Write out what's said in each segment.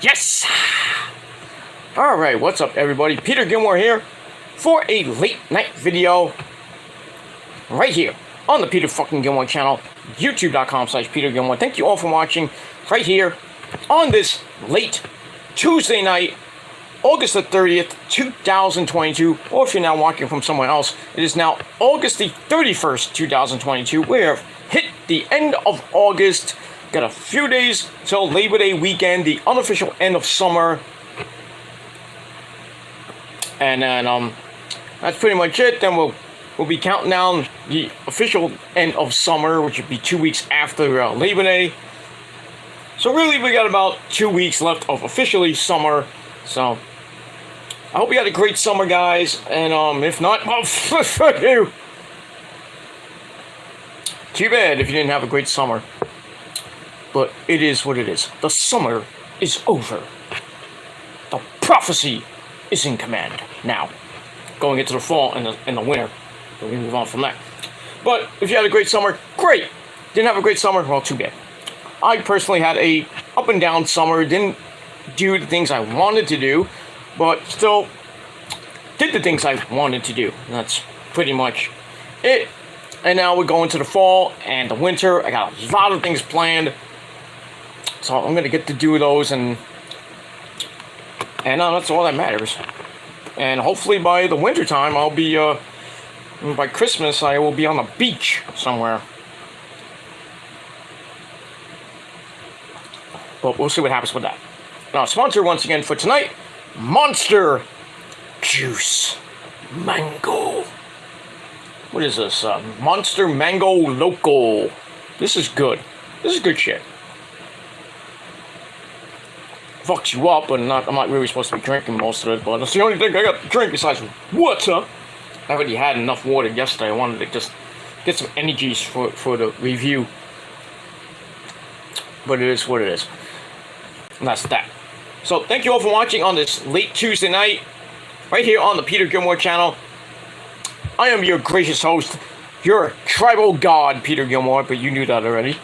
Yes! Alright, what's up everybody? Peter Gilmore here for a late night video right here on the Peter fucking Gilmore channel, youtube.com/Peter Gilmore. Thank you all for watching right here on this late Tuesday night, August the 30th, 2022, or if you're now watching from somewhere else, it is now August the 31st, 2022. We have hit the end of August. Got a few days till Labor Day weekend, the unofficial end of summer. And then, that's pretty much it. Then we'll be counting down the official end of summer, which would be 2 weeks after Labor Day. So really, we got about 2 weeks left of officially summer. So I hope you had a great summer, guys. And if not, well, fuck you. Too bad if you didn't have a great summer. But it is what it is. The summer is over. The prophecy is in command now. Going into the fall and the winter. So we move on from that. But if you had a great summer, great. Didn't have a great summer, well, too bad. I personally had a up and down summer. Didn't do the things I wanted to do, but still did the things I wanted to do. And that's pretty much it. And now we're going to the fall and the winter. I got a lot of things planned. So I'm going to get to do those, and that's all that matters. And hopefully by the winter time, I'll be, by Christmas, I will be on the beach somewhere. But we'll see what happens with that. Now, sponsor once again for tonight, Monster Juice Mango. What is this? Monster Mango Loco. This is good. This is good shit. Fucks you up, but I'm not really supposed to be drinking most of it, but that's the only thing I got to drink besides water. I already had enough water yesterday. I wanted to just get some energies for the review. But it is what it is. And that's that. So thank you all for watching on this late Tuesday night, right here on the Peter Gilmore channel. I am your gracious host, your tribal god, Peter Gilmore, but you knew that already.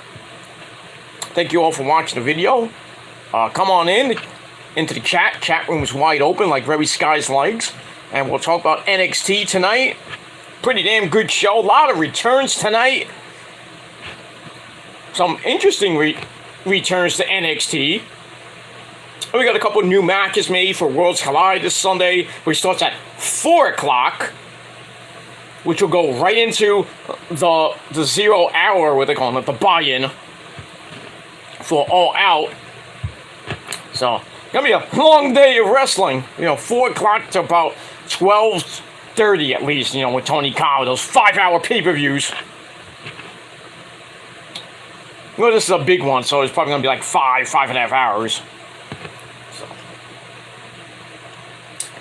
Thank you all for watching the video. Come on into the chat. Chat room is wide open like Remy Sky's legs. And we'll talk about NXT tonight. Pretty damn good show. A lot of returns tonight. Some interesting returns to NXT. And we got a couple new matches made for Worlds Collide this Sunday, which starts at 4 o'clock. Which will go right into the 0 hour, what they call it, the buy-in for All Out. So, gonna be a long day of wrestling. 4 o'clock to about 12:30 at least, with Tony Khan, those 5-hour pay-per-views. Well, this is a big one, so it's probably gonna be like 5.5 hours. So,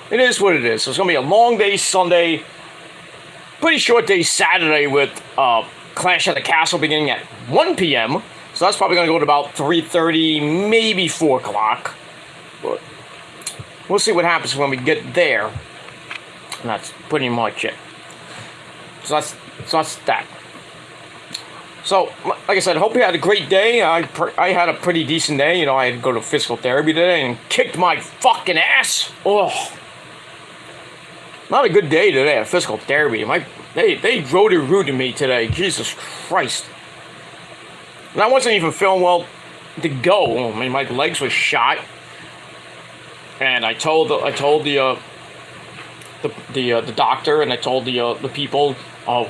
it is what it is. So it's gonna be a long day Sunday. Pretty short day Saturday with Clash at the Castle beginning at 1 p.m. So that's probably going to go to about 3:30, maybe 4 o'clock. But we'll see what happens when we get there. And that's pretty much it. So that's that. So, like I said, hope you had a great day. I had a pretty decent day. I had to go to physical therapy today and kicked my fucking ass. Oh. Not a good day today at physical therapy. They rode-a-rooted me today. Jesus Christ. And I wasn't even feeling well to go. I mean, my legs were shot. And I told the doctor, and I told the people, what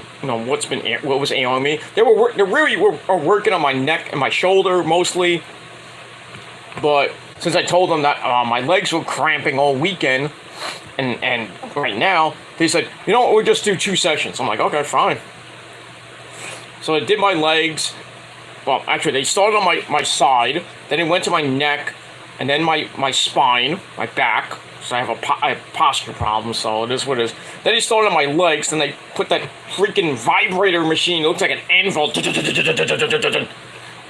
was ailing me. They really were working on my neck and my shoulder mostly. But since I told them that my legs were cramping all weekend, and right now, they said, we'll just do 2 sessions. I'm like, okay, fine. So I did my legs. Well, actually, they started on my side, then it went to my neck, and then my spine, my back. So I have posture problems, so it is what it is. Then they started on my legs, then they put that freaking vibrator machine, it looks like an anvil,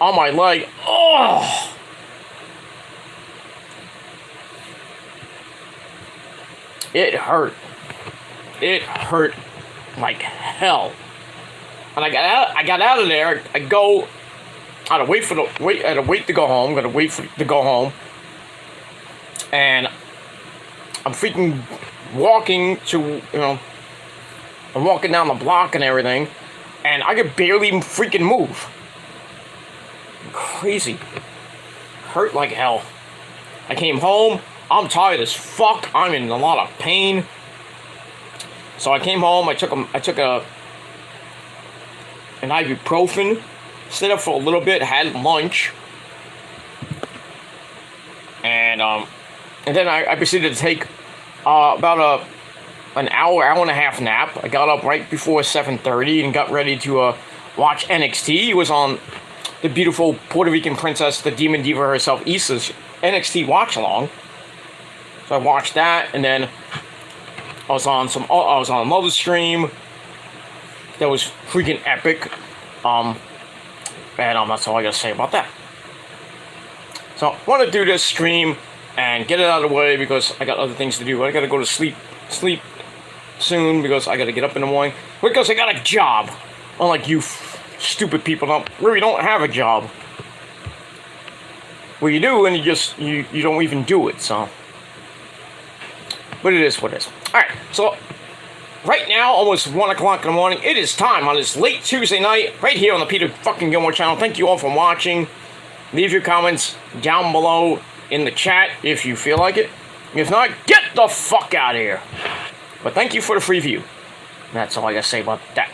on my leg. Oh! It hurt. It hurt like hell. And I got out of there. I had to wait to go home. Got to wait to go home. and I'm freaking walking to, I'm walking down the block and everything, and I could barely even freaking move. Crazy. Hurt like hell. I came home, I'm tired as fuck, I'm in a lot of pain. So I came home, I took an ibuprofen, stayed up for a little bit, had lunch, and then I proceeded to take about an hour and a half nap. I got up right before 7:30 and got ready to watch NXT. It was on the beautiful Puerto Rican princess, the Demon Diva herself, Issa's NXT watch along. So I watched that, and then I was on another stream that was freaking epic. And that's all I gotta say about that. So I want to do this stream and get it out of the way because I got other things to do. I gotta go to sleep soon because I gotta get up in the morning because I got a job. Unlike you stupid people really don't have a job. Well, you do, and you don't even do it. So, but it is what it is. All right, so. Right now, almost 1 o'clock in the morning, it is time on this late Tuesday night, right here on the Peter fucking Gilmore channel. Thank you all for watching. Leave your comments down below in the chat if you feel like it. If not, get the fuck out of here. But thank you for the free view. That's all I gotta say about that.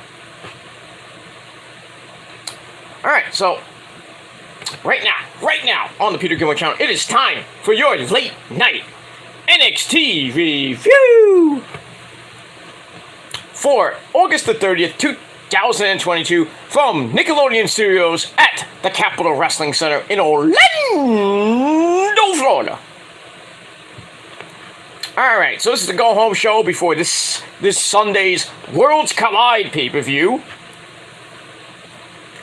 Alright, so, right now, on the Peter Gilmore channel, it is time for your late night NXT review. For August the 30th, 2022, from Nickelodeon Studios at the Capitol Wrestling Center in Orlando, Florida. Alright, so this is the go-home show before this Sunday's Worlds Collide pay-per-view.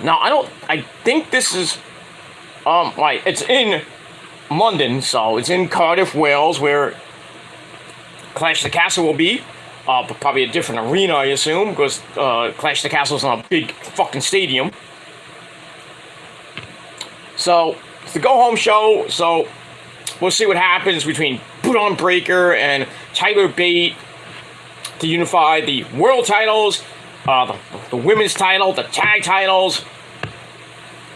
Now, I think this is, it's in London, so it's in Cardiff, Wales, where Clash of the Castle will be. But probably a different arena, I assume, because Clash of the Castle is on a big fucking stadium. So, it's the go-home show, so we'll see what happens between Bron Breakker and Tyler Bate to unify the world titles, the women's title, the tag titles,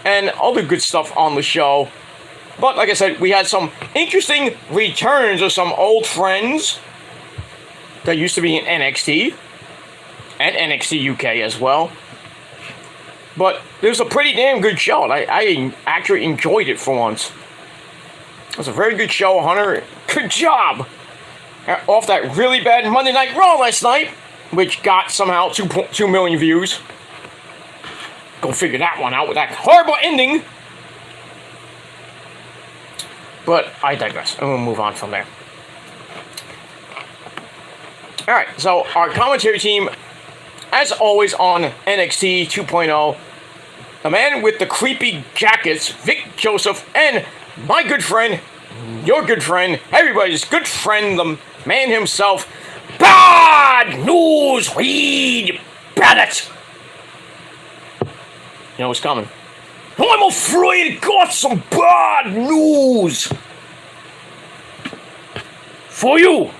and all the good stuff on the show. But, like I said, we had some interesting returns of some old friends that used to be in NXT and NXT UK as well. But it was a pretty damn good show. I actually enjoyed it for once. It was a very good show, Hunter. Good job. Off that really bad Monday Night Raw last night, which got somehow 2 million views. Go figure that one out with that horrible ending. But I digress. I'm going to move on from there. Alright, so our commentary team, as always on NXT 2.0, the man with the creepy jackets, Vic Joseph, and my good friend, your good friend, everybody's good friend, the man himself, Bad News Reed Bennett. You know what's coming. I'm afraid I got some bad news for you.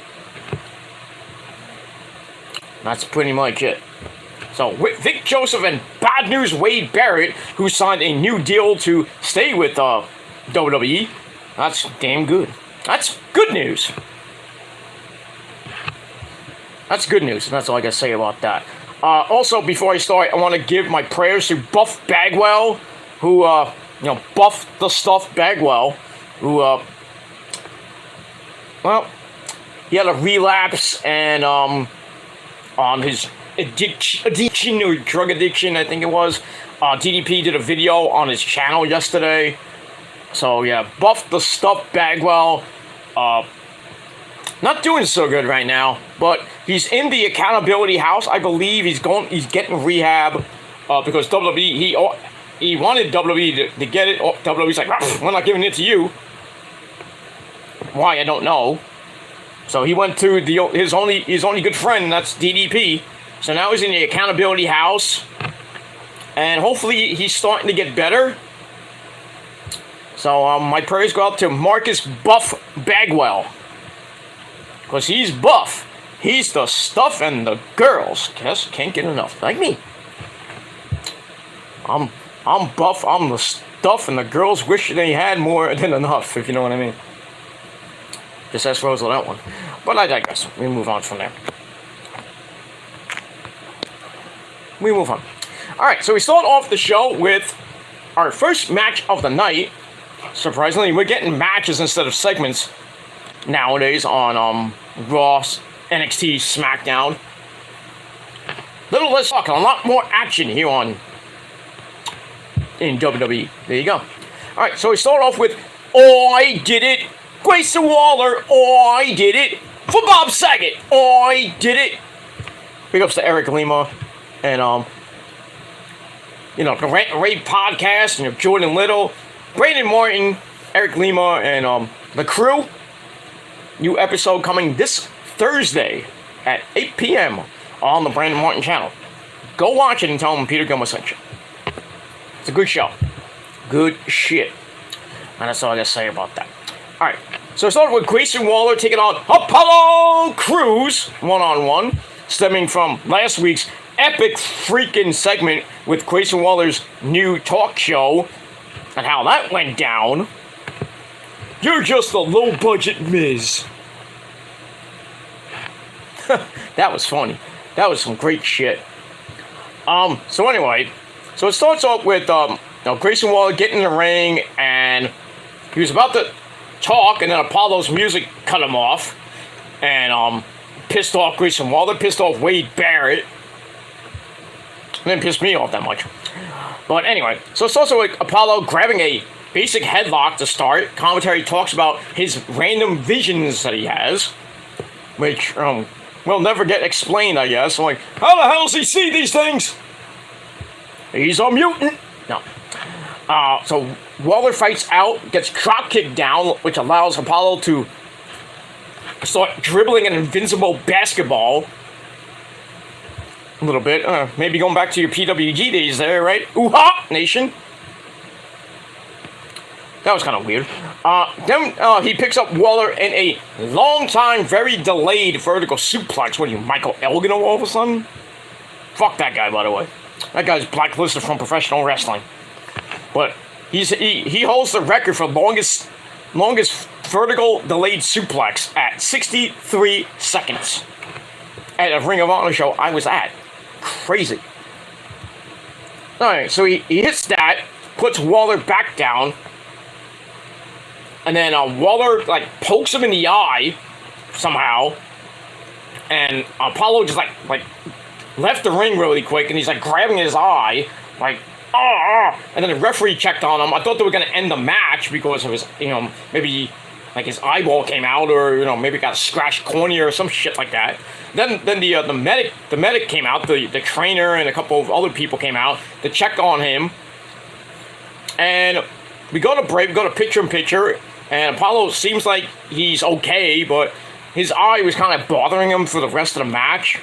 That's pretty much it. So, with Vic Joseph and Bad News Wade Barrett, who signed a new deal to stay with WWE, that's damn good. That's good news. That's good news, and that's all I gotta say about that. Also, before I start, I want to give my prayers to Buff Bagwell, who, Buff the Stuff Bagwell, who, well, he had a relapse and, on his addiction or drug addiction, I think it was. DDP did a video on his channel yesterday. So, yeah, Buff the Stuff Bagwell, not doing so good right now, but he's in the accountability house. I believe he's getting rehab, because WWE, he wanted WWE to get it. WWE's like, we're not giving it to you. Why, I don't know. So he went to his only good friend, and that's DDP. So now he's in the accountability house, and hopefully he's starting to get better. So my prayers go out to Marcus Buff Bagwell. Because he's buff. He's the stuff, and the girls just can't get enough. Like me. I'm buff, I'm the stuff, and the girls wish they had more than enough, if you know what I mean. Just ask Rose on that one. But I digress. We move on from there. We move on. Alright, so we start off the show with our first match of the night. Surprisingly, we're getting matches instead of segments nowadays on Raw, NXT, SmackDown. Little less talk, a lot more action here in WWE. There you go. Alright, so we start off with I Did It, Grayson Waller, I Did It, for Bob Saget, I Did It. Big ups to Eric Lima and the Rant and Rave podcast, and Jordan Little, Brandon Martin, Eric Lima, and the crew. New episode coming this Thursday at 8 p.m. on the Brandon Martin channel. Go watch it and tell them Peter Gilmore sent you. It's a good show. Good shit. And that's all I gotta say about that. Alright, so it started with Grayson Waller taking on Apollo Crews one-on-one, stemming from last week's epic freaking segment with Grayson Waller's new talk show and how that went down. You're just a low-budget Miz. That was funny. That was some great shit. So anyway, so it starts off with Grayson Waller getting in the ring, and he was about to talk, and then Apollo's music cut him off, and pissed off Grayson Waller, pissed off Wade Barrett. It didn't piss me off that much. But anyway, so it's also like Apollo grabbing a basic headlock to start. Commentary talks about his random visions that he has, which will never get explained, I guess. I'm like, how the hell does he see these things? He's a mutant. No. So Waller fights out, gets drop kicked down, which allows Apollo to start dribbling an invincible basketball. A little bit. Maybe going back to your PWG days there, right? Ooh-ha, Nation. That was kind of weird. Then he picks up Waller in a long time, very delayed vertical suplex. What are you, Michael Elgin all of a sudden? Fuck that guy, by the way. That guy's blacklisted from professional wrestling. But he holds the record for longest vertical delayed suplex at 63 seconds. At a Ring of Honor show I was at. Crazy. Alright, so he hits that, puts Waller back down, and then Waller pokes him in the eye somehow, and Apollo just left the ring really quick, and he's grabbing his eye, and then the referee checked on him. I thought they were gonna end the match because of his, maybe his eyeball came out, or maybe got a scratched cornea or some shit like that. Then the medic came out, the trainer and a couple of other people came out to check on him, and we go to break, we go to picture-in-picture, and Apollo seems like he's okay, but his eye was kind of bothering him for the rest of the match.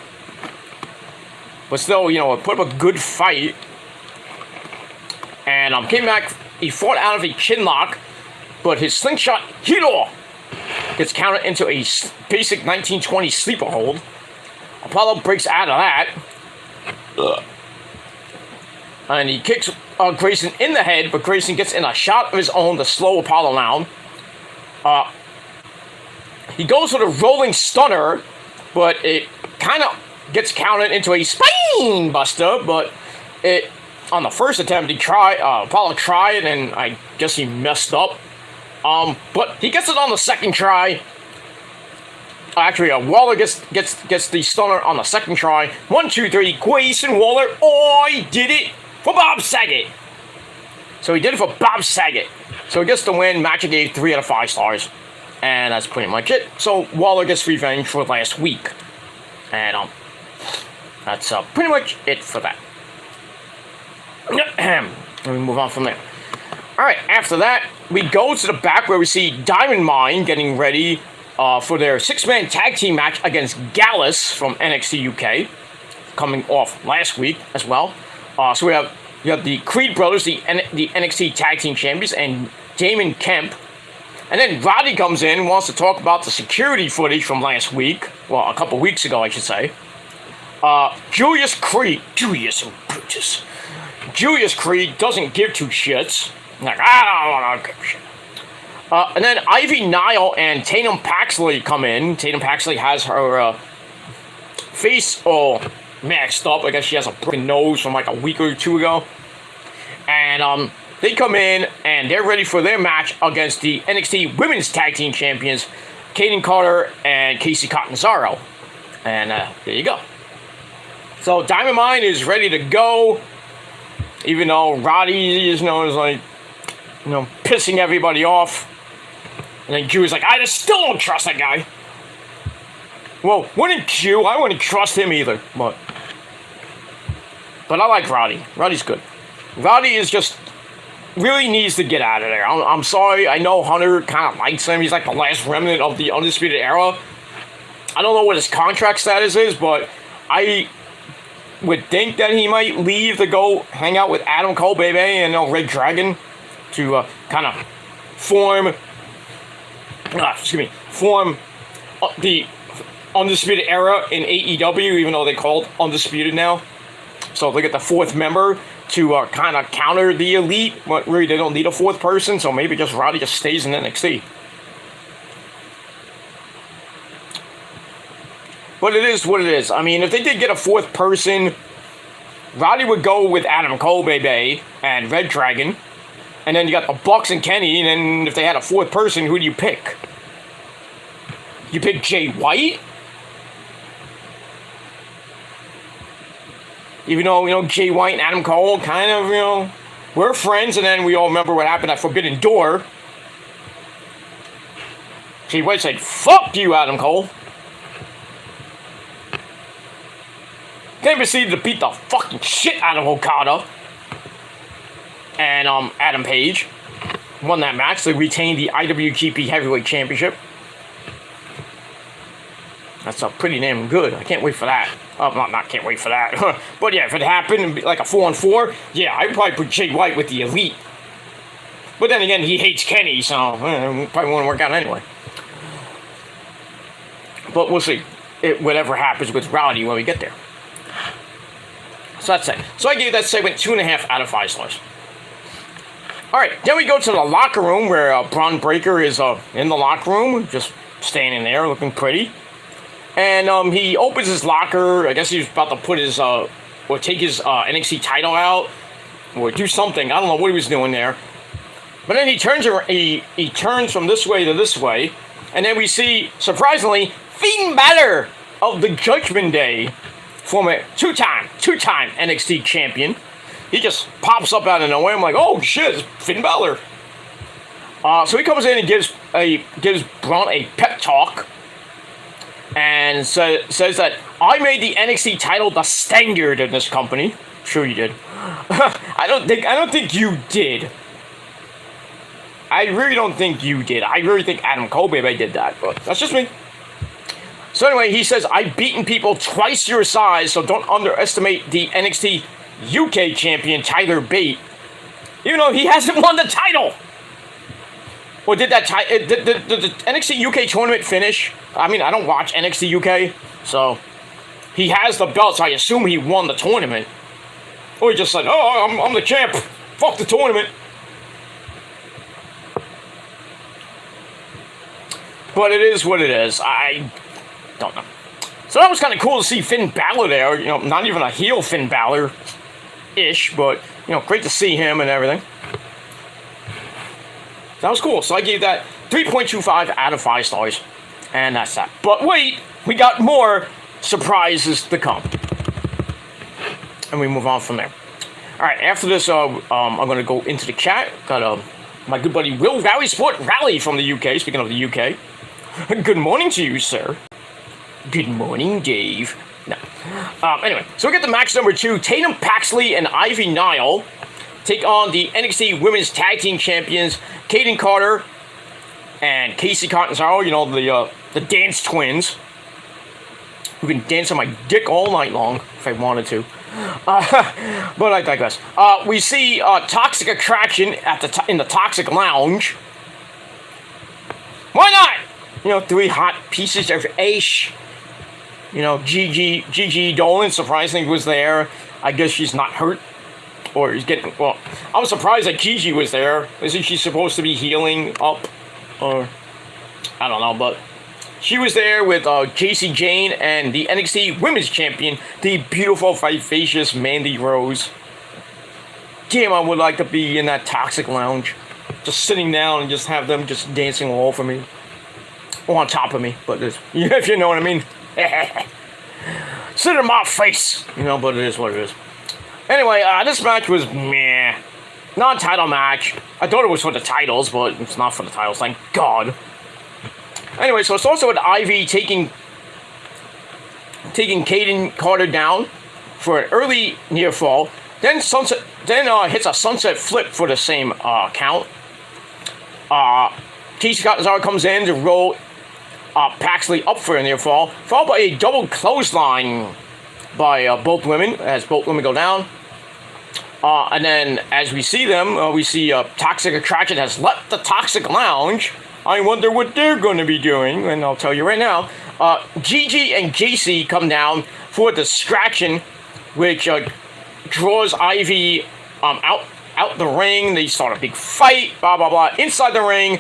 But still, put up a good fight. And came back, he fought out of a chin lock, but his slingshot hero gets counted into a basic 1920 sleeper hold. Apollo breaks out of that. And he kicks Grayson in the head, but Grayson gets in a shot of his own to slow Apollo down. He goes for the rolling stunner, but it kind of gets counted into a spine buster, but on the first attempt, Apollo tried, and I guess he messed up. But he gets it on the second try. Actually, Waller gets the stunner on the second try. 1, 2, 3, Grayson Waller, I did it for Bob Saget. So he did it for Bob Saget. So he gets the win. Match he gave 3 out of 5 stars. And that's pretty much it. So Waller gets revenge for last week. And that's pretty much it for that. Let me move on from there. Alright, after that, we go to the back where we see Diamond Mine getting ready for their 6-man tag team match against Gallus from NXT UK, coming off last week as well. So you have the Creed brothers, the NXT tag team champions, and Damon Kemp. And then Roddy comes in and wants to talk about the security footage from last week. Well, a couple weeks ago, I should say. Julius Creed doesn't give two shits. Like, I don't give a shit. And then Ivy Nile and Tatum Paxley come in. Tatum Paxley has her face all maxed up. I guess she has a broken nose from like a week or two ago. And they come in and they're ready for their match against the NXT Women's Tag Team Champions, Kaden Carter and Casey Catanzaro. And there you go. So Diamond Mine is ready to go, even though Roddy is like, pissing everybody off. And then Q is like, I just still don't trust that guy. Well, wouldn't Q? I wouldn't trust him either. But I like Roddy. Roddy's good. Roddy is just really needs to get out of there. I'm sorry. I know Hunter kind of likes him. He's like the last remnant of the Undisputed Era. I don't know what his contract status is, but I would think that he might leave to go hang out with Adam Cole, baby, and Red Dragon to kind of form the Undisputed Era in AEW, even though they call it Undisputed now. So they get the fourth member to kind of counter the Elite, but really they don't need a fourth person, so maybe just Roddy just stays in NXT. But it is what it is. I mean, if they did get a fourth person, Roddy would go with Adam Cole, baby, and Red Dragon. And then you got the Bucks and Kenny, and then if they had a fourth person, who do you pick? You pick Jay White? Even though, Jay White and Adam Cole kind of, we're friends, and then we all remember what happened at Forbidden Door. Jay White said, fuck you, Adam Cole. Then proceeded to beat the fucking shit out of Okada. And Adam Page won that match. They retained the IWGP Heavyweight Championship. That's pretty damn good. I can't wait for that. Not can't wait for that. But yeah, if it happened, like a 4-on-4, yeah, I'd probably put Jay White with the Elite. But then again, he hates Kenny, so probably won't work out anyway. But we'll see. Whatever happens with Rowdy when we get there. So that's it. So I gave that segment 2.5 out of 5 stars. Alright, then we go to the locker room where Bron Breakker is in the locker room, just standing there looking pretty. And he opens his locker. I guess he was about to put his, or take his NXT title out, or do something. I don't know what he was doing there. But then he turns from this way to this way, and then we see, surprisingly, Finn Balor of the Judgment Day, former two-time NXT champion. He just pops up out of nowhere. I'm like, oh shit, it's Finn Balor. So he comes in and gives Braun a pep talk. And says that I made the NXT title the standard in this company. Sure you did. I don't think you did. I really don't think you did. I really think Adam Cole baby did that, but that's just me. So anyway, he says I've beaten people twice your size, so don't underestimate the NXT UK champion Tyler Bate. Even though he hasn't won the title. Or did that did the NXT UK tournament finish? I mean, I don't watch NXT UK, so he has the belt, so I assume he won the tournament. Or he just said, oh, I'm the champ. Fuck the tournament. But it is what it is. I don't know. So that was kind of cool to see Finn Balor there. Not even a heel Finn Balor-ish, but, great to see him and everything. That was cool. So I gave that 3.25 out of 5 stars. And that's that. But wait, we got more surprises to come. And we move on from there. Alright, after this, I'm going to go into the chat. Got my good buddy Will Rally Sport Rally from the UK. Speaking of the UK. Good morning to you, sir. Good morning, Dave. No. Anyway, so we get the match number 2. Tatum Paxley and Ivy Nile take on the NXT Women's Tag Team Champions, Kaden Carter and Casey Catanzaro, the dance twins, who can dance on my dick all night long, if I wanted to. But I digress. We see Toxic Attraction in the Toxic Lounge. Why not? You know, 3 hot pieces of ace. You know, Gigi Dolan surprisingly was there. I guess she's not hurt. Or he's getting, well, I'm surprised that Gigi was there. Isn't she supposed to be healing up? Or, I don't know, but she was there with Jacy Jayne and the NXT Women's Champion, the beautiful, vivacious Mandy Rose. Damn, I would like to be in that Toxic Lounge. Just sitting down and just have them just dancing all over me. Or on top of me, but if you know what I mean. Sit in my face. You know, but it is what it is. Anyway, this match was meh. Non-title match. I thought it was for the titles, but it's not for the titles, thank God. Anyway, so it's also with Ivy taking Kayden Carter down for an early near fall. Then hits a sunset flip for the same count. Casey Catanzaro comes in to roll Paxley up for a near fall, followed by a double clothesline by both women, as both women go down. And then, as we see them, we see Toxic Attraction has left the Toxic Lounge. I wonder what they're going to be doing, and I'll tell you right now. Gigi and Jacy come down for a distraction, which draws Ivy out the ring. They start a big fight, blah, blah, blah. Inside the ring,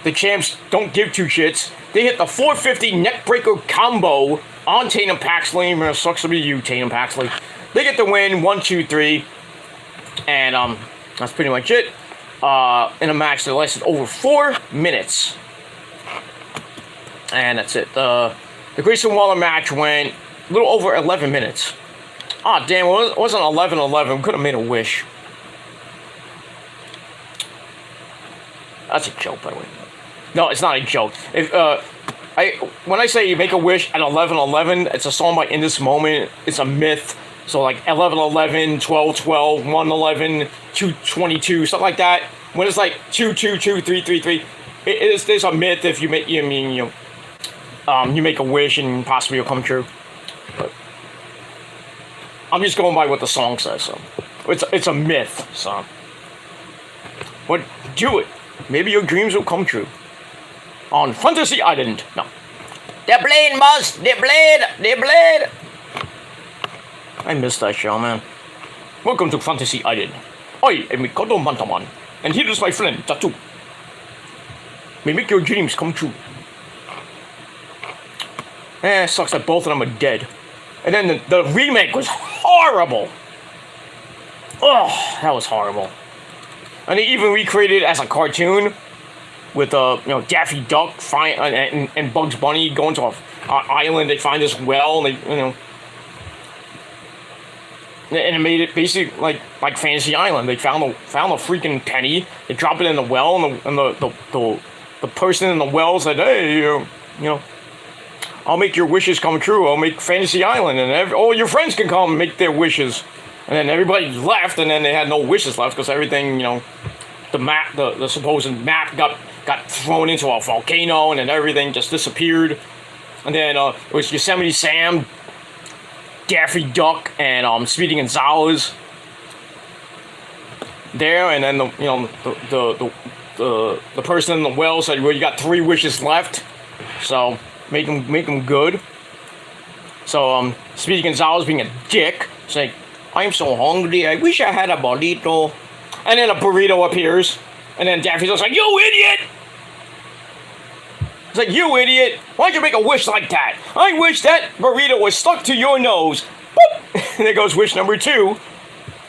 the champs don't give two shits. They hit the 450 neckbreaker combo on Tatum Paxley. It sucks to be you, Tatum Paxley. They get the win, 1, 2, 3. And that's pretty much it. In a match that lasted over 4 minutes. And that's it. The Grayson Waller match went a little over 11 minutes. Ah, damn, it wasn't 11-11. We could have made a wish. That's a joke, by the way. No, it's not a joke. If when I say you make a wish at 11-11, it's a song by In This Moment. It's a myth. So like 11-11, 12-12, 1-11, 2-22, something like that. When it's like 2-2-2, 3-3-3, there's a myth if you make you make a wish and possibly it'll come true. But I'm just going by what the song says. So it's a myth. So, but do it. Maybe your dreams will come true. On Fantasy Island. No. The blade, boss! The blade! The blade! I missed that show, man. Welcome to Fantasy Island. I am Mikado Mantaman, and here is my friend, Tattoo. May make your dreams come true. It sucks that both of them are dead. And then the remake was horrible. Oh, that was horrible. And they even recreated it as a cartoon with Daffy Duck and Bugs Bunny going to an island. They find this well, and and it made it basically like Fantasy Island. They found a freaking penny. They drop it in the well, and the person in the well said, "Hey, I'll make your wishes come true. I'll make Fantasy Island, and all your friends can come and make their wishes." And then everybody left, and then they had no wishes left because everything, the map, the supposed map got thrown into a volcano, and then everything just disappeared. And then it was Yosemite Sam, Daffy Duck, and Speedy Gonzalez there, and then the person in the well said, "Well, you got 3 wishes left, so make them good." So Speedy Gonzalez, being a dick, saying, "I'm so hungry, I wish I had a burrito." And then a burrito appears, and then Daffy's just like, "You idiot!" It's like, "You idiot! Why'd you make a wish like that? I wish that burrito was stuck to your nose." Boop! And there goes wish number 2.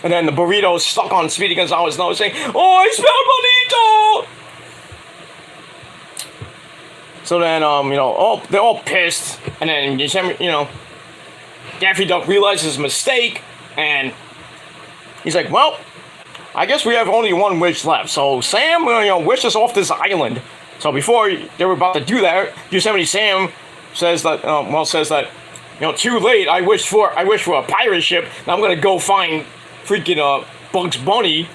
And then the burrito is stuck on Speedy Gonzalez's nose saying, "Oh, I smell burrito!" So then, they're all pissed. And then, Daffy Duck realizes his mistake. And he's like, "Well, I guess we have only 1 wish left. So Sam, wish us off this island." So before they were about to do that, Yosemite Sam says that, "Too late. I wish for a pirate ship. And I'm gonna go find freaking Bugs Bunny,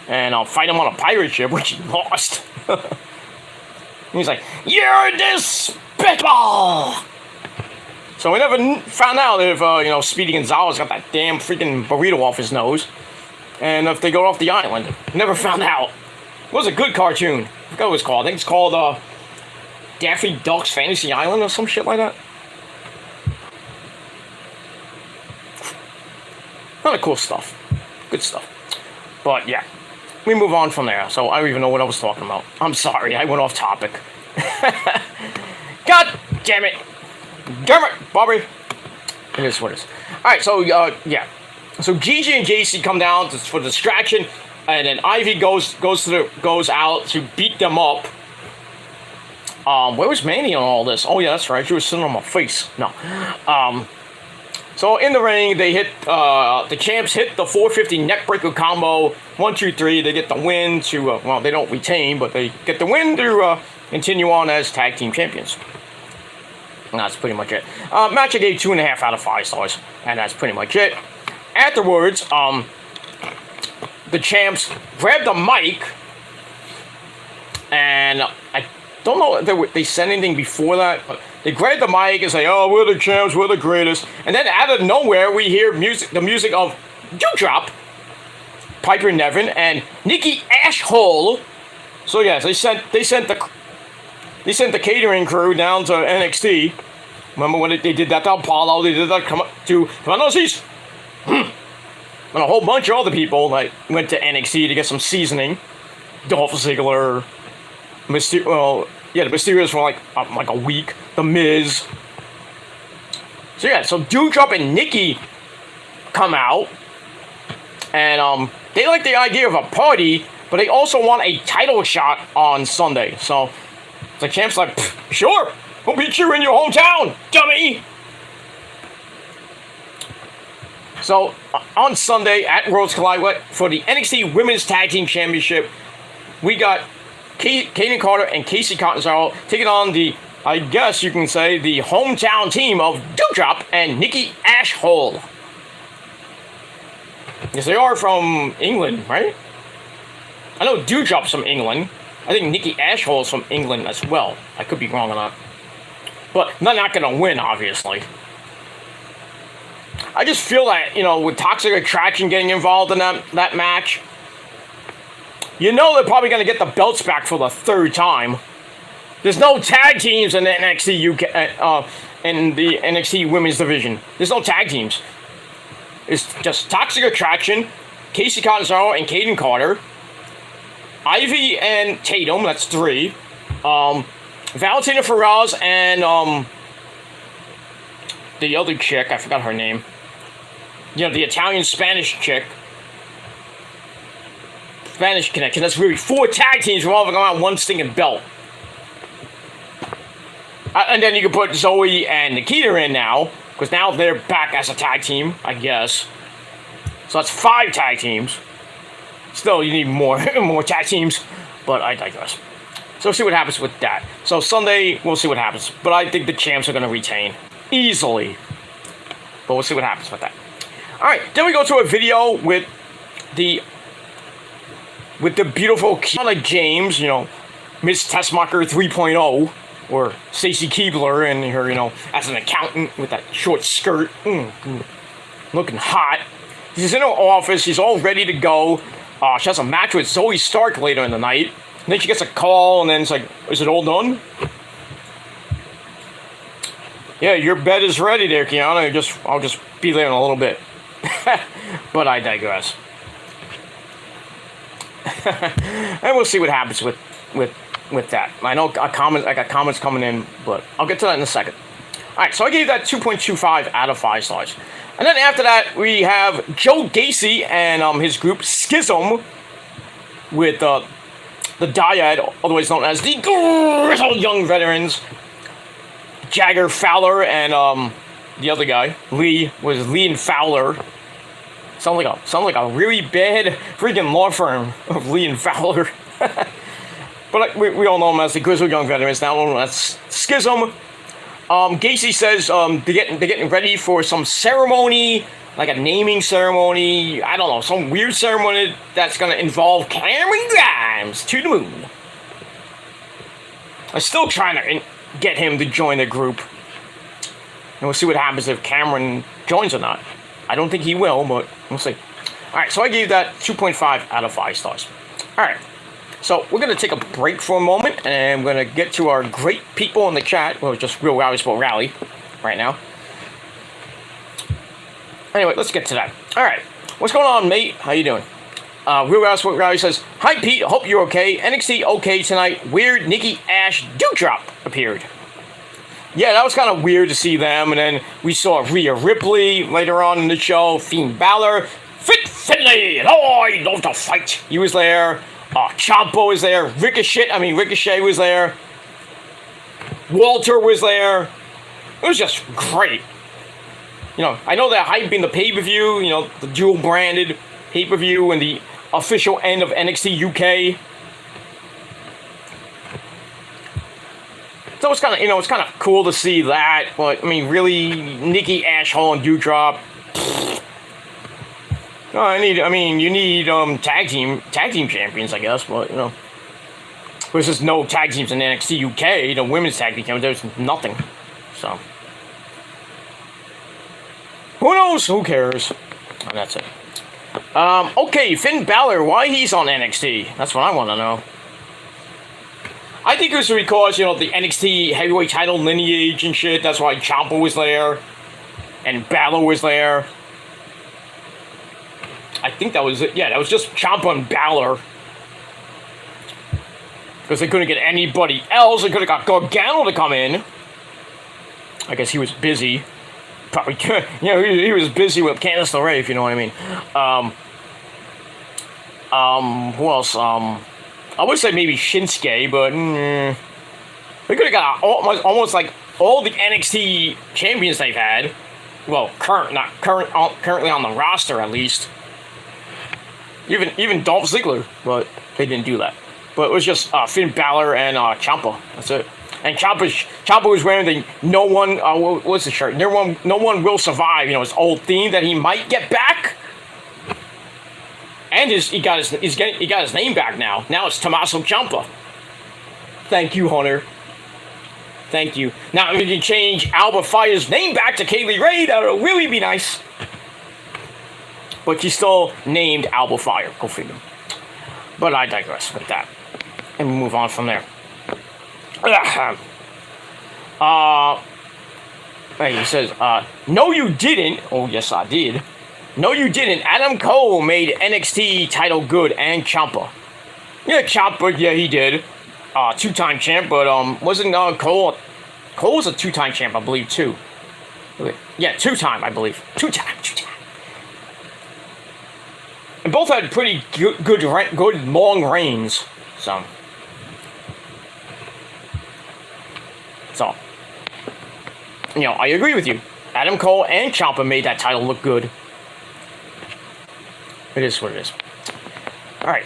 and I'll fight him on a pirate ship," which he lost. He's like, "You're despicable." So we never found out if, Speedy Gonzalez got that damn freaking burrito off his nose. And if they go off the island. Never found out. It was a good cartoon. I forgot what it was called. I think it's called, Daffy Duck's Fantasy Island or some shit like that. Kind of cool stuff. Good stuff. But, yeah. We move on from there. So I don't even know what I was talking about. I'm sorry. I went off topic. God damn it. Damn it, Bobby. It is what it is. Alright, so, yeah. So Gigi and JC come down for distraction. And then Ivy goes out to beat them up. Where was Mandy on all this? Oh yeah, that's right. She was sitting on my face. No. So in the ring, they hit the champs hit the 450 neckbreaker combo. 1, 2, 3. They get the win to well, they don't retain, but they get the win to continue on as tag team champions. And that's pretty much it. Match I gave 2.5 out of 5 stars, and that's pretty much it. Afterwards, the champs grabbed the mic, and I don't know if they said anything before that, but they grabbed the mic and say, "Oh, we're the champs, we're the greatest." And then out of nowhere, we hear the music of Doudrop, Piper Niven, and Nikki Ashhole. So yes, they sent the catering crew down to NXT. Remember when they did that to Apollo? They did that to Commander Cease. And a whole bunch of other people like went to NXT to get some seasoning. Dolph Ziggler, the Mysterios for like a week. The Miz. So yeah, so Doudrop and Nikki come out, and they like the idea of a party, but they also want a title shot on Sunday. So the champ's like, sure, we'll beat you in your hometown, dummy. So on Sunday at Worlds Collide for the NXT Women's Tag Team Championship, we got Kayden Carter and Kacy Catanzaro taking on the, I guess you can say, the hometown team of Doudrop and Nikki Ashhole. Yes, they are from England, right? I know Doudrop's from England. I think Nikki Ashhole's from England as well. I could be wrong on that. But they're not going to win, obviously. I just feel that, with Toxic Attraction getting involved in that match, they're probably going to get the belts back for the 3rd time. There's no tag teams in the NXT UK, in the NXT Women's Division. There's no tag teams. It's just Toxic Attraction, Kacy Catanzaro and Kayden Carter, Ivy and Tatum, that's 3, Valentina Feroz and the other chick, I forgot her name. The Italian-Spanish chick. Spanish Connection. That's really 4 tag teams revolving around one stinging belt. And then you can put Zoe and Nikita in now, because now they're back as a tag team, I guess. So that's 5 tag teams. Still, you need more tag teams, but I digress. So we'll see what happens with that. So Sunday, we'll see what happens. But I think the champs are going to retain. Easily. But we'll see what happens with that. Alright, then we go to a video with the beautiful Kiana James, Miss Tessmacher 3.0, or Stacy Keibler, and her, as an accountant with that short skirt, looking hot. She's in her office, she's all ready to go. She has a match with Zoe Stark later in the night. And then she gets a call, and then it's like, is it all done? Yeah, your bed is ready there, Kiana. I'll just be there in a little bit. But I digress. And we'll see what happens with that. I know I got comments coming in, but I'll get to that in a second. Alright, so I gave that 2.25 out of 5 stars. And then after that, we have Joe Gacy and his group Schism with the Dyad, otherwise known as the Grizzled Young Veterans, Jagger Fowler and the other guy, Lee and Fowler. Sounds like a really bad freaking law firm of Lee and Fowler. But we all know them as the Grizzled Young Veterans, now known as Schism. Gacy says they're getting ready for some ceremony, like a naming ceremony. I don't know, some weird ceremony that's going to involve Cameron Grimes to the moon. I'm still trying to get him to join the group. And we'll see what happens if Cameron joins or not. I don't think he will, but we'll see. Alright, so I gave that 2.5 out of 5 stars. Alright, so we're going to take a break for a moment, and we're going to get to our great people in the chat. Well, just Real Rally Sport Rally right now. Anyway, let's get to that. Alright, what's going on, mate? How you doing? Real Rally Sport Rally says, "Hi, Pete. Hope you're okay. NXT okay tonight. Weird Nikki Ash Doudrop appeared." Yeah, that was kind of weird to see them, and then we saw Rhea Ripley later on in the show, Finn Balor, Fit Finlay, oh, I love to fight. He was there. Ciampa was there. Ricochet was there. Walter was there. It was just great. You know, I know they're hyping the pay-per-view, you know, the dual-branded pay-per-view and the official end of NXT UK. So it's kind of, you know, it's kind of cool to see that, but I mean, really, Nikki Ash, Hall, and Doudrop. You need tag team champions, I guess, but you know, there's just no tag teams in NXT UK. The women's tag team, there's nothing. So who knows? Who cares? And that's it. Okay, Finn Balor, why he's on NXT? That's what I want to know. I think it was because, you know, the NXT heavyweight title lineage and shit. That's why Ciampa was there. And Balor was there. I think that was it. Yeah, that was just Ciampa and Balor. Because they couldn't get anybody else. They could have got Gargano to come in. I guess he was busy. Probably, you know, he was busy with Candice LeRae, if you know what I mean. Who else? I would say maybe Shinsuke, but we could have got almost like all the NXT champions they've had. Well, currently on the roster at least. Even Dolph Ziggler, but they didn't do that. But it was just Finn Balor and Ciampa. That's it. And Ciampa was wearing the "No one," what's the shirt? No one will survive. You know, his old theme that he might get back. And he got his name back now. Now it's Tommaso Ciampa. Thank you, Hunter. Thank you. Now if you can change Alba Fire's name back to Kaylee Ray, that'll really be nice. But she's still named Alba Fire. Go figure. But I digress with that. And we move on from there. He says, "No, you didn't." Oh, yes, I did. "No, you didn't. Adam Cole made NXT title good and Ciampa." Yeah, Ciampa, yeah, he did. Two-time champ, but wasn't Cole? Cole was a two-time champ, I believe, too. Yeah, two-time, I believe. Two-time. And both had pretty good long reigns. So, you know, I agree with you. Adam Cole and Ciampa made that title look good. It is what it is. Alright,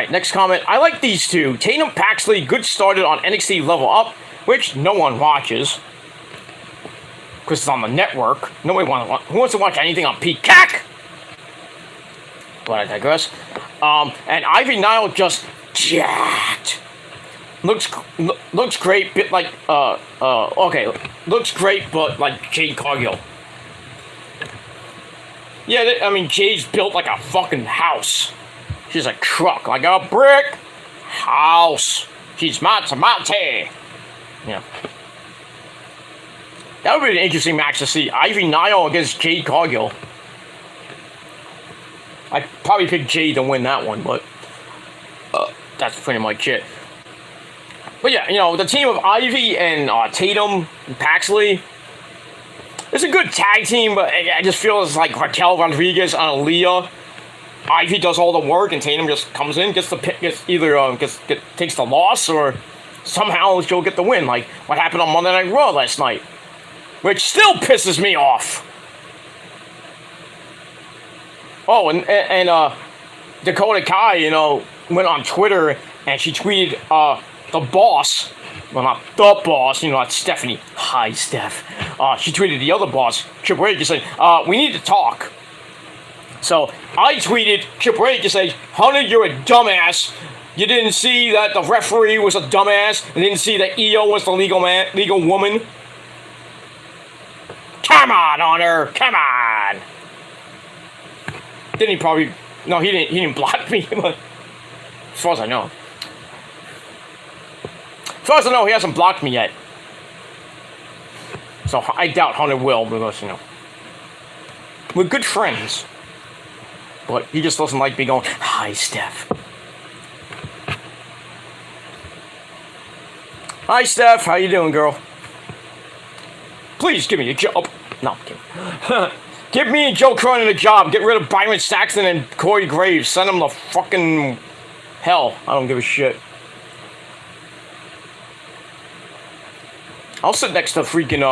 next comment. "I like these two. Tatum Paxley, good started on NXT Level Up, which no one watches. Because it's on the network. Nobody who wants to watch anything on Peacock?" But I digress. And Ivy Nile just jacked. Looks great, bit like, looks great, but like Jade Cargill. Yeah, I mean, Jade's built like a fucking house. She's a truck, like a brick house. She's Matamate. Yeah. That would be an interesting match to see. Ivy Nile against Jade Cargill. I'd probably pick Jade to win that one, but that's pretty much it. But yeah, you know, the team of Ivy and Tatum and Paxley, it's a good tag team, but I just feel it's like Raquel Rodriguez and Aaliyah. Ivy does all the work, and Tatum just comes in, takes the loss, or somehow she'll get the win, like what happened on Monday Night Raw last night, which still pisses me off. Oh, and Dakota Kai, you know, went on Twitter and she tweeted the boss. Well, not the boss, you know, that's Stephanie. Hi, Steph. She tweeted the other boss, Triple H, and said, "We need to talk." So I tweeted Triple H and said, "Hunter, you're a dumbass. You didn't see that the referee was a dumbass. You didn't see that Io was the legal woman. Come on, Honor. Come on. Didn't he probably... No, he didn't block me. But as far as I know. As far as I know, he hasn't blocked me yet. So I doubt Hunter will, because, you know, we're good friends. But he just doesn't like me going, hi, Steph. Hi, Steph. How you doing, girl? Please give me a job. No, I'm kidding. Give me and Joe Cronin a job. Get rid of Byron Saxton and Corey Graves. Send them to fucking hell. I don't give a shit. I'll sit next to freaking,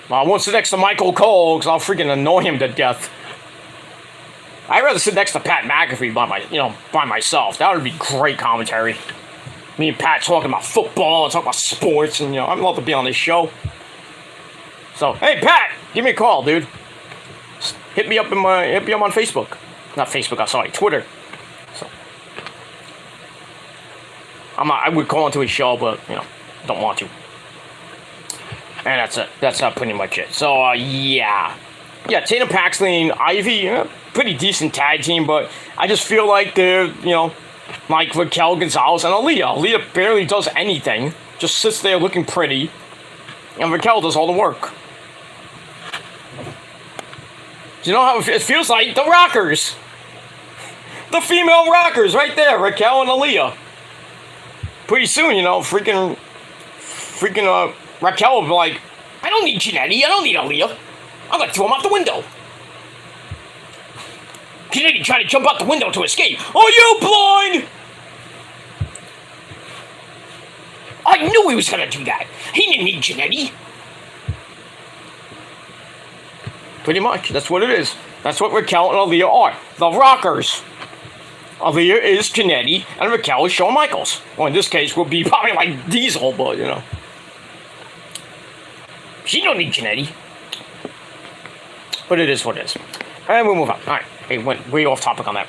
I won't sit next to Michael Cole, because I'll freaking annoy him to death. I'd rather sit next to Pat McAfee by myself. That would be great commentary. Me and Pat talking about football and talking about sports, and, you know, I'd love to be on this show. So, hey, Pat, give me a call, dude. Hit me up on Facebook. Not Facebook, I'm sorry, Twitter. So, I would call into his show, but, you know, don't want to. And that's it. That's pretty much it. So, yeah. Yeah, Tatum Paxley and Ivy, pretty decent tag team, but I just feel like they're, you know, like Raquel Gonzalez and Aaliyah. Aaliyah barely does anything. Just sits there looking pretty. And Raquel does all the work. Do you know how it feels like? The Rockers. The female Rockers right there. Raquel and Aaliyah. Pretty soon, you know, freaking Raquel will be like, I don't need Janetti. I don't need Aaliyah. I'm going to throw him out the window. Janetti trying to jump out the window to escape. Are you blind? I knew he was going to do that. He didn't need Janetti. Pretty much. That's what it is. That's what Raquel and Aaliyah are. The Rockers. Aaliyah is Janetti, and Raquel is Shawn Michaels. Well, in this case, would be probably like Diesel, but, you know. She don't need Janetti. But it is what it is. And we'll move on. Alright. Hey, went way off topic on that.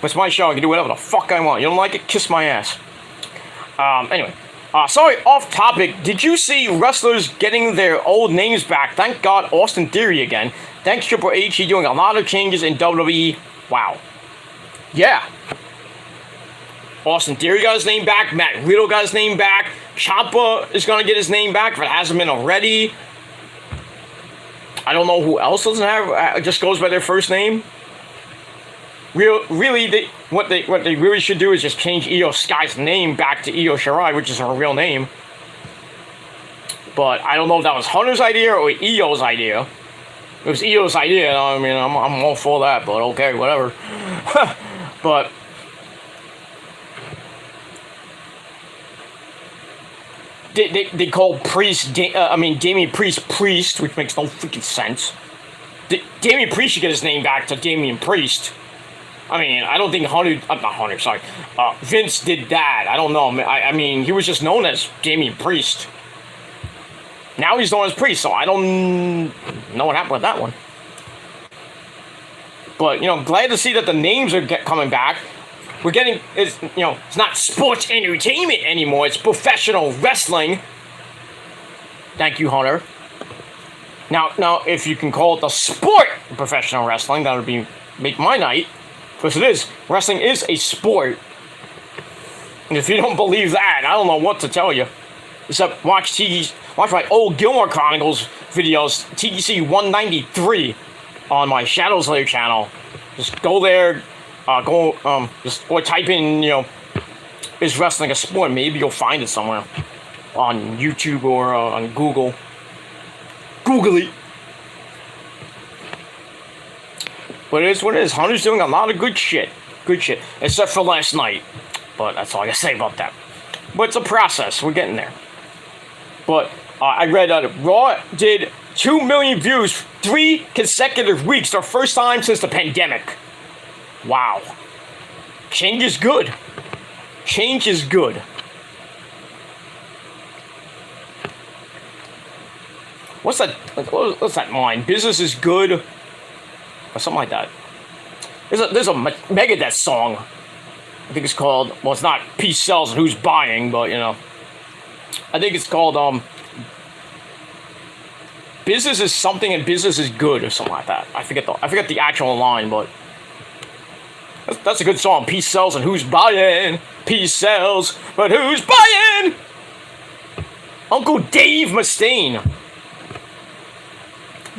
It's my show. I can do whatever the fuck I want. You don't like it? Kiss my ass. Anyway. Sorry, off topic. Did you see wrestlers getting their old names back? Thank God, Austin Theory again. Thanks, Triple H. He's doing a lot of changes in WWE. Wow. Yeah. Austin Theory got his name back. Matt Riddle got his name back. Ciampa is going to get his name back if it hasn't been already. I don't know who else doesn't have, just goes by their first name. Really, what they really should do is just change Io Sky's name back to Io Shirai, which is her real name. But I don't know if that was Hunter's idea or Io's idea. If it was Io's idea, I mean, I'm all for that, but okay, whatever. But they call Damian Priest, which makes no freaking sense. Damian Priest should get his name back to Damian Priest. I mean, I don't think Vince did that. I don't know. I mean, he was just known as Damian Priest. Now he's known as Priest, so I don't know what happened with that one. But, you know, glad to see that the names are coming back. We're getting, it's not sports entertainment anymore. It's professional wrestling. Thank you, Hunter. Now, if you can call it the sport of professional wrestling, that would make my night. Because it is. Wrestling is a sport. And if you don't believe that, I don't know what to tell you. Except watch my old Gilmore Chronicles videos, TGC 193, on my Shadows Lair channel. Just go there, or type in, is wrestling a sport? Maybe you'll find it somewhere. On YouTube or on Google. Google it. But it is what it is. Hunter's doing a lot of good shit. Good shit. Except for last night. But that's all I gotta say about that. But it's a process. We're getting there. But I read that Raw did 2 million views 3 consecutive weeks. Their first time since the pandemic. Wow. Change is good. Change is good. What's that line? Business is good. Or something like that. There's a Megadeth song. I think it's called, well, it's not Peace Sells and Who's Buying, but, I think it's called, business is something and business is good or something like that. I forget the actual line, but that's a good song. Peace sells and who's buying? Peace sells, but who's buying? Uncle Dave Mustaine.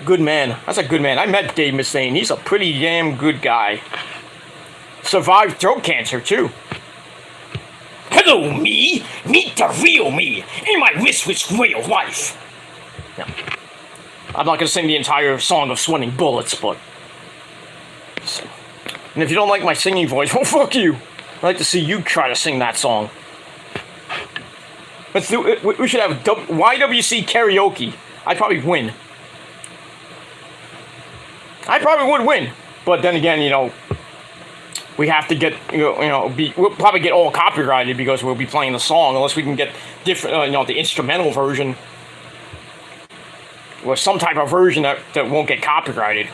Good man. That's a good man. I met Dave Mustaine. He's a pretty damn good guy. Survived throat cancer, too. Hello, me. Meet the real me. In my wrist with real life. No. I'm not going to sing the entire song of Sweating Bullets, but... And if you don't like my singing voice, well, fuck you. I'd like to see you try to sing that song. Let's do it. We should have YWC karaoke. I'd probably win. I probably would win. But then again, you know, we have to get, we'll probably get all copyrighted because we'll be playing the song unless we can get different, the instrumental version. Or some type of version that won't get copyrighted.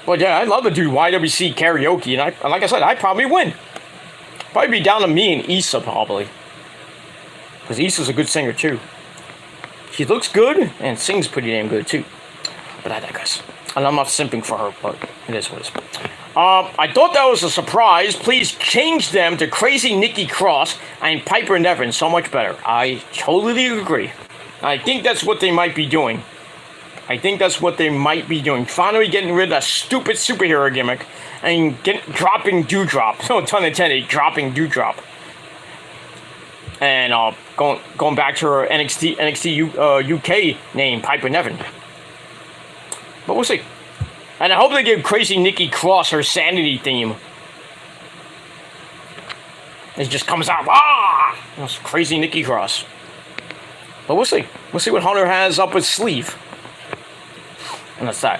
But yeah, I'd love to do YWC karaoke, and like I said, I'd probably win. Probably be down to me and Issa, probably. Because Issa's a good singer, too. She looks good, and sings pretty damn good, too. But I digress. And I'm not simping for her, but it is what it is. I thought that was a surprise. Please change them to Crazy Nikki Cross and Piper Niven. So much better. I totally agree. I think that's what they might be doing. Finally getting rid of that stupid superhero gimmick and dropping Doudrop. No pun intended, dropping Doudrop. And going back to her NXT UK name, Piper Niven. But we'll see. And I hope they give Crazy Nikki Cross her Sanity theme. It just comes out, That's Crazy Nikki Cross. But we'll see. We'll see what Hunter has up his sleeve. And that's that.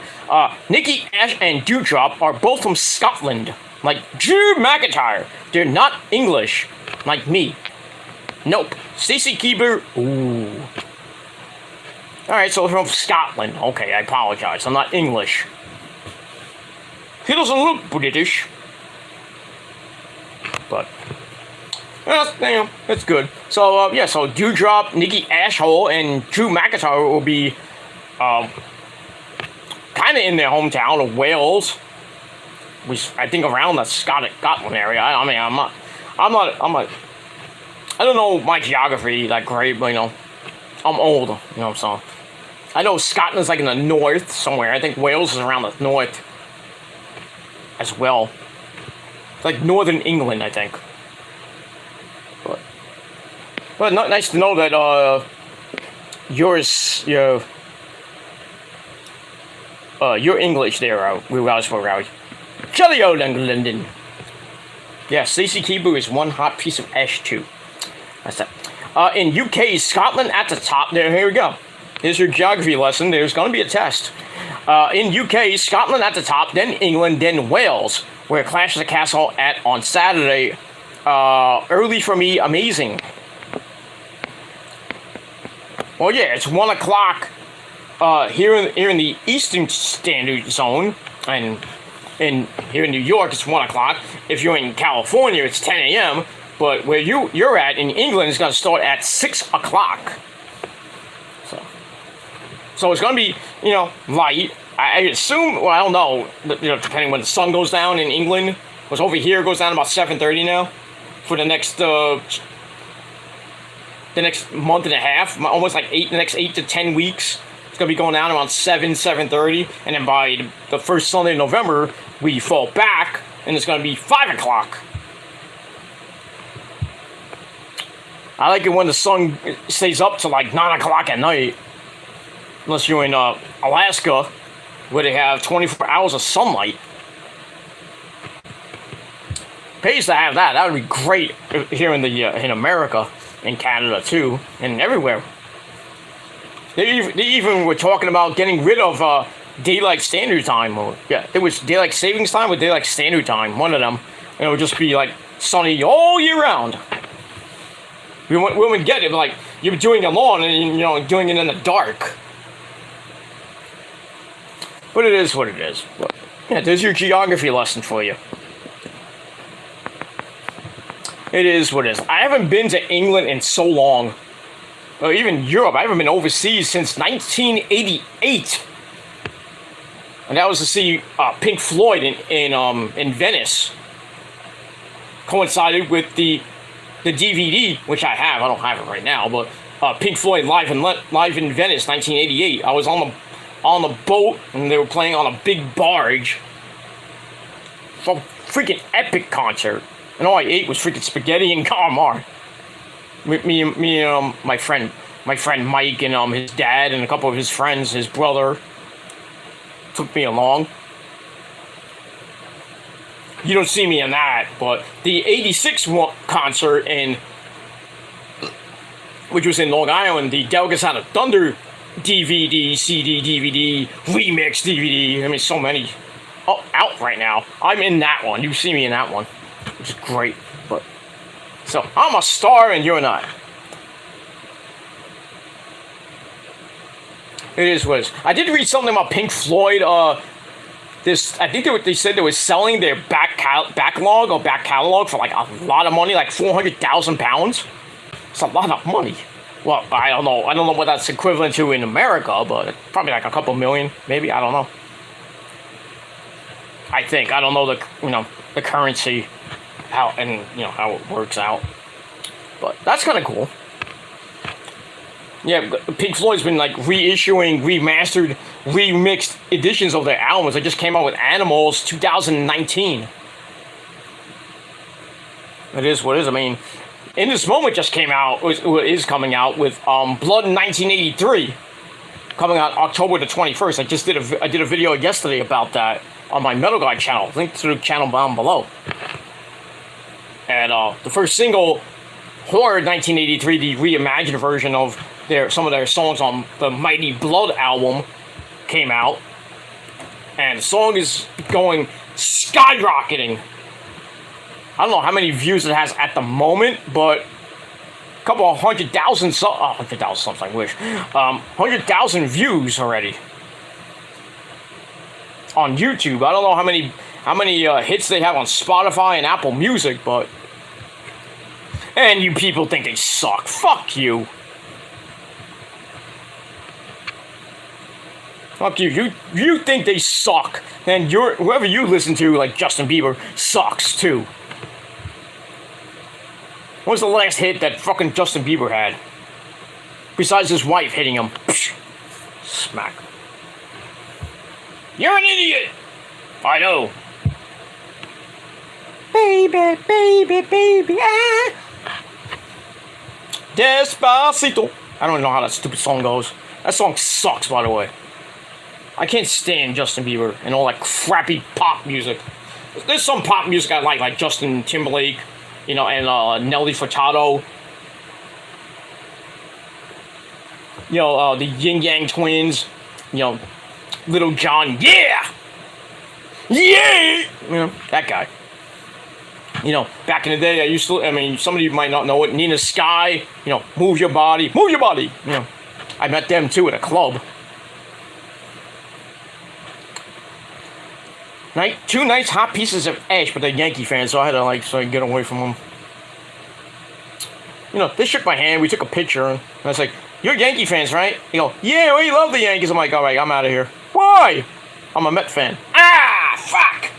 Nikki Ash and Doudrop are both from Scotland. Like Drew McIntyre. They're not English. Like me. Nope. Stacy Keibler. Ooh. Alright, so from Scotland. Okay, I apologize. I'm not English. He doesn't look British. But, it's good. So, so Doudrop, Nikki Ashhole, and Drew McIntyre will be, kind of in their hometown of Wales. Which, I think around the Scotland area. I don't know my geography that great, but, I'm old, so. I know Scotland's like in the north somewhere. I think Wales is around the north as well. It's like northern England, I think. But nice to know that you're English there, we was for out. Jelly old London. Yeah, Stacey Keibler is one hot piece of ash too. That's that. In UK, Scotland at the top. Here we go. Here's your geography lesson. There's going to be a test. In UK, Scotland at the top, then England, then Wales, where Clash of the Castle on Saturday. Early for me, amazing. Well, yeah, it's 1 o'clock here in the Eastern Standard Zone, and here in New York, it's 1 o'clock. If you're in California, it's 10 a.m., but where you're at in England, it's going to start at 6 o'clock. So it's going to be, light. I assume, well, I don't know, depending when the sun goes down in England. Because over here, it goes down about 7:30 now. For the next month and a half. Almost like the next 8 to 10 weeks. It's going to be going down around 7:30. And then by the first Sunday in November, we fall back. And it's going to be 5 o'clock. I like it when the sun stays up to like 9 o'clock at night. Unless you're in Alaska, where they have 24 hours of sunlight. Pays to have that. That would be great here in in America, in Canada too, and everywhere. They even were talking about getting rid of daylight standard time. There was daylight savings time with daylight standard time. One of them, and it would just be like sunny all year round. We wouldn't get it, like you're doing it alone and doing it in the dark. But it is what it is. But, yeah, there's your geography lesson for you. It is what it is. I haven't been to England in so long. or even Europe. I haven't been overseas since 1988, and that was to see Pink Floyd in Venice. Coincided with the DVD, which I have. I don't have it right now, but Pink Floyd live in Venice, 1988. I was on the boat, and they were playing on a big barge. So freaking epic concert, and all I ate was freaking spaghetti and calamari. Me and my friend Mike and his dad and a couple of his friends, his brother, took me along. You don't see me in that, but the '86 concert which was in Long Island, the Delegates Out of Thunder DVD, CD, DVD, remix DVD. I mean, so many out right now. I'm in that one. You see me in that one, which is great. But so I'm a star and you're not. It is what it is. I did read something about Pink Floyd. I think they said they were selling their back catalog for like a lot of money, like £400,000. It's a lot of money. Well, I don't know what that's equivalent to in America, but probably like a couple million, maybe. I don't know. I think I don't know the currency, how it works out, but that's kind of cool. Yeah, Pink Floyd's been like reissuing remastered, remixed editions of their albums. They just came out with Animals 2019. It is what it is. I mean, In This Moment just came out, is coming out with Blood in 1983, coming out October the 21st. I did a video yesterday about that on my Metal Guy channel. Link to the channel down below. And the first single, Horror 1983, the reimagined version of some of their songs on the Mighty Blood album, came out. And the song is going skyrocketing. I don't know how many views it has at the moment, but a couple of 100,000 something, I wish. 100,000 views already on YouTube. I don't know how many hits they have on Spotify and Apple Music, but... And you people think they suck. Fuck you. Fuck you. You think they suck. And whoever you listen to, like Justin Bieber, sucks too. What was the last hit that fucking Justin Bieber had? Besides his wife hitting him. Psh, smack. You're an idiot! I know. Baby, baby, baby, ah. Despacito. I don't know how that stupid song goes. That song sucks, by the way. I can't stand Justin Bieber and all that crappy pop music. There's some pop music I like Justin Timberlake, and Nelly Furtado. The Yin Yang Twins, Little John, yeah! That guy. Back in the day, some of you might not know it, Nina Sky, move your body. I met them too at a club. Two nice hot pieces of ash, but they're Yankee fans, so I had to get away from them. They shook my hand, we took a picture, and I was like, "You're Yankee fans, right?" They go, "Yeah, we love the Yankees." I'm like, "All right, I'm out of here." Why? I'm a Met fan. Ah, fuck!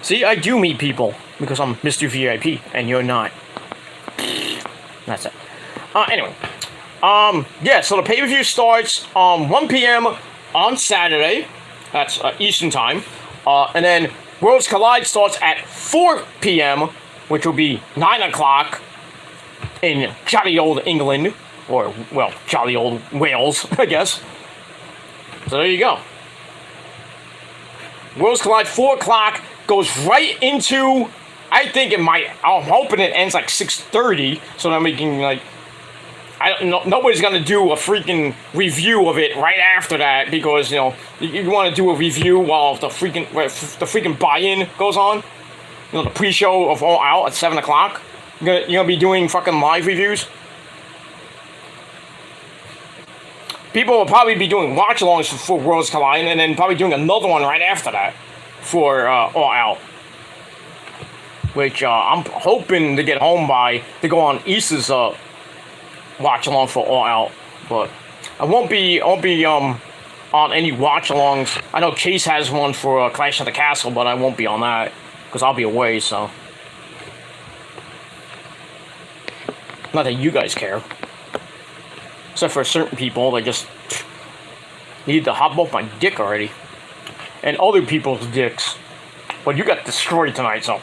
See, I do meet people because I'm Mr. VIP, and you're not. That's it. Anyway. So the pay-per-view starts 1 p.m. on Saturday. That's Eastern Time. And then Worlds Collide starts at 4 p.m., which will be 9 o'clock in jolly old England. Or, well, jolly old Wales, I guess. So there you go. Worlds Collide, 4 o'clock, goes right into, I'm hoping it ends like 6:30, so that we can, nobody's gonna do a freaking review of it right after that, because, you want to do a review while the freaking buy-in goes on. The pre-show of All Out at 7 o'clock. You're gonna be doing fucking live reviews. People will probably be doing watch-alongs for Worlds Collide, and then probably doing another one right after that for All Out. which I'm hoping to get home by to go on Easter's watch along for All Out, but I won't be on any watch alongs. I know Chase has one for Clash of the Castle, but I won't be on that because I'll be away. So not that you guys care, except for certain people that just need to hop off my dick already, and other people's dicks. But you got destroyed tonight, so.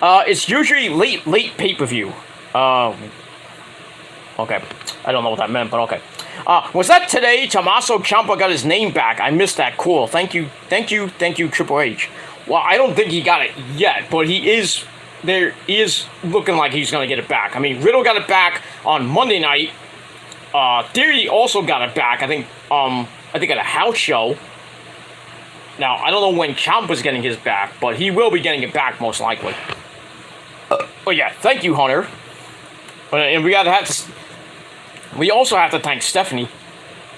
It's usually late pay-per-view. Okay. I don't know what that meant, but okay. Was that today Tommaso Ciampa got his name back? I missed that. Cool. Thank you, Triple H. Well, I don't think he got it yet, but he is looking like he's going to get it back. I mean, Riddle got it back on Monday night. Theory also got it back, I think at a house show. Now, I don't know when Ciampa's getting his back, but he will be getting it back most likely. Oh yeah, thank you, Hunter. And we also have to thank Stephanie.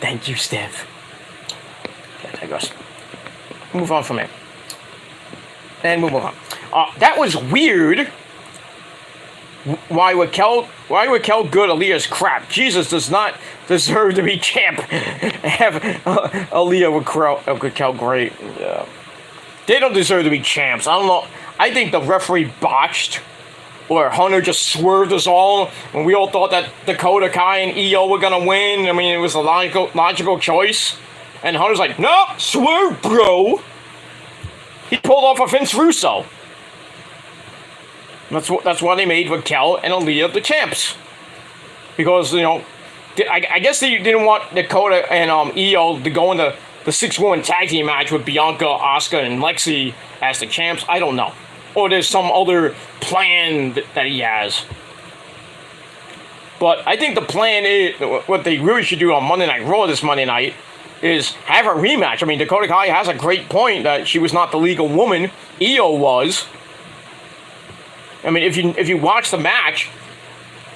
Thank you, Steph. Okay, there goes. Move on from there. And move on. That was weird. Why Raquel good Aaliyah's crap? Jesus does not deserve to be champ. Have Aaliyah Raquel great. Yeah. They don't deserve to be champs. I don't know. I think the referee botched, or Hunter just swerved us all when we all thought that Dakota Kai and EO were gonna win. I mean, it was a logical choice, and Hunter's like, no, swerve, bro. He pulled off a Vince Russo. That's why they made Raquel and Aaliyah the champs. Because, I guess they didn't want Dakota and EO to go into the 6-woman tag team match with Bianca, Asuka, and Lexi as the champs. I don't know. Or there's some other plan that he has. But I think the plan is, what they really should do on Monday Night Raw this Monday night, is have a rematch. I mean, Dakota Kai has a great point that she was not the legal woman. EO was. I mean, if you watch the match,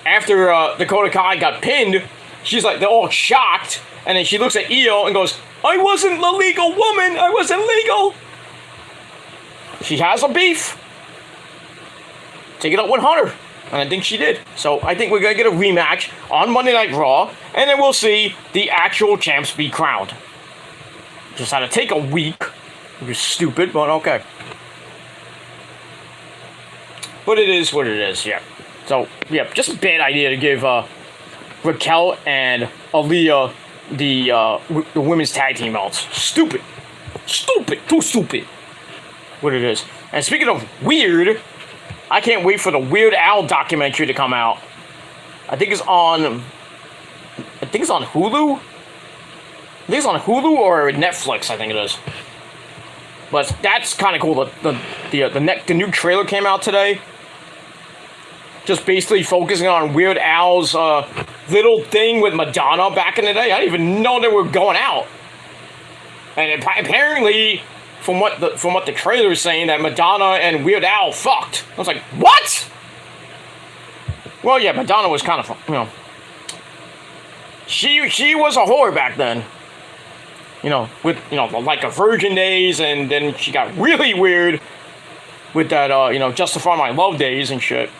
after Dakota Kai got pinned, she's like, they're all shocked, and then she looks at EO and goes, I wasn't the legal woman, I wasn't legal. She has a beef. Take it up with Hunter, and I think she did. So I think we're going to get a rematch on Monday Night Raw, and then we'll see the actual champs be crowned. Just had to take a week, which is stupid, but okay. But it is what it is, yeah. So, yeah, just a bad idea to give Raquel and Aaliyah the women's tag team belts. Stupid. Stupid. Too stupid. What it is. And speaking of weird, I can't wait for the Weird Al documentary to come out. I think it's on Hulu? I think it's on Hulu or Netflix, I think it is. But that's kind of cool. The new trailer came out today. Just basically focusing on Weird Al's little thing with Madonna back in the day. I didn't even know they were going out. And apparently, from what the trailer is saying, that Madonna and Weird Al fucked. I was like, what? Well, yeah, Madonna was kind of, she was a whore back then. With, like a Virgin days, and then she got really weird with that, Justify My Love days and shit.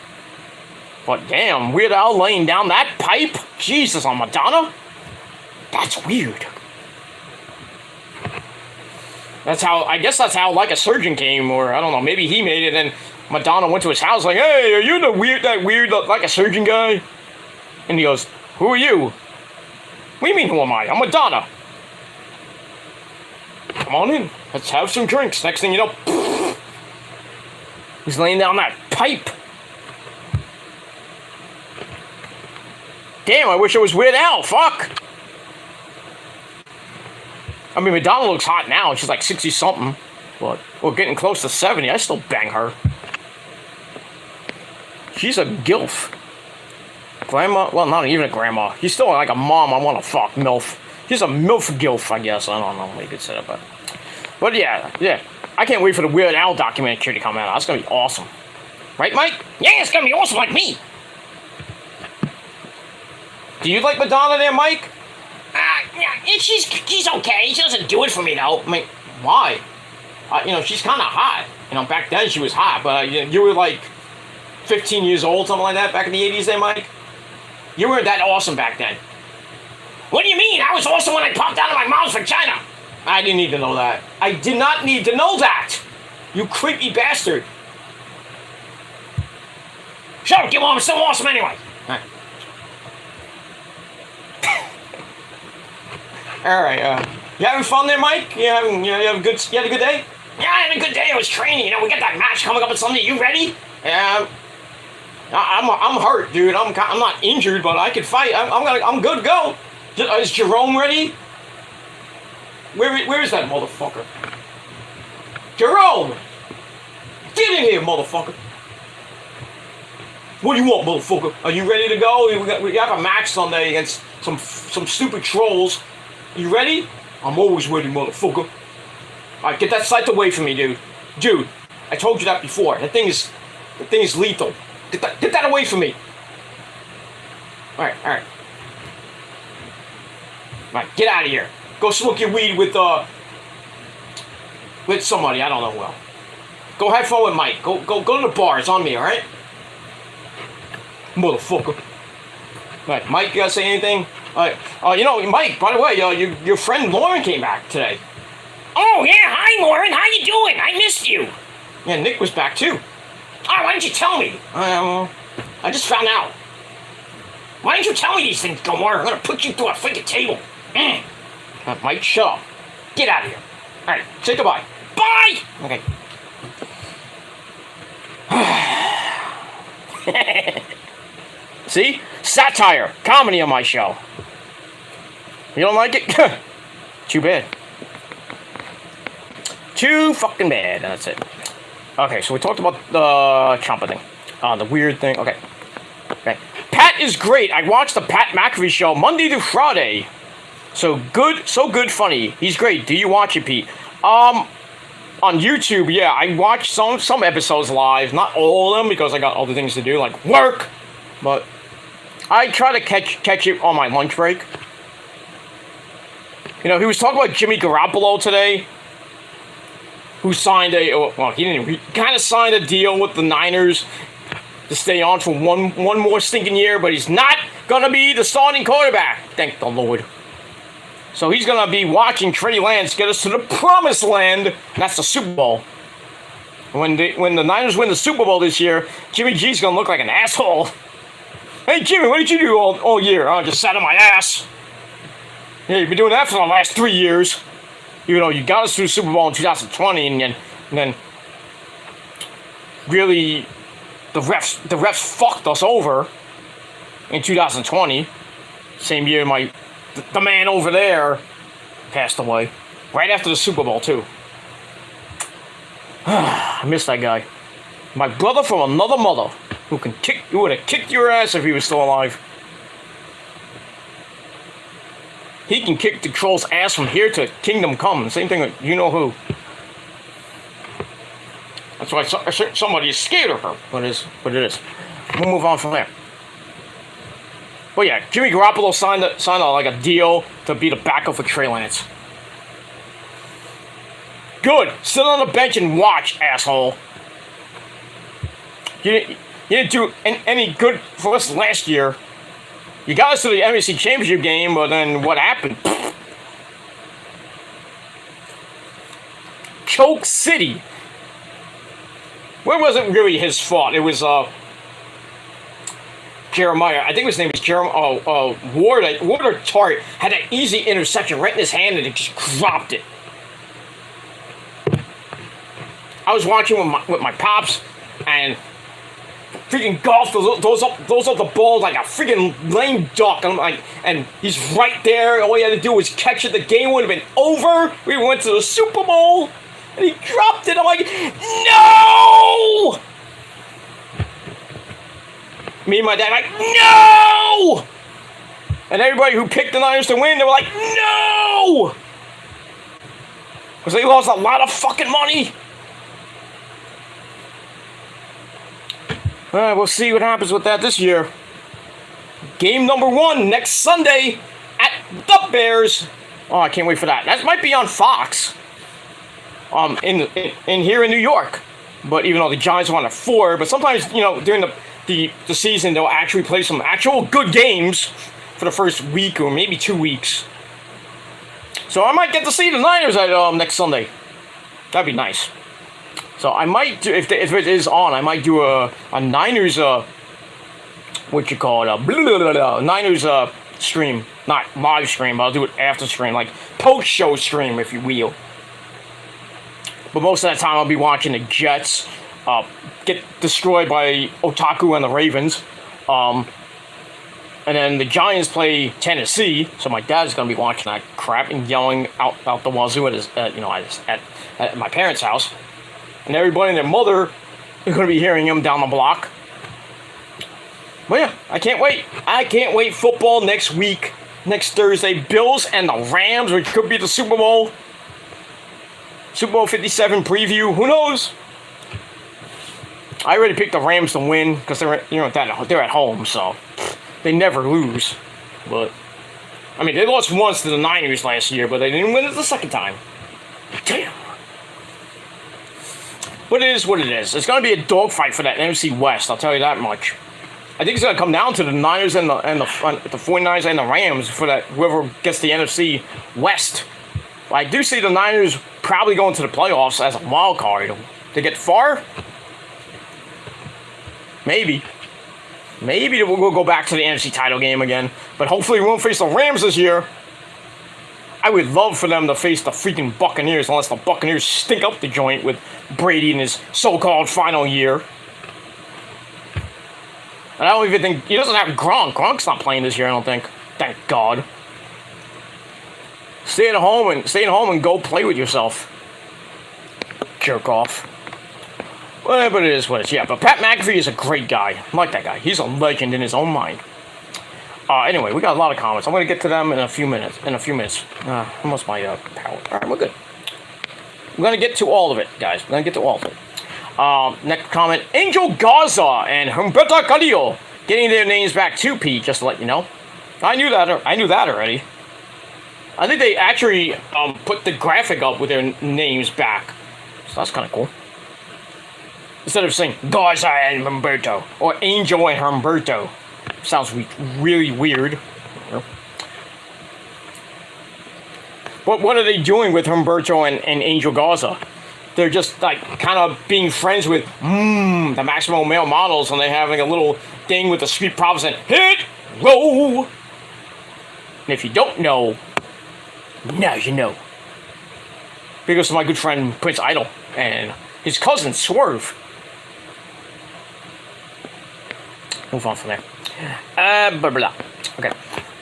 But damn, Weird Al laying down that pipe? Jesus, on Madonna? That's weird. I guess that's how Like a Surgeon came, or I don't know, maybe he made it, and Madonna went to his house like, hey, are you that weird Like a Surgeon guy? And he goes, who are you? What do you mean, who am I? I'm Madonna. Come on in, let's have some drinks. Next thing you know, he's laying down that pipe. Damn, I wish it was Weird Al, fuck. I mean, Madonna looks hot now, she's like 60-something, but we're getting close to 70, I still bang her. She's a gilf. Grandma, well, not even a grandma. She's still like a mom I want to fuck, MILF. She's a MILF gilf, I guess. I don't know how you could say that, but yeah. I can't wait for the Weird Al documentary to come out. That's gonna be awesome. Right, Mike? Yeah, it's gonna be awesome like me. Do you like Madonna there, Mike? Yeah, she's okay. She doesn't do it for me, though. I mean, why? she's kind of hot. Back then she was hot, but you were like 15 years old, something like that, back in the 80s there, Mike? You weren't that awesome back then. What do you mean? I was awesome when I popped out of my mom's vagina. I didn't need to know that. I did not need to know that. You creepy bastard. Shut up, get mom, it's so awesome anyway. All right, you having fun there, Mike? You had a good day? Yeah, I had a good day. I was training. We got that match coming up on Sunday. You ready? Yeah. I'm hurt, dude. I'm not injured, but I can fight. I'm good to go. Is Jerome ready? Where is that motherfucker? Jerome! Get in here, motherfucker. What do you want, motherfucker? Are you ready to go? We have a match Sunday against some stupid trolls. You ready? I'm always ready, motherfucker. Alright, get that sight away from me, dude. Dude, I told you that before. That thing is lethal. Get that away from me. Alright. Alright, get out of here. Go smoke your weed with somebody, I don't know who. Go have fun with Mike. Go to the bar. It's on me, alright? Motherfucker. Alright, Mike, you gotta say anything? Alright, Mike, by the way, your friend Lauren came back today. Oh, yeah, hi, Lauren. How you doing? I missed you. Yeah, Nick was back, too. Oh, why didn't you tell me? I just found out. Why didn't you tell me these things, Gomorrah? I'm gonna put you through a freaking table. Mike, shut up. Get out of here. Alright, say goodbye. Bye! Okay. See? Satire. Comedy on my show. You don't like it? Too bad. Too fucking bad. That's it. Okay, so we talked about the Champa thing. The weird thing. Okay. Pat is great. I watched the Pat McAfee show Monday through Friday. So good, funny. He's great. Do you watch it, Pete? On YouTube, yeah, I watch some episodes live. Not all of them because I got other things to do, like work. But I try to catch it on my lunch break. He was talking about Jimmy Garoppolo today, who signed he kind of signed a deal with the Niners to stay on for one more stinking year, but he's not gonna be the starting quarterback. Thank the Lord. So he's gonna be watching Trey Lance get us to the promised land. And that's the Super Bowl. When the Niners win the Super Bowl this year, Jimmy G's gonna look like an asshole. Hey Jimmy, what did you do all year? I just sat on my ass. Yeah, you've been doing that for the last 3 years. You got us through the Super Bowl in 2020, and then really the refs fucked us over in 2020. Same year the man over there passed away. Right after the Super Bowl, too. I miss that guy. My brother from another mother who would have kicked your ass if he was still alive. He can kick the troll's ass from here to Kingdom Come. Same thing with you-know-who. That's why somebody is scared of her. But it is. We'll move on from there. Well, yeah, Jimmy Garoppolo signed a deal to be the backup for Trey Lance. Good. Sit on the bench and watch, asshole. You didn't do any good for us last year. You got us to the NBC Championship game, but then what happened? Choke City. Where wasn't really his fault. It was Jeremiah. I think his name was Jeremiah. Ward or Tart had an easy interception right in his hand, and he just dropped it. I was watching with my pops, and freaking golf those up the ball like a freaking lame duck. And he's right there. All he had to do was catch it. The game would have been over. We went to the Super Bowl, and he dropped it. I'm like, no! Me and my dad like, no! And everybody who picked the Niners to win, they were like, no! Because they lost a lot of fucking money. We'll see what happens with that this year. Game number 1 next Sunday at the Bears. Oh, I can't wait for that. That might be on Fox. in here in New York. But even though the Giants won at 4, but sometimes during the season they'll actually play some actual good games for the first week or maybe 2 weeks. So I might get to see the Niners at next Sunday. That'd be nice. So I might do, if it is on, I might do a Niners what you call it, Niners stream, not live stream, but I'll do it after stream, like post show stream, if you will. But most of that time I'll be watching the Jets get destroyed by Otaku and the Ravens. And then the Giants play Tennessee, so my dad's gonna be watching that crap and yelling out the wazoo at my parents' house, and everybody and their mother is gonna be hearing him down the block. But yeah, I can't wait. I can't wait. Football next week, next Thursday. Bills and the Rams, which could be the Super Bowl. Super Bowl 57 preview. Who knows? I already picked the Rams to win because they're at home, so they never lose. But I mean, they lost once to the Niners last year, but they didn't win it the second time. Damn. But it is what it is. It's going to be a dogfight for that NFC West. I'll tell you that much. I think it's going to come down to the Niners and the 49ers and the Rams for that, whoever gets the NFC West. I do see the Niners probably going to the playoffs as a wild card. To get far? Maybe. Maybe we'll go back to the NFC title game again. But hopefully we won't face the Rams this year. I would love for them to face the freaking Buccaneers, unless the Buccaneers stink up the joint with Brady in his so-called final year. And I don't even think... He doesn't have Gronk. Gronk's not playing this year, I don't think. Thank God. Stay at home and go play with yourself. Jerk off. Well, but it is what it is. Yeah, but Pat McAfee is a great guy. I like that guy. He's a legend in his own mind. Anyway, we got a lot of comments. I'm going to get to them in a few minutes. Almost my power. Alright, we're good. I'm going to get to all of it, guys. We're going to get to all of it. Next comment. Angel Garza and Humberto Carrillo getting their names back too, Pete, just to let you know. I knew that already. I think they actually put the graphic up with their names back. So that's kind of cool. Instead of saying Garza and Humberto, or Angel and Humberto. Sounds really weird. But what are they doing with Humberto and Angel Garza? They're just like kind of being friends with the Maximo Male Models, and they're having a little thing with the Street Profits and hit roll. And if you don't know, now you know. Because of my good friend Prince Idol and his cousin Swerve. Move on from there. Blah, blah. Okay.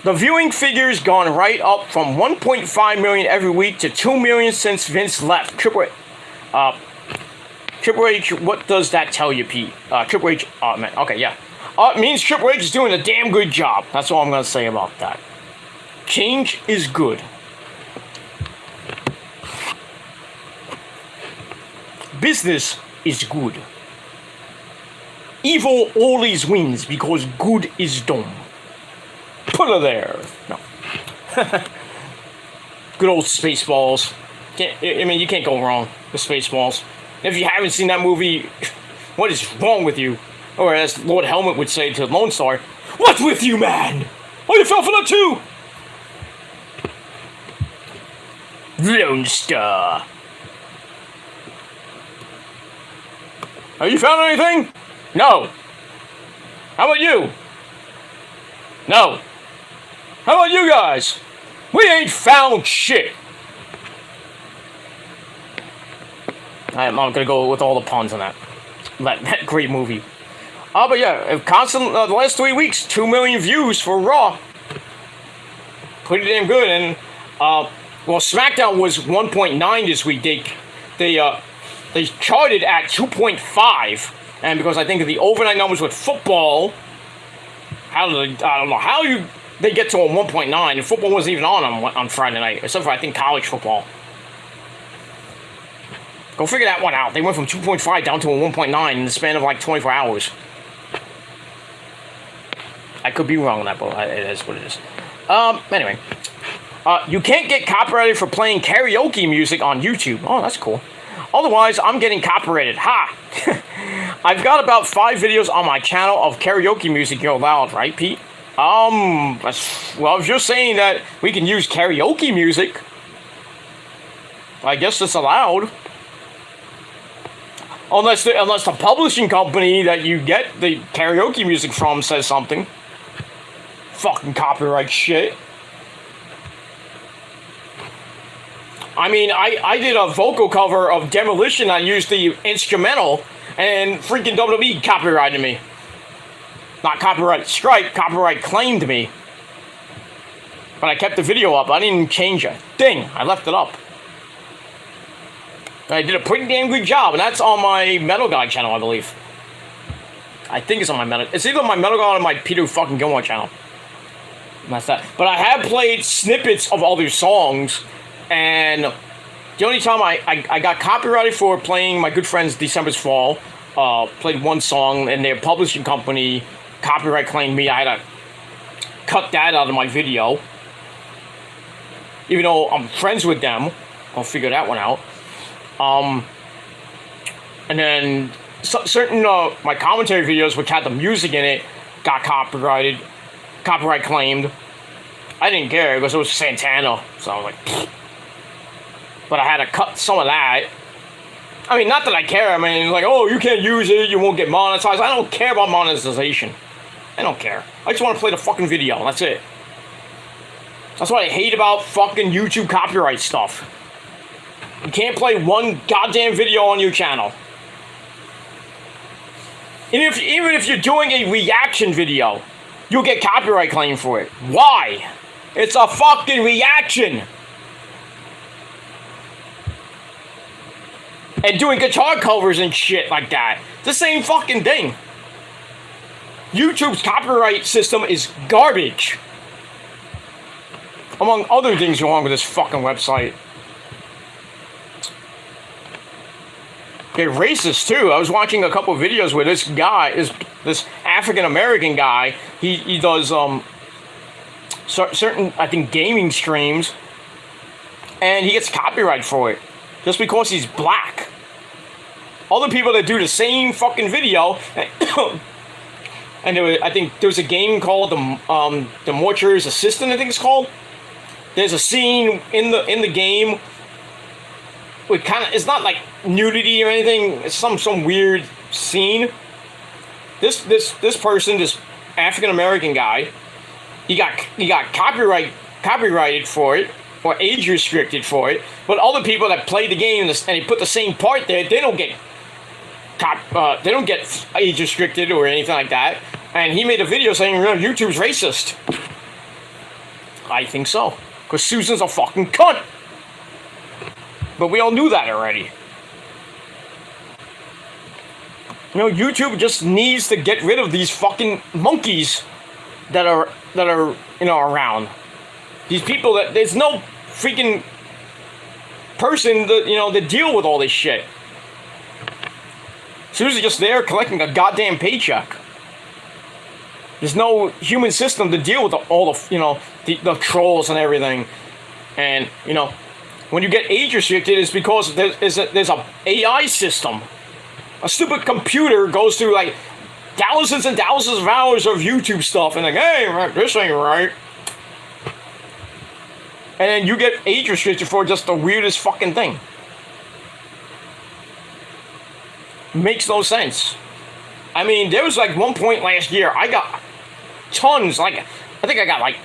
The viewing figures gone right up from 1.5 million every week to 2 million since Vince left. Triple H, what does that tell you, Pete? Triple H, man, okay, yeah. It means Triple H is doing a damn good job. That's all I'm going to say about that. Change is good. Business is good. Evil always wins because good is dumb. Put her there. No. Good old Spaceballs. You can't go wrong with Spaceballs. If you haven't seen that movie, what is wrong with you? Or as Lord Helmet would say to Lone Star, what's with you, man? Oh, you fell for that too? Lone Star. Have you found anything? No. How about you? No. How about you guys? We ain't found shit. I'm gonna go with all the puns on that. That great movie. But yeah, constant the last 3 weeks, 2 million views for Raw. Pretty damn good. And well, SmackDown was 1.9 this week. They charted at 2.5. And because I think of the overnight numbers with football, I don't know how they get to a 1.9, and football wasn't even on Friday night, except for I think college football. Go figure that one out. They went from 2.5 down to a 1.9 in the span of like 24 hours. I could be wrong on that, but it is what it is. Anyway. You can't get copyrighted for playing karaoke music on YouTube. Oh, that's cool. Otherwise, I'm getting copyrighted. Ha! I've got about 5 videos on my channel of karaoke music you're allowed, right, Pete? Well, if you're saying that we can use karaoke music, I guess it's allowed. Unless the publishing company that you get the karaoke music from says something. Fucking copyright shit. I mean, I did a vocal cover of Demolition. I used the instrumental, and freaking WWE copyrighted me. Not copyright strike, copyright claimed me. But I kept the video up. I didn't change a thing. I left it up. I did a pretty damn good job, and that's on my Metal Guy channel, I believe. I think it's on my Metal... It's either my Metal Guy or my Peter fucking Gilmore channel. And that's that. But I have played snippets of all these songs, and the only time I got copyrighted for playing my good friend's December's Fall, played one song, and their publishing company copyright claimed me. I had to cut that out of my video. Even though I'm friends with them, I'll figure that one out. And then certain my commentary videos which had the music in it got copyright claimed. I didn't care because it was Santana, so I was like, pfft. But I had to cut some of that. I mean, not that I care. I mean, like, oh, you can't use it, you won't get monetized. I don't care about monetization. I don't care. I just want to play the fucking video. That's it. That's what I hate about fucking YouTube copyright stuff. You can't play one goddamn video on your channel. And even if you're doing a reaction video, you'll get copyright claim for it. Why? It's a fucking reaction. And doing guitar covers and shit like that. It's the same fucking thing. YouTube's copyright system is garbage. Among other things wrong with this fucking website. They're racist too. I was watching a couple of videos where this guy, this African American guy, he does certain, I think, gaming streams, and he gets copyright for it just because he's black. Other people that do the same fucking video, and I think there was a game called the Mortuary's Assistant, I think it's called. There's a scene in the game. It's not like nudity or anything. It's some weird scene. This person, this African American guy, he got copyrighted for it, or age restricted for it. But other people that play the game and they put the same part there, they don't get age restricted or anything like that. And he made a video saying YouTube's racist. I think so, because Susan's a fucking cunt. But we all knew that already. You know, YouTube just needs to get rid of these fucking monkeys that are around. These people that there's no freaking person that deal with all this shit. Susan's just there collecting a goddamn paycheck. There's no human system to deal with all the trolls and everything. And when you get age restricted, it's because there's a AI system. A stupid computer goes through like thousands and thousands of hours of YouTube stuff and like, hey, this ain't right. And then you get age restricted for just the weirdest fucking thing. Makes no sense. I mean, there was like one point last year, I got tons, I think I got like,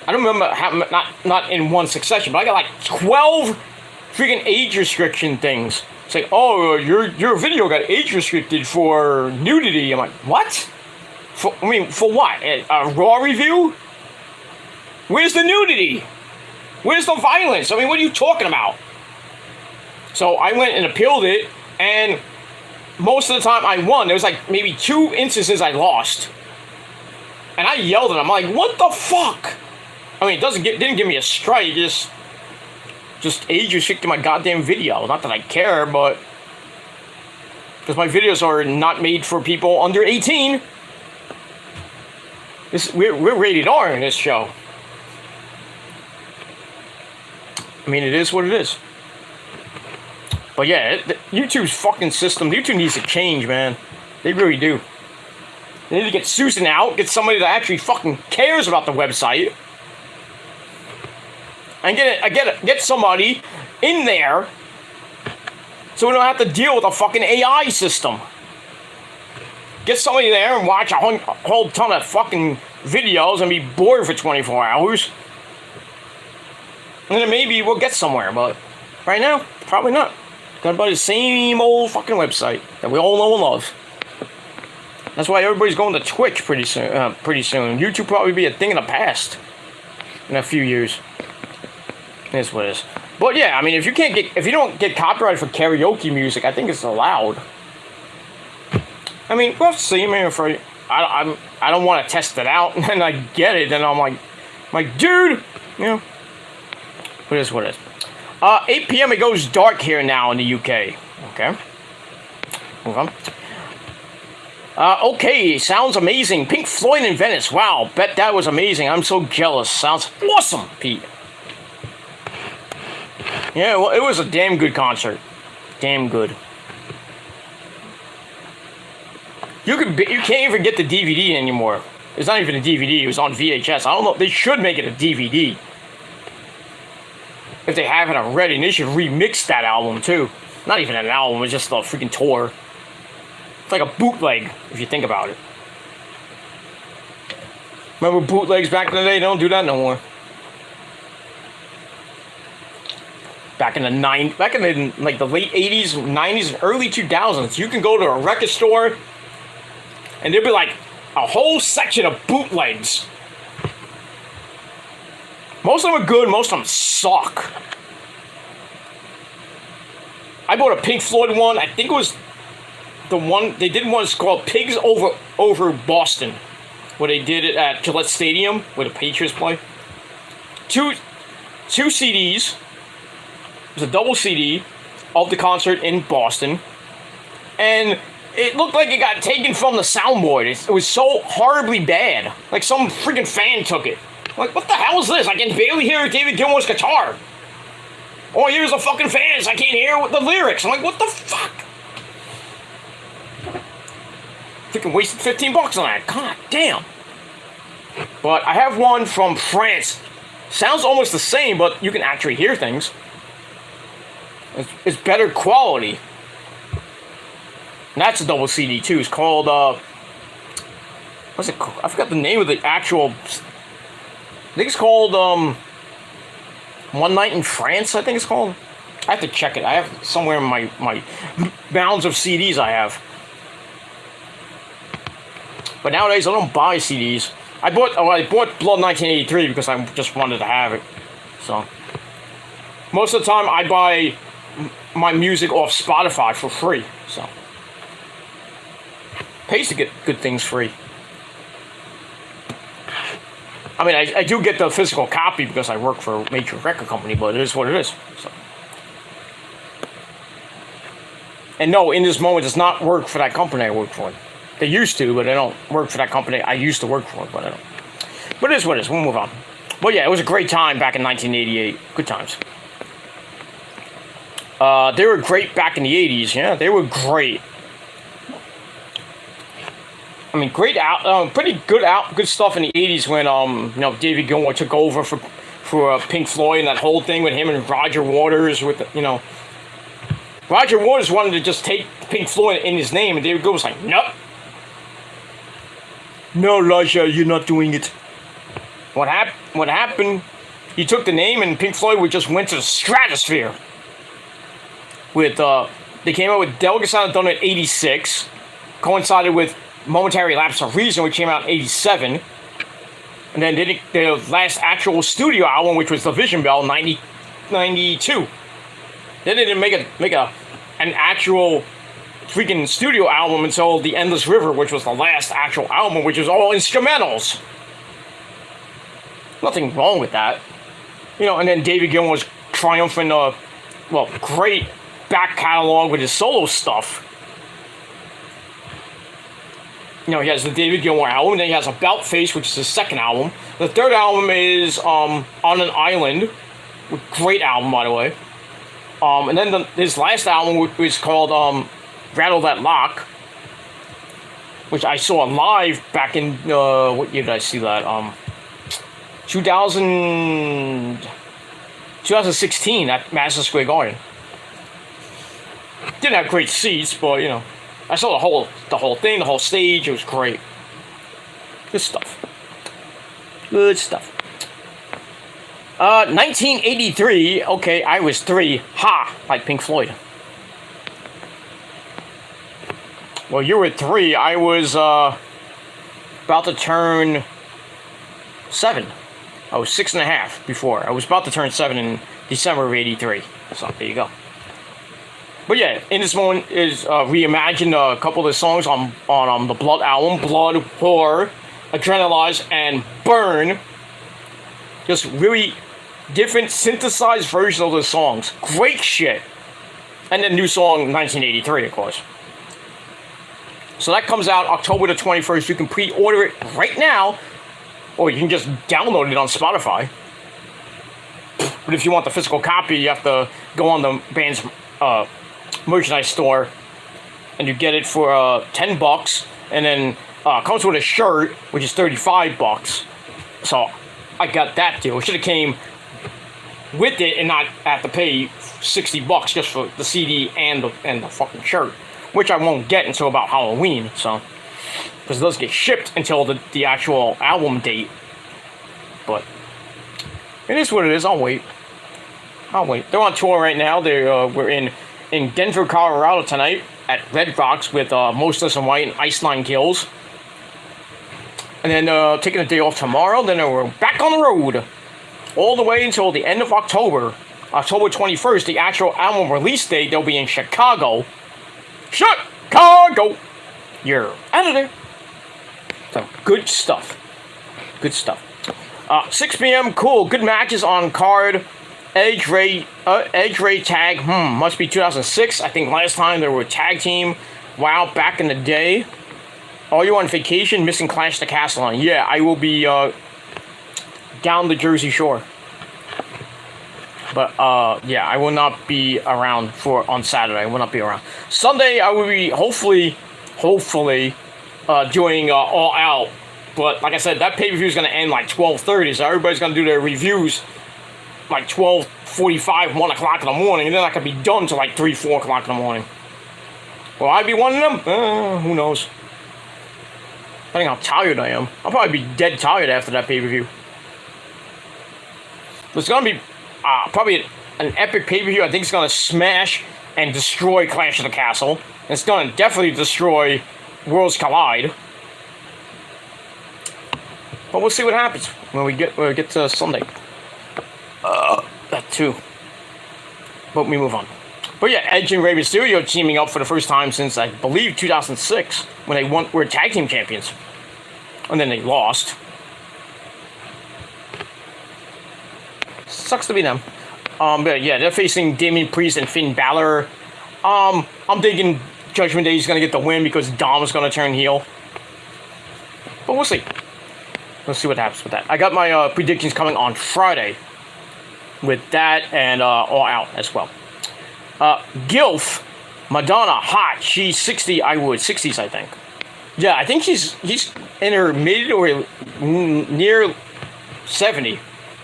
I don't remember how, not in one succession, but I got like 12 freaking age restriction things. It's like, oh, your video got age restricted for nudity. I'm like, what? For what? A raw review? Where's the nudity? Where's the violence? I mean, what are you talking about? So I went and appealed it, and most of the time I won. There was like maybe 2 instances I lost. And I yelled at them. I'm like, what the fuck? I mean, it didn't give me a strike, just age restricted my goddamn video. Not that I care, but because my videos are not made for people under 18. We're rated R in this show. I mean, it is what it is. But yeah, YouTube's fucking system, YouTube needs to change, man. They really do. They need to get Susan out, get somebody that actually fucking cares about the website. And get somebody in there so we don't have to deal with a fucking AI system. Get somebody there and watch a whole ton of fucking videos and be bored for 24 hours. And then maybe we'll get somewhere, but right now, probably not. Got about the same old fucking website that we all know and love. That's why everybody's going to Twitch pretty soon. YouTube probably be a thing in the past in a few years. That's what it is. But yeah, I mean, if you don't get copyrighted for karaoke music, I think it's allowed. I mean, we'll see. I mean, I don't want to test it out, and then I get it, and I'm like, dude, you know, it is what it is. 8 p.m. it goes dark here now in the UK. Okay. Okay, sounds amazing. Pink Floyd in Venice. Wow, bet that was amazing. I'm so jealous. Sounds awesome, Pete. Yeah, well, it was a damn good concert. Damn good. You can't even get the DVD anymore. It's not even a DVD. It was on VHS. I don't know. They should make it a DVD. If they haven't already, and they should remix that album too. Not even an album. It's just a freaking tour. It's like a bootleg, if you think about it. Remember bootlegs back in the day? They don't do that no more. Back in the like the late 80s, 90s, and early 2000s, you can go to a record store and there'd be like a whole section of bootlegs. Most of them are good, most of them suck. I bought a Pink Floyd one. I think it was the one they did one called Pigs over Boston, where they did it at Gillette Stadium where the Patriots play. Two CDs. It was a double CD of the concert in Boston, and it looked like it got taken from the soundboard. It was so horribly bad. Like some freaking fan took it. Like, what the hell is this? I can barely hear David Gilmour's guitar. All I hear is the fucking fans. I can't hear the lyrics. I'm like, what the fuck? Freaking wasted $15 on that. God damn. But I have one from France. Sounds almost the same, but you can actually hear things. It's better quality. And that's a double CD too. It's called what's it called? I forgot the name of the actual. I think it's called One Night in France. I think it's called. I have to check it. I have somewhere in my mounds of CDs I have. But nowadays I don't buy CDs. I bought Blood 1983 because I just wanted to have it. So most of the time I buy my music off Spotify for free. So pays to get good things free. I mean, I do get the physical copy because I work for a major record company, but it is what it is. So. And no, in this moment, does not work for that company I work for. They used to, but I don't work for that company I used to work for, but I don't. But it is what it is. We'll move on. But yeah, it was a great time back in 1988. Good times. They were great back in the 80s. Yeah, they were great. I mean, great pretty good stuff in the 80s when David Gilmour took over for Pink Floyd and that whole thing with him and Roger Waters Roger Waters wanted to just take Pink Floyd in his name, and David Gilmour was like, nope. No, Elijah, you're not doing it. What happened? He took the name, and Pink Floyd just went to the stratosphere. With they came out with Delicate Sound of Thunder in '86, coincided with Momentary Lapse of Reason, which came out in '87, and then their last actual studio album, which was The Vision Bell, 92. Then they didn't make an actual freaking studio album until The Endless River, which was the last actual album, which was all instrumentals. Nothing wrong with that. And then David Gilmour was triumphant, great back catalog with his solo stuff. He has the David Gilmour album, then he has About Face, which is his second album. The third album is On an Island, great album, by the way. And then his last album was called Rattle That Lock, which I saw live back in, what year did I see that? 2016 at Madison Square Garden. Didn't have great seats, but you know, I saw the whole thing, the whole stage. It was great. Good stuff. Good stuff. 1983. Okay, I was 3. Ha! Like Pink Floyd. Well, you were 3. I was about to turn 7. I was 6.5 before. I was about to turn 7 in December of '83. So there you go. But yeah, in this moment is reimagined a couple of the songs on the Blood album, Blood, War, Adrenalize, and Burn. Just really different synthesized versions of the songs. Great shit. And then new song 1983, of course. So that comes out October the 21st. You can pre-order it right now, or you can just download it on Spotify. But if you want the physical copy, you have to go on the band's merchandise store, and you get it for $10, and then comes with a shirt, which is $35. So I got that deal. It should have came with it and not have to pay $60 just for the CD and the fucking shirt, which I won't get until about Halloween. So because it does get shipped until the actual album date, but it is what it is. I'll wait. They're on tour right now. We're in Denver, Colorado tonight at Red Rocks with Mostless and White and Ice Nine Kills. And then taking a day off tomorrow. Then we're back on the road all the way until the end of October. October 21st, the actual album release date, they'll be in Chicago. Chicago! You're out of there. So, good stuff. Good stuff. 6 p.m., cool. Good matches on card. Edge Ray tag, must be 2006. I think last time they were a tag team. Wow, back in the day. Are you on vacation? Missing Clash the Castle on. Yeah, I will be down the Jersey Shore. But yeah, I will not be around on Saturday. I will not be around. Sunday, I will be hopefully doing All Out. But like I said, that pay-per-view is going to end like 12:30, so everybody's going to do their reviews like 12:45, 1 o'clock in the morning, and then I could be done till like 3, 4 o'clock in the morning. Will I be one of them? Who knows? Depending how tired I am. I'll probably be dead tired after that pay-per-view. It's going to be probably an epic pay-per-view. I think it's going to smash and destroy Clash of the Castle. And it's going to definitely destroy Worlds Collide. But we'll see what happens when we get to Sunday. That too. But we move on. But yeah, Edge and Rey Mysterio teaming up for the first time since, I believe, 2006, when they were tag team champions. And then they lost. Sucks to be them. But yeah, they're facing Damian Priest and Finn Balor. I'm thinking Judgment Day is going to get the win because Dom is going to turn heel. But we'll see. Let's see what happens with that. I got my predictions coming on Friday with that and All Out as well. Gilf, Madonna, hot. She's 60. I would 60s, I think. Yeah, I think she's in her mid or near 70.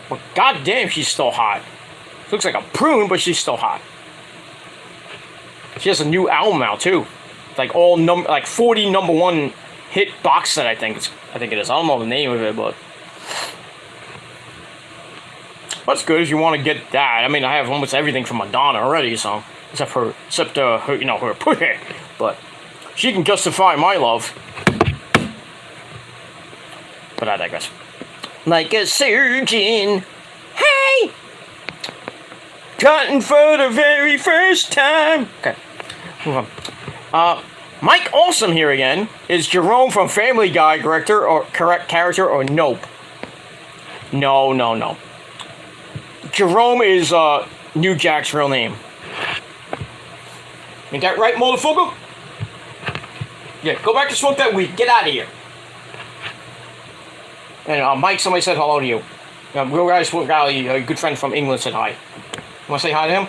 But goddamn, she's still hot. Looks like a prune, but she's still hot. She has a new album out too, like 40 number one hit box set. I think it is. I don't know the name of it, but that's good if you want to get that. I mean, I have almost everything from Madonna already, so except her her pussy, but she can justify my love. But I digress. Like a surgeon, hey, cutting for the very first time. Okay, move on. Mike Awesome here again. Is Jerome from Family Guy character or nope? No. Jerome is New Jack's real name. Ain't that right, motherfucker? Yeah, go back to smoke that weed. Get out of here. And Mike, somebody said hello to you. Real Guy Smoke Valley, a good friend from England, said hi. You want to say hi to him?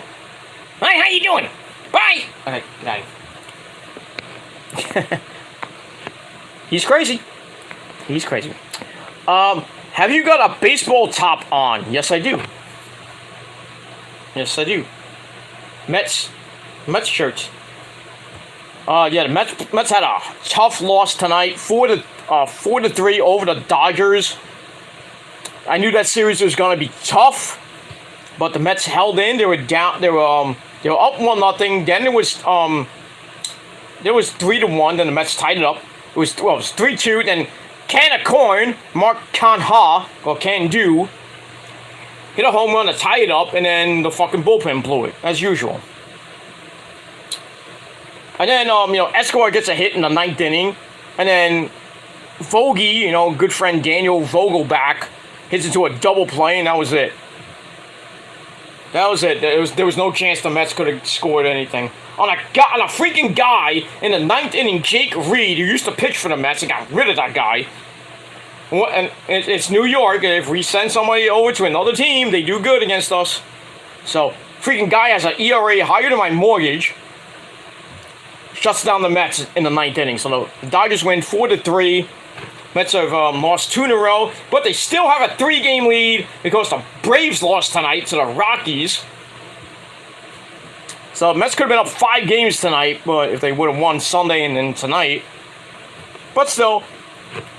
Hi, how you doing? Bye. Okay, got it. He's crazy. He's crazy. Have you got a baseball top on? Yes, I do. Yes, I do. Mets shirts. Yeah, the Mets had a tough loss tonight, 4-3 over the Dodgers. I knew that series was gonna be tough, but the Mets held in. They were down. They were up 1-0. Then it was 3-1. Then the Mets tied it up. It was 3-2. Then Can of Corn, Mark Canha or Can Do, hit a home run to tie it up, and then the fucking bullpen blew it as usual. And then Escobar gets a hit in the 9th inning, and then Vogie, good friend Daniel Vogelback, hits into a double play, and that was it. That was it. There was no chance the Mets could have scored anything. On a freaking guy in the 9th inning, Jake Reed, who used to pitch for the Mets, and got rid of that guy. And it's New York, and if we send somebody over to another team, they do good against us. So, freaking guy has an ERA higher than my mortgage. Shuts down the Mets in the 9th inning. So the Dodgers win 4-3. Mets have lost 2 in a row, but they still have a 3-game lead because the Braves lost tonight to the Rockies. So Mets could have been up 5 games tonight, but if they would have won Sunday and then tonight. But still,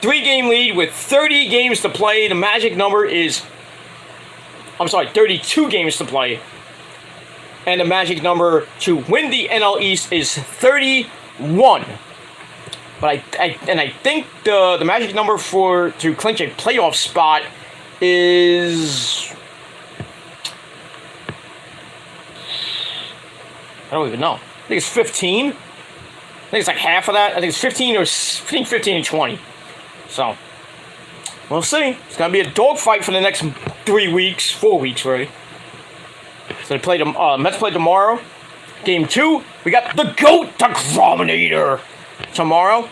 3-game lead with 30 games to play. The magic number is, 32 games to play. And the magic number to win the NL East is 31. But I think the magic number to clinch a playoff spot is, I don't even know. I think it's 15. I think it's like half of that. I think it's 15 and 20. So we'll see. It's gonna be a dogfight for the next 4 weeks, really. So they play Mets play tomorrow. Game 2, we got the GOAT, the Grominator, tomorrow.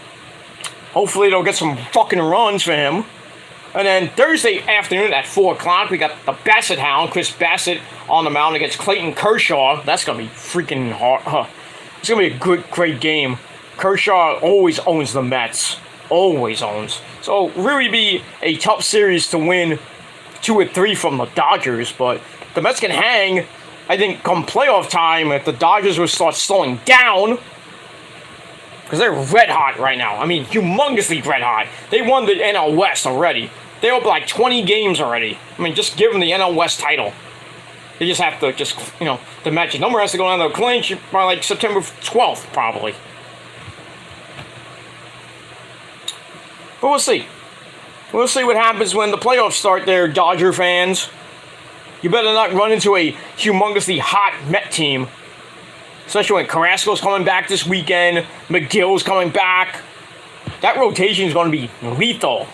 Hopefully they'll get some fucking runs for him. And then Thursday afternoon at 4 o'clock, we got the Bassett Hound, Chris Bassett, on the mound against Clayton Kershaw. That's going to be freaking hard. It's going to be a great game. Kershaw always owns the Mets. Always owns. So really be a tough series to win 2 or 3 from the Dodgers, but the Mets can hang. I think come playoff time, if the Dodgers will start slowing down, because they're red hot right now. I mean, humongously red hot. They won the NL West already. They're up like 20 games already. I mean, just give them the NL West title. They just have to the magic number has to go down to a clinch by like September 12th, probably. But we'll see. We'll see what happens when the playoffs start there, Dodger fans. You better not run into a humongously hot Met team. Especially when Carrasco's coming back this weekend. McGill's coming back. That rotation is going to be lethal.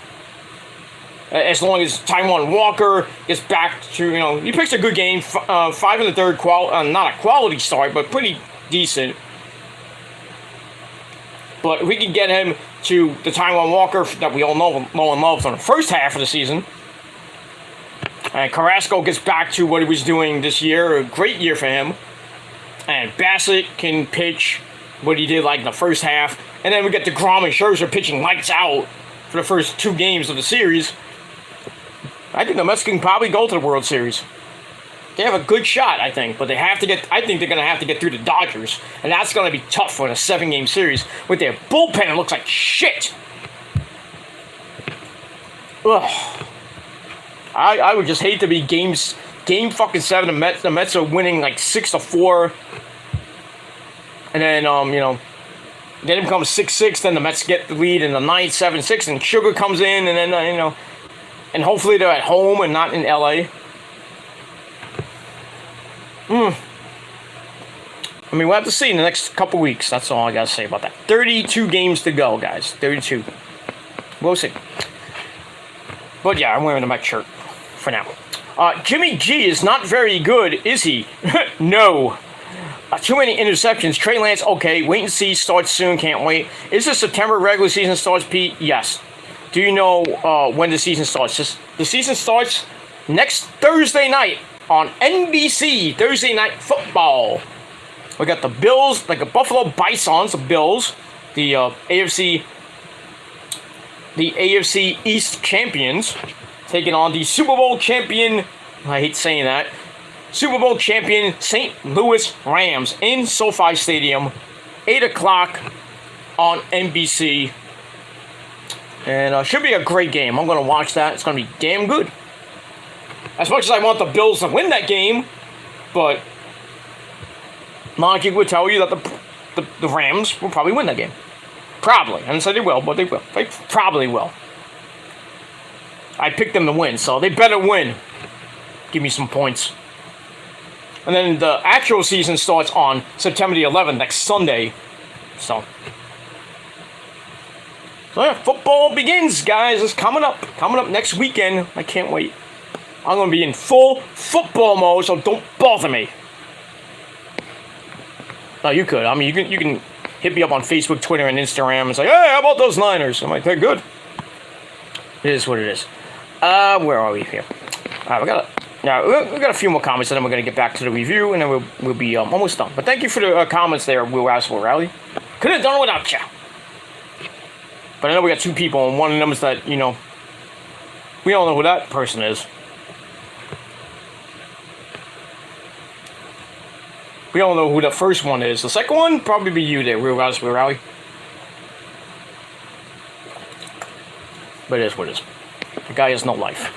As long as Taijuan Walker gets back to, he picks a good game. 5 in the third, not a quality start, but pretty decent. But if we can get him to the Taijuan Walker that we all know and love from the first half of the season, and Carrasco gets back to what he was doing this year, a great year for him, and Bassett can pitch what he did like in the first half, and then we get DeGrom and Scherzer pitching lights out for the first 2 games of the series, I think the Mets can probably go to the World Series. They have a good shot, I think, but I think they're going to have to get through the Dodgers, and that's going to be tough for a 7-game series with their bullpen. It looks like shit. Ugh. I would just hate to be game fucking 7. The Mets are winning like 6-4, and then then it becomes 6-6. Then the Mets get the lead in the 9th, 7-6, and Sugar comes in, and then and hopefully they're at home and not in LA. I mean, we'll have to see in the next couple weeks. That's all I gotta say about that. 32 games to go, guys. 32. We'll see. But yeah, I'm wearing the Mets shirt for now. Jimmy G is not very good, is he? No. Too many interceptions. Trey Lance, okay. Wait and see. Starts soon. Can't wait. Is the September regular season starts, Pete? Yes. Do you know when the season starts? The season starts next Thursday night on NBC. Thursday Night Football. We got the Bills, like the Buffalo Bisons, the Bills, the AFC East champions, taking on the Super Bowl champion. I hate saying that. Super Bowl champion St. Louis Rams in SoFi Stadium, 8 o'clock on NBC. And should be a great game. I'm going to watch that. It's going to be damn good. As much as I want the Bills to win that game, but Monty would tell you that the Rams will probably win that game. Probably. I didn't say they will, but they will. They probably will. I picked them to win, so they better win. Give me some points. And then the actual season starts on September the 11th, next Sunday. So yeah, football begins, guys. It's coming up. Coming up next weekend. I can't wait. I'm going to be in full football mode, so don't bother me. No, you could. I mean, you can hit me up on Facebook, Twitter, and Instagram and say, hey, how about those Niners? I'm like, they're good. It is what it is. Where are we here? All right, we got a few more comments, and then we're going to get back to the review, and then we'll be almost done. But thank you for the comments there, Will Rascal Rally. Couldn't have done it without you. But I know we got two people, and one of them is that, we don't know who that person is. We don't know who the first one is. The second one, probably be you there, Real Rascal Rally. But it is what it is. The guy has no life.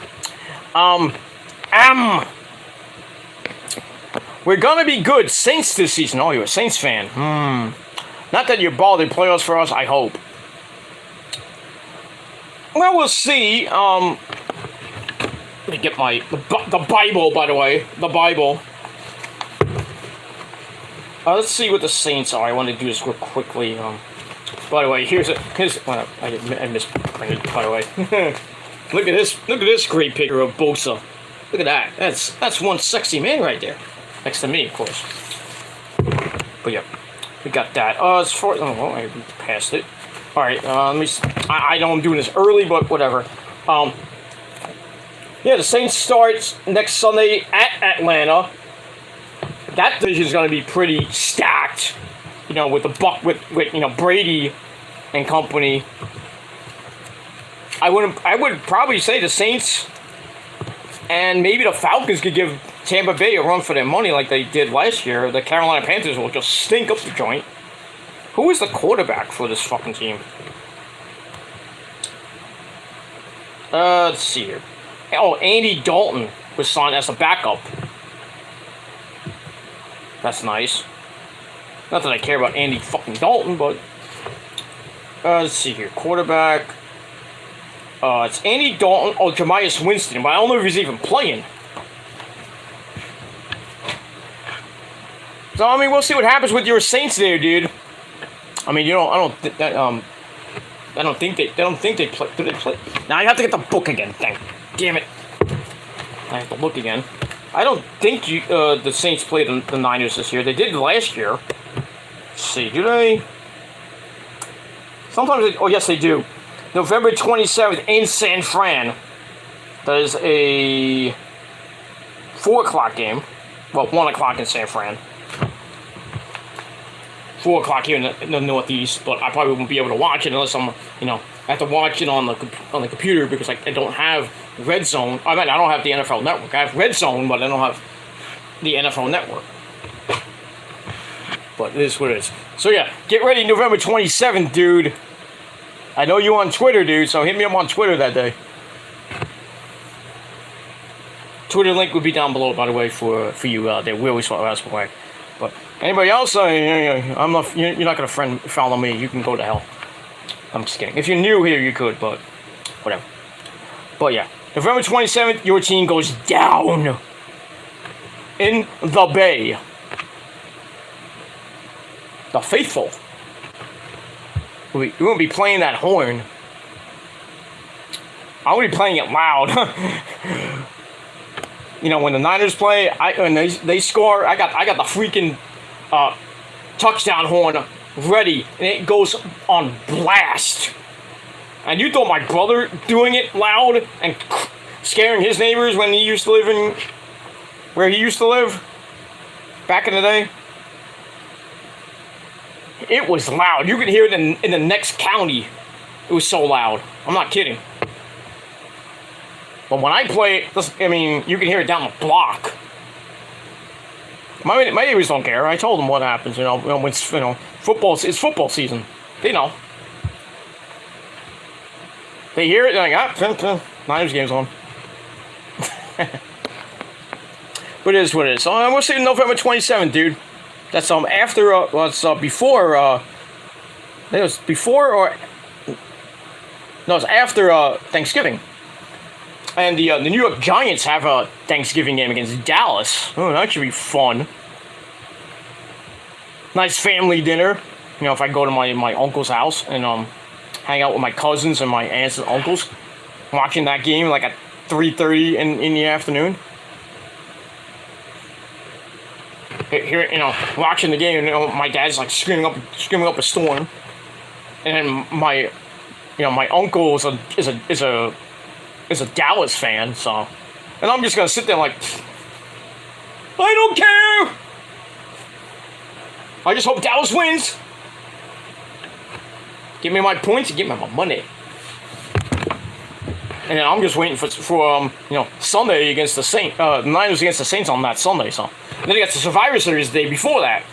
We're gonna be good. Saints this season. Oh, you're a Saints fan. Not that you're bothered playoffs for us, I hope. Well, we'll see. Let me get the Bible, by the way. The Bible. Let's see what the Saints are. I want to do this real quickly. By the way, well, I misprinted, by the way. Look at this great picture of Bosa. Look at that. That's one sexy man right there. Next to me, of course. But yeah, we got that. I passed it. All right. Let me. I know I'm doing this early, but whatever. Yeah, the Saints starts next Sunday at Atlanta. That division is going to be pretty stacked, with the Brady and company. I would probably say the Saints and maybe the Falcons could give Tampa Bay a run for their money like they did last year. The Carolina Panthers will just stink up the joint. Who is the quarterback for this fucking team? Let's see here. Oh, Andy Dalton was signed as a backup. That's nice. Not that I care about Andy fucking Dalton, but let's see here. Quarterback. It's Andy Dalton. Oh, Jameis Winston, but I don't know if he's even playing. So I mean, we'll see what happens with your Saints there, dude. I mean, I don't think they play. Do they play? Now I have to get the book again. Damn it! I have to look again. I don't think the Saints played the Niners this year. They did last year. Let's see, do they? Sometimes oh yes, they do. November 27th in San Fran. That is a 4 o'clock game. Well, 1 o'clock in San Fran. 4 o'clock here in the Northeast, but I probably won't be able to watch it unless I'm, I have to watch it on the computer because I don't have Red Zone. I mean, I don't have the NFL Network. I have Red Zone, but I don't have the NFL Network. But it is what it is. So yeah, get ready November 27th, dude. I know you on Twitter, dude, so hit me up on Twitter that day. Twitter link would be down below, by the way, for you out there. We always ask for whack. But anybody else, you're not gonna follow me. You can go to hell. I'm just kidding. If you're new here, you could, but whatever. But yeah, November 27th, your team goes down in the Bay. The faithful. We won't be playing that horn. I will be playing it loud. When the Niners play, and they score, I got the freaking touchdown horn ready, and it goes on blast. And you thought my brother doing it loud and scaring his neighbors when he used to live where he used to live back in the day? It was loud. You could hear it in the next county. It was so loud. I'm not kidding. But when I play it, I mean, you can hear it down the block. My neighbors don't care. I told them what happens. When it's, it's football season. They know. They hear it. They're like, Niners game's on. But it is what it is. So I'm gonna say November 27th, dude. That's after. It's before. It was before or. No, it's after Thanksgiving. And the New York Giants have a Thanksgiving game against Dallas. Oh, that should be fun. Nice family dinner. If I go to my uncle's house and hang out with my cousins and my aunts and uncles, watching that game like at 3:30 in the afternoon. Here, watching the game, my dad's like screaming up a storm, and then my uncle is a Dallas fan, so, and I'm just gonna sit there like, I don't care. I just hope Dallas wins. Give me my points and give me my money. And then I'm just waiting for Sunday against the Saints, the Niners against the Saints on that Sunday. So and then they got the Survivor Series the day before that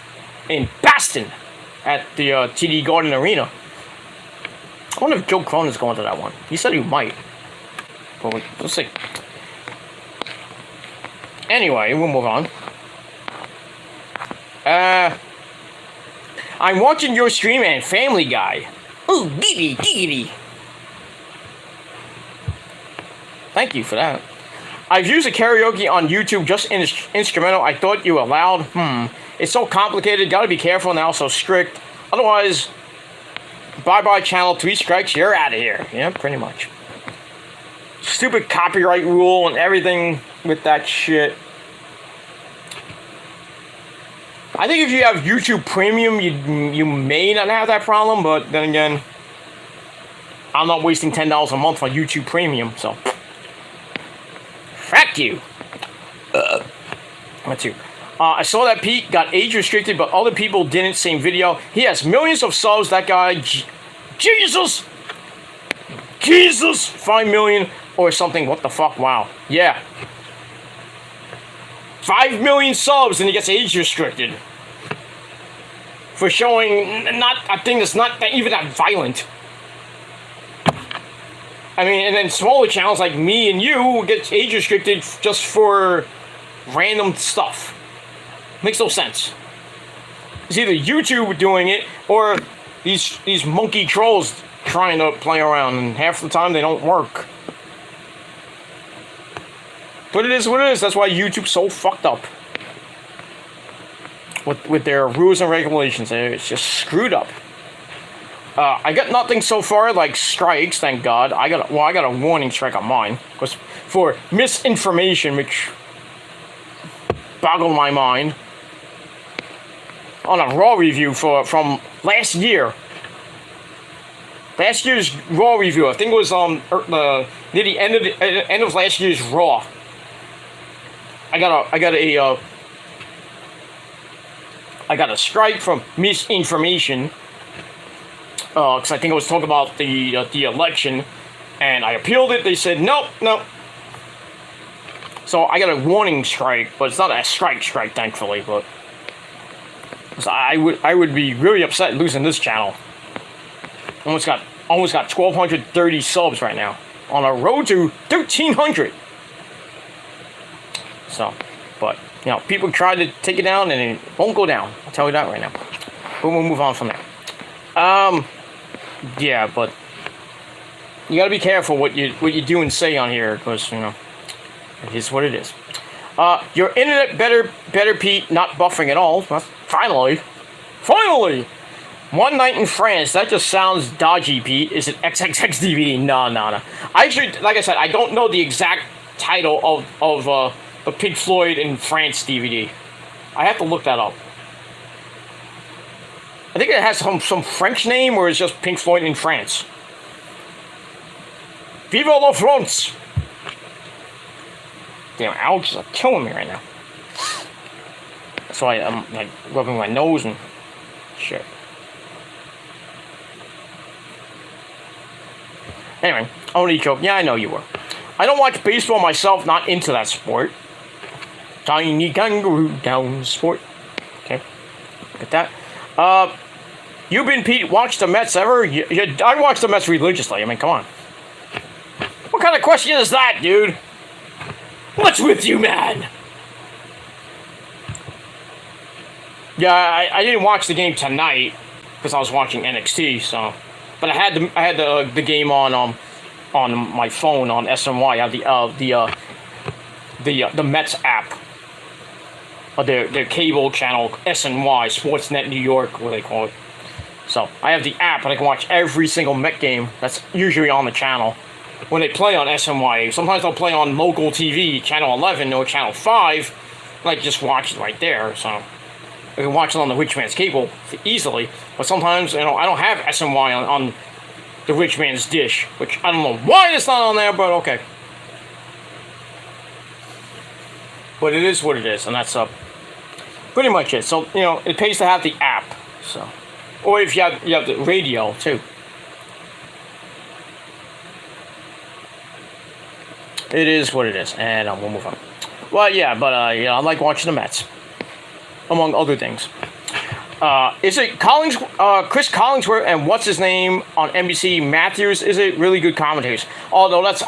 in Boston at the TD Garden Arena. I wonder if Joe Cronin's going to that one. He said he might. But let's see. Anyway, we'll move on. I'm watching your stream and Family Guy. Ooh, giggity. Thank you for that. I've used a karaoke on YouTube just in instrumental. I thought you allowed. It's so complicated. Gotta be careful now. So strict. Otherwise, bye channel. 3 strikes. You're out of here. Yeah, pretty much. Stupid copyright rule and everything with that shit. I think if you have YouTube Premium, you may not have that problem. But then again, I'm not wasting $10 a month on YouTube Premium. So. Fuck you. Let's see. I saw that Pete got age restricted, but other people didn't. Same video. He has millions of subs. That guy, Jesus, 5 million or something. What the fuck? Wow. Yeah. 5 million subs and he gets age restricted for showing not a thing that's not even that violent. I mean, and then smaller channels like me and you get age restricted just for random stuff. Makes no sense. It's either YouTube doing it or these monkey trolls trying to play around, and half the time they don't work. But it is what it is. That's why YouTube's so fucked up with their rules and regulations. It's just screwed up. I got nothing so far, like strikes, thank God. I got a warning strike on mine because for misinformation, which boggled my mind. On a Raw review from last year. Last year's Raw review. I think it was near the end of last year's Raw. I got a strike from misinformation. Because I think I was talking about the election, and I appealed it. They said nope. So I got a warning strike, but it's not a strike, thankfully. But I would be really upset losing this channel. Almost got 1,230 subs right now on a road to 1,300. So, but people try to take it down, and it won't go down. I'll tell you that right now. But we'll move on from there. Yeah, but you gotta be careful what you do and say on here, because it is what it is. Your internet better Pete, not buffering at all. Finally, 1 night in France. That just sounds dodgy, Pete. Is it XXX DVD? No. I actually, like I said, I don't know the exact title of the Pink Floyd in France DVD. I have to look that up. I think it has some French name, or it's just Pink Floyd in France. Vive la France! Damn, allergies are killing me right now. That's why I'm like rubbing my nose and shit. Anyway, only joke. Yeah, I know you were. I don't watch baseball myself, not into that sport. Tiny kangaroo down sport. Okay, look at that. You been Pete watched the Mets ever? I watch the Mets religiously. I mean, come on. What kind of question is that, dude? What's with you, man? Yeah, I didn't watch the game tonight because I was watching NXT. So, but I had the game on my phone on SNY. I have the Mets app. Their cable channel, SNY, Sportsnet New York, what they call it. So, I have the app, and I can watch every single Met game that's usually on the channel. When they play on SNY, sometimes they'll play on local TV, Channel 11 or Channel 5, and I can just watch it right there, so... I can watch it on the Rich Man's Cable easily, but sometimes, I don't have SNY on the Rich Man's Dish, which I don't know why it's not on there, but okay. But it is what it is, and that's pretty much it. So, it pays to have the app, so... Or if you have the radio, too. It is what it is, and we'll move on. Well, yeah, but, I like watching the Mets. Among other things. Is it Chris Collinsworth and what's his name on NBC Matthews? Is it really good commentators? Although that's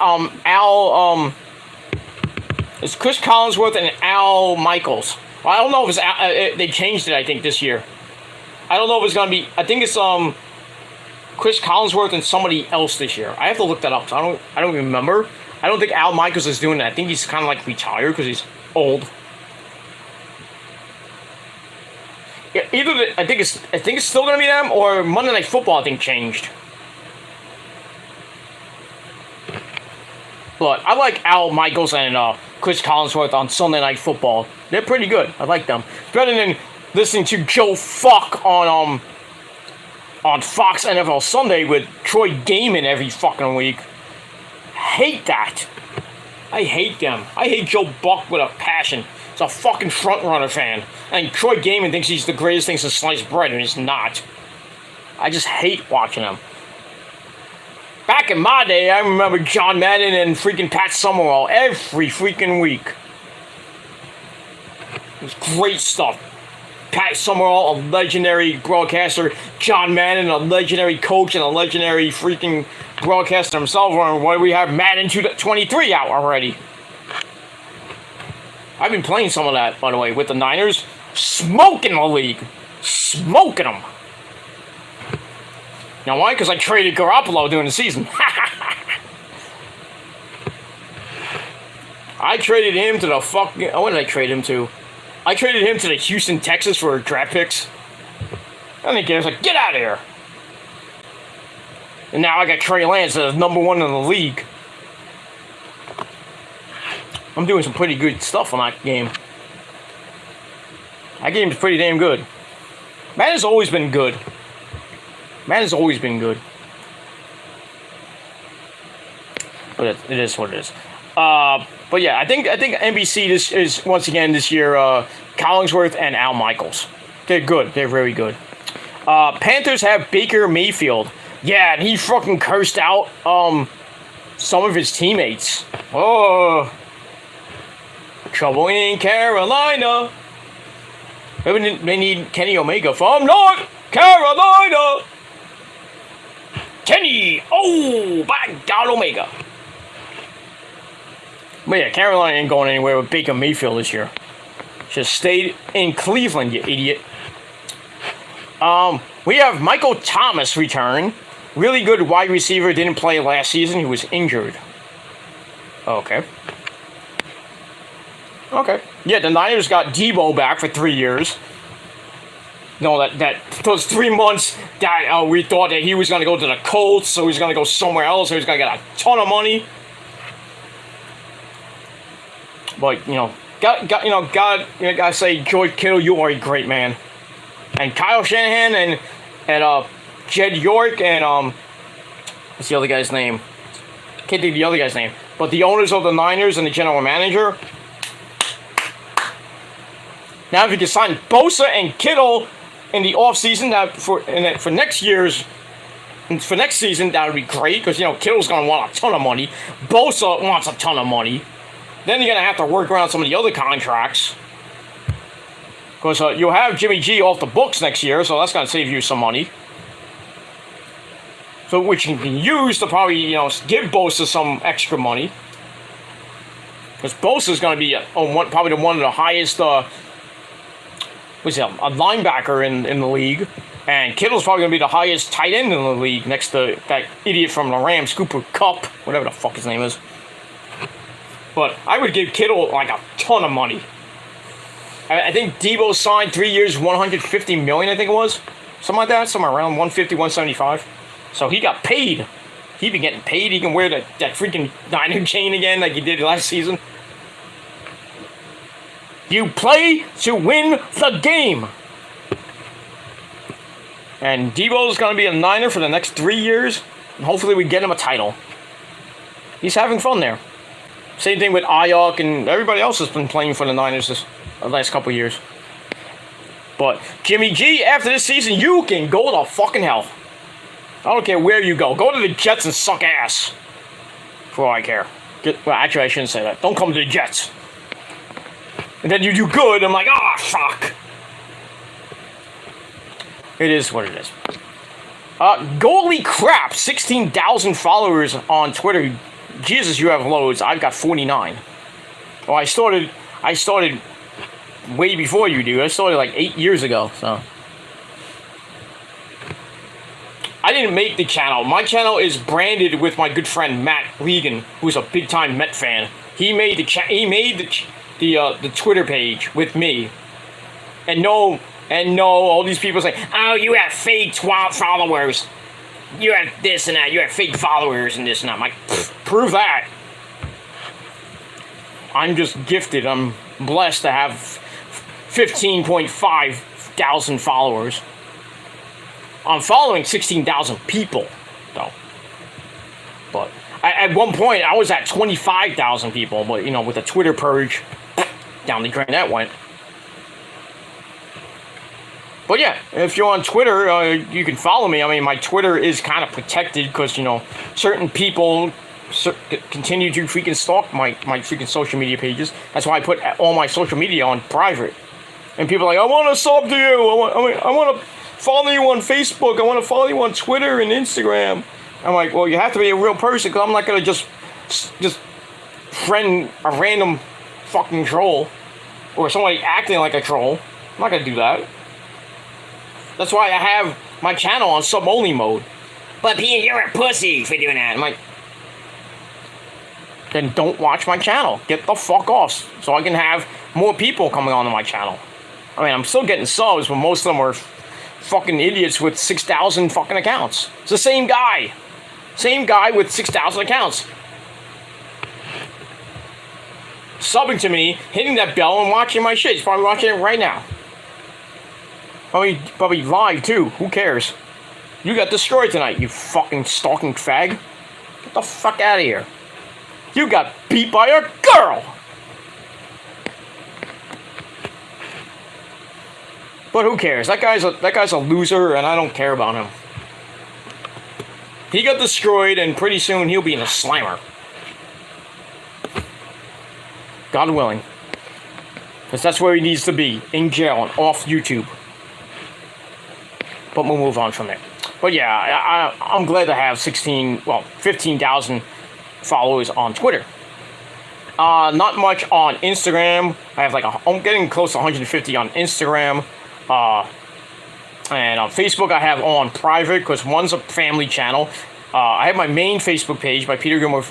it's Chris Collinsworth and Al Michaels. Well, I don't know if it's they changed it, I think, this year. I don't know if it's gonna be. I think it's Chris Collinsworth and somebody else this year. I have to look that up. So I don't remember. I don't think Al Michaels is doing that. I think he's kind of like retired because he's old. Yeah, I think it's still gonna be them, or Monday Night Football I think changed. But I like Al Michaels and Chris Collinsworth on Sunday Night Football. They're pretty good. I like them. It's better than listening to Joe Fuck on Fox NFL Sunday with Troy Gaiman every fucking week. Hate that. I hate them. I hate Joe Buck with a passion. He's a fucking front-runner fan. And Troy Gaiman thinks he's the greatest thing since sliced bread, and he's not. I just hate watching him. Back in my day, I remember John Madden and freaking Pat Summerall every freaking week. It was great stuff. Pat Summerall, a legendary broadcaster. John Madden, a legendary coach and a legendary freaking broadcaster himself. Why do we have Madden 23 out already? I've been playing some of that, by the way, with the Niners. Smoking the league. Smoking them. You know why? Because I traded Garoppolo during the season. I traded him to the fucking... What did I trade him to? I traded him to the Houston Texans for draft picks. And the was like, get out of here. And now I got Trey Lance as number one in the league. I'm doing some pretty good stuff on that game. That game's pretty damn good. Madden's always been good. Madden's always been good. But it is what it is. But yeah, I think NBC this is once again this year Collinsworth and Al Michaels. They're good. They're very good. Panthers have Baker Mayfield. Yeah, and he fucking cursed out some of his teammates. Oh. Trouble in Carolina. They need Kenny Omega from North Carolina. Kenny, by God Omega. But yeah, Carolina ain't going anywhere with Baker Mayfield this year. Just stayed in Cleveland, you idiot. We have Michael Thomas return. Really good wide receiver. Didn't play last season. He was injured. Okay. Okay. Yeah, the Niners got Debo back for 3 years. No, those 3 months that we thought that he was going to go to the Colts, so he's going to go somewhere else, so he's going to get a ton of money. But gotta say, George Kittle, you are a great man. And Kyle Shanahan and Jed York and what's the other guy's name? Can't think of the other guy's name. But the owners of the Niners and the general manager. Now, if you can sign Bosa and Kittle in the offseason for next year's And for next season, that would be great because, Kittle's going to want a ton of money. Bosa wants a ton of money. Then you're going to have to work around some of the other contracts. Because you'll have Jimmy G off the books next year, so that's going to save you some money. So which you can use to probably, give Bosa some extra money. Because Bosa is going to be probably one of the highest, a linebacker in the league. And Kittle's probably going to be the highest tight end in the league next to that idiot from the Rams, Cooper Kupp, whatever the fuck his name is. But I would give Kittle like a ton of money. I think Debo signed 3 years, $150 million, I think it was. Something like that, somewhere around 150, 175. So he got paid. He be getting paid. He can wear that freaking Niner chain again like he did last season. You play to win the game. And Debo's going to be a Niner for the next 3 years. And hopefully we get him a title. He's having fun there. Same thing with Ayuk and everybody else has been playing for the Niners the last couple years. But Jimmy G, after this season, you can go to fucking hell. I don't care where you go. Go to the Jets and suck ass. For all I care. Well, actually, I shouldn't say that. Don't come to the Jets. And then you do good, I'm like, fuck. It is what it is. Goalie crap, 16,000 followers on Twitter. Jesus, you have loads. I've got 49. Well, I started way before you do. I started like 8 years ago, so. I didn't make the channel. My channel is branded with my good friend Matt Legan, who's a big-time Met fan. He made the Twitter page with me. And no, all these people say, oh, you have fake followers. You have this and that. You have fake followers and this and that. I'm like, prove that. I'm just gifted. I'm blessed to have 15.5 thousand followers. I'm following 16,000 people, though. But at one point, I was at 25,000 people. But, with the Twitter purge, down the drain that went. But yeah, if you're on Twitter, you can follow me. I mean, my Twitter is kind of protected because, certain people continue to freaking stalk my freaking social media pages. That's why I put all my social media on private. And people are like, I want to sub to you. I want to follow you on Facebook. I want to follow you on Twitter and Instagram. I'm like, well, you have to be a real person because I'm not going to just friend a random fucking troll or somebody acting like a troll. I'm not going to do that. That's why I have my channel on sub-only mode. But Peter, you're a pussy for doing that. I'm like, then don't watch my channel. Get the fuck off so I can have more people coming onto my channel. I mean, I'm still getting subs, but most of them are fucking idiots with 6,000 fucking accounts. It's the same guy. Same guy with 6,000 accounts. Subbing to me, hitting that bell, and watching my shit. He's probably watching it right now. Probably live, too. Who cares? You got destroyed tonight, you fucking stalking fag. Get the fuck out of here. You got beat by a girl! But who cares? That guy's a loser, and I don't care about him. He got destroyed, and pretty soon he'll be in a slammer. God willing. Because that's where he needs to be. In jail and off YouTube. But we'll move on from there. But yeah, I'm glad to have 15,000 followers on Twitter. Not much on Instagram. I have I'm getting close to 150 on Instagram. And on Facebook I have on private because one's a family channel. I have my main Facebook page, my Peter Gilmore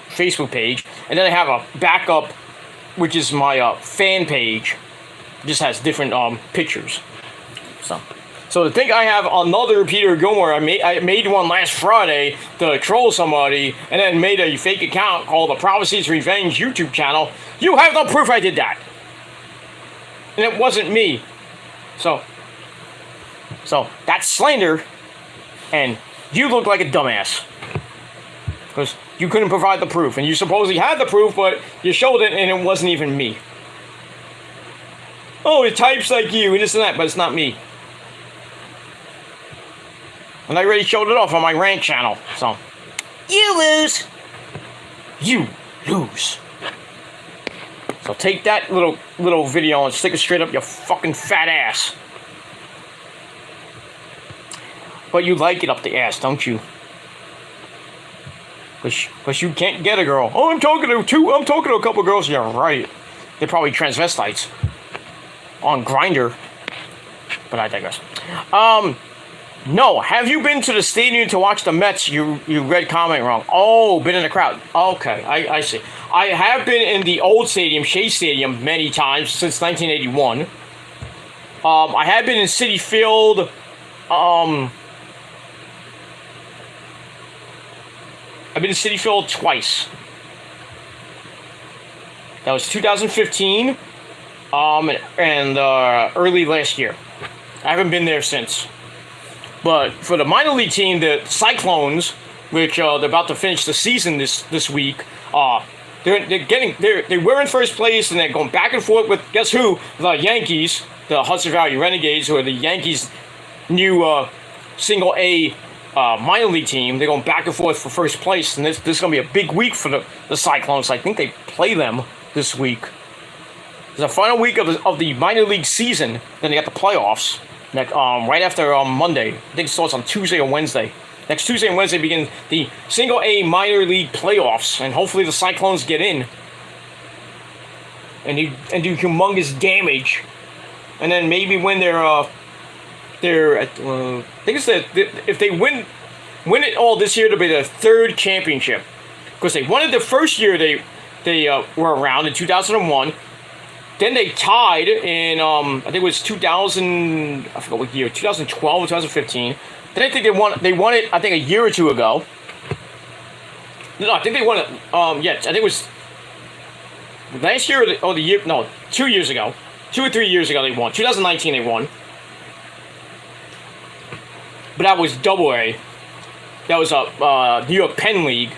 Facebook page, and then I have a backup, which is my fan page. It just has different pictures. So to think I have another Peter Gilmore, I made one last Friday to troll somebody, and then made a fake account called the Prophecies Revenge YouTube channel. You have no proof I did that. And it wasn't me. So that's slander, and you look like a dumbass. Because you couldn't provide the proof, and you supposedly had the proof, but you showed it, and it wasn't even me. Oh, it types like you, and this and that, but it's not me. And I already showed it off on my rant channel. So, you lose. You lose. So take that little video and stick it straight up your fucking fat ass. But you like it up the ass, don't you? Because you can't get a girl. Oh, I'm talking to a couple girls. Yeah, right. They're probably transvestites. On Grindr. But I digress. No. Have you been to the stadium to watch the Mets? You read comment wrong. Oh, been in the crowd. Okay, I see. I have been in the old stadium, Shea Stadium, many times since 1981. I have been in Citi Field. I've been in Citi Field twice. That was 2015, and early last year. I haven't been there since. But for the minor league team, the Cyclones, which they're about to finish the season this week, they were in first place and they're going back and forth with guess who? The Yankees, the Hudson Valley Renegades, who are the Yankees' new single A minor league team. They're going back and forth for first place, and this is going to be a big week for the Cyclones. I think they play them this week. It's the final week of the minor league season. Then they got the playoffs right after Monday. I think it starts on Tuesday or Wednesday. Next Tuesday and Wednesday begin the single A minor league playoffs, and hopefully the Cyclones get in and do humongous damage, and then maybe win their I think it's if they win it all this year, it'll be their third championship, because they won it the first year they were around in 2001. Then they tied in I think it was 2000, I forgot what year, 2012 or 2015. Then I think they won it I think a year or two ago. No, I think they won it I think it was last year or the year, no, 2 years ago. 2 or 3 years ago they won. 2019 they won. But that was Double A. That was a New York Penn League.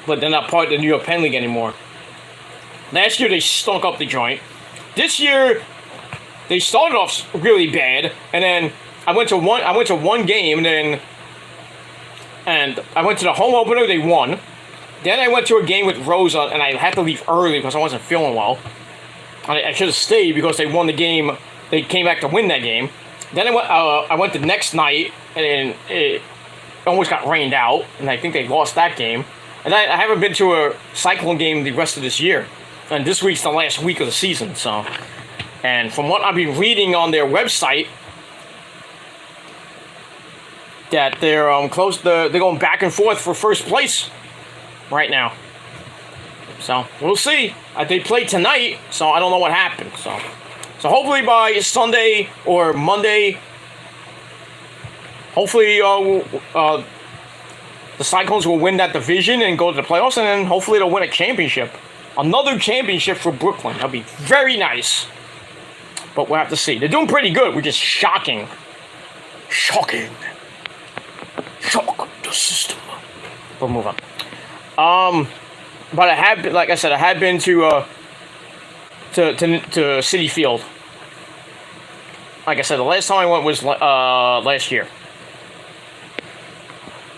But they're not part of the New York Penn League anymore. Last year they stunk up the joint. This year they started off really bad, and then I went to one game, and I went to the home opener. They won. Then I went to a game with Rosa, and I had to leave early because I wasn't feeling well. I should have stayed because they won the game. They came back to win that game. Then I went the next night, and it almost got rained out, and I think they lost that game. And I haven't been to a Cyclone game the rest of this year. And this week's the last week of the season, so. And from what I've been reading on their website, that they're they're going back and forth for first place right now. So we'll see. They play tonight, so I don't know what happened. So hopefully by Sunday or Monday, hopefully the Cyclones will win that division and go to the playoffs, and then hopefully they'll win a championship. Another championship for Brooklyn. That'll be very nice. But we'll have to see. They're doing pretty good, which is shocking. Shocking. Shock the system. We'll move on. But I have been, like I said, I had been to Citi Field. Like I said, the last time I went was last year.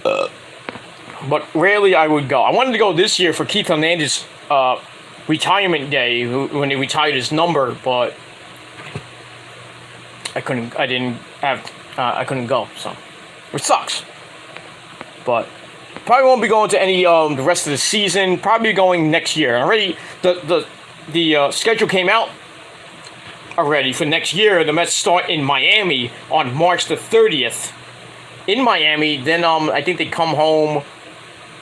But rarely I would go. I wanted to go this year for Keith Hernandez's retirement day when he retired his number, but I couldn't go, so it sucks. But probably won't be going to any the rest of the season. Probably going next year. Already the schedule came out already for next year. The Mets start in Miami on March the 30th in Miami. Then I think they come home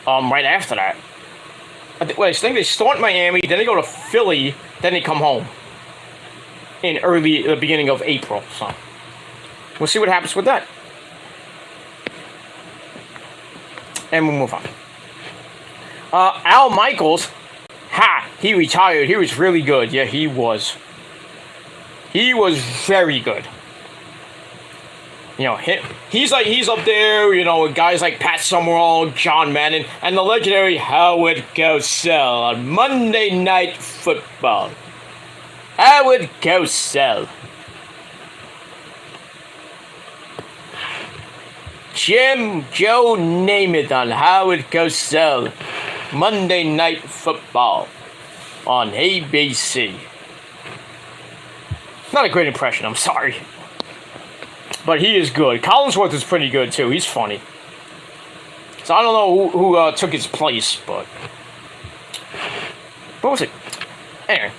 right after that. I think they start in Miami, then they go to Philly, then they come home in the beginning of April. So we'll see what happens with that. And we'll move on. Al Michaels, he retired. He was really good. Yeah, he was. He was very good. You know, he's up there, you know, with guys like Pat Summerall, John Madden, and the legendary Howard Cosell on Monday Night Football. Howard Cosell. Jim Joe Namath on Howard Cosell. Monday Night Football on ABC. Not a great impression, I'm sorry. But he is good. Collinsworth is pretty good too. He's funny. So I don't know who took his place, but what was it? Anyway,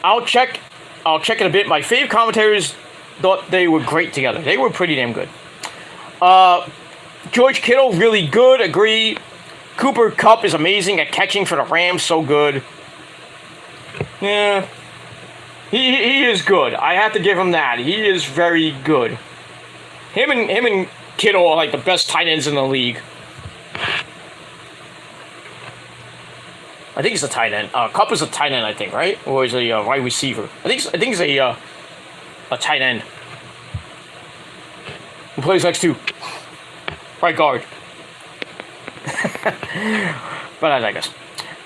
I'll check in a bit. My fave commentators thought they were great together. They were pretty damn good. George Kittle, really good. Agree. Cooper Kupp is amazing at catching for the Rams. So good. Yeah. He is good. I have to give him that. He is very good. Him and Kittle are like the best tight ends in the league. I think he's a tight end. Kupp is a tight end, I think, right? Or is he a wide receiver? I think he's a tight end. Who plays next to right guard. But I digress.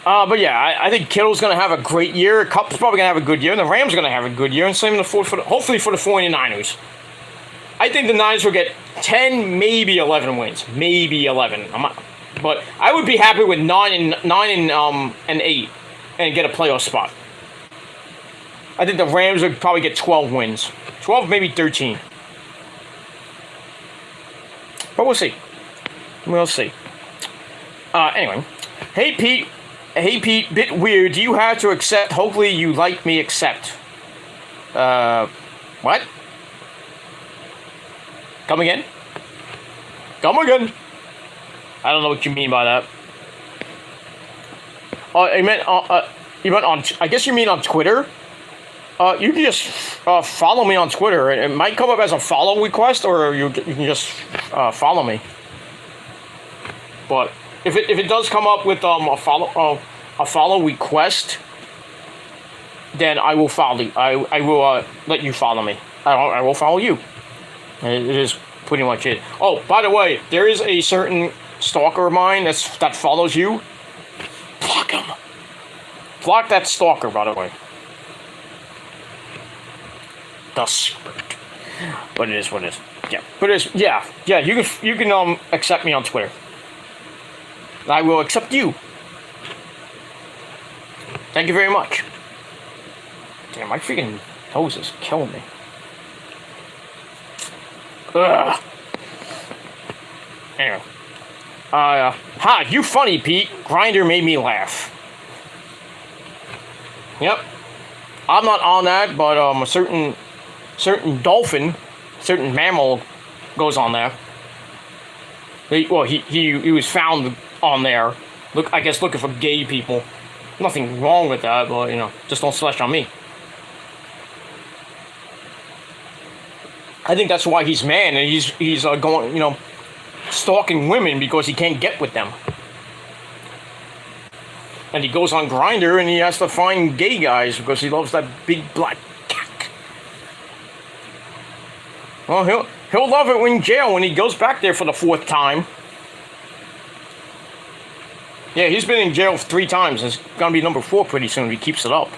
But yeah, I think Kittle's going to have a great year. Kupp's probably going to have a good year. And the Rams are going to have a good year. And same hopefully for the 49ers. I think the Niners will get 10, maybe 11 wins. Maybe 11. But I would be happy with 9 and 8 and get a playoff spot. I think the Rams would probably get 12 wins. 12, maybe 13. But we'll see. We'll see. Anyway. Hey, Pete, bit weird. Do you have to accept? Hopefully you like me accept. What? Come again? Come again? I don't know what you mean by that. You meant on, I guess you mean on Twitter? You can just follow me on Twitter. It might come up as a follow request, or you can just follow me. But if it does come up with a follow request, then I will follow you. I will let you follow me. I will follow you. It is pretty much it. Oh, by the way, there is a certain stalker of mine that follows you. Block him. Block that stalker, by the way. The script. But it is what it is. Yeah. But it is, yeah. You can accept me on Twitter. I will accept you. Thank you very much. Damn, my freaking nose is killing me. Ugh. Anyway. Ha, you funny, Pete. Grinder made me laugh. Yep. I'm not on that, but a certain dolphin, certain mammal goes on there. He was found on there. I guess looking for gay people. Nothing wrong with that, but just don't slash on me. I think that's why he's mad, and he's going, stalking women because he can't get with them. And he goes on Grindr and he has to find gay guys because he loves that big black cock. Well, he'll love it in jail when he goes back there for the 4th time. Yeah, he's been in jail 3 times. It's gonna be number 4 pretty soon if he keeps it up.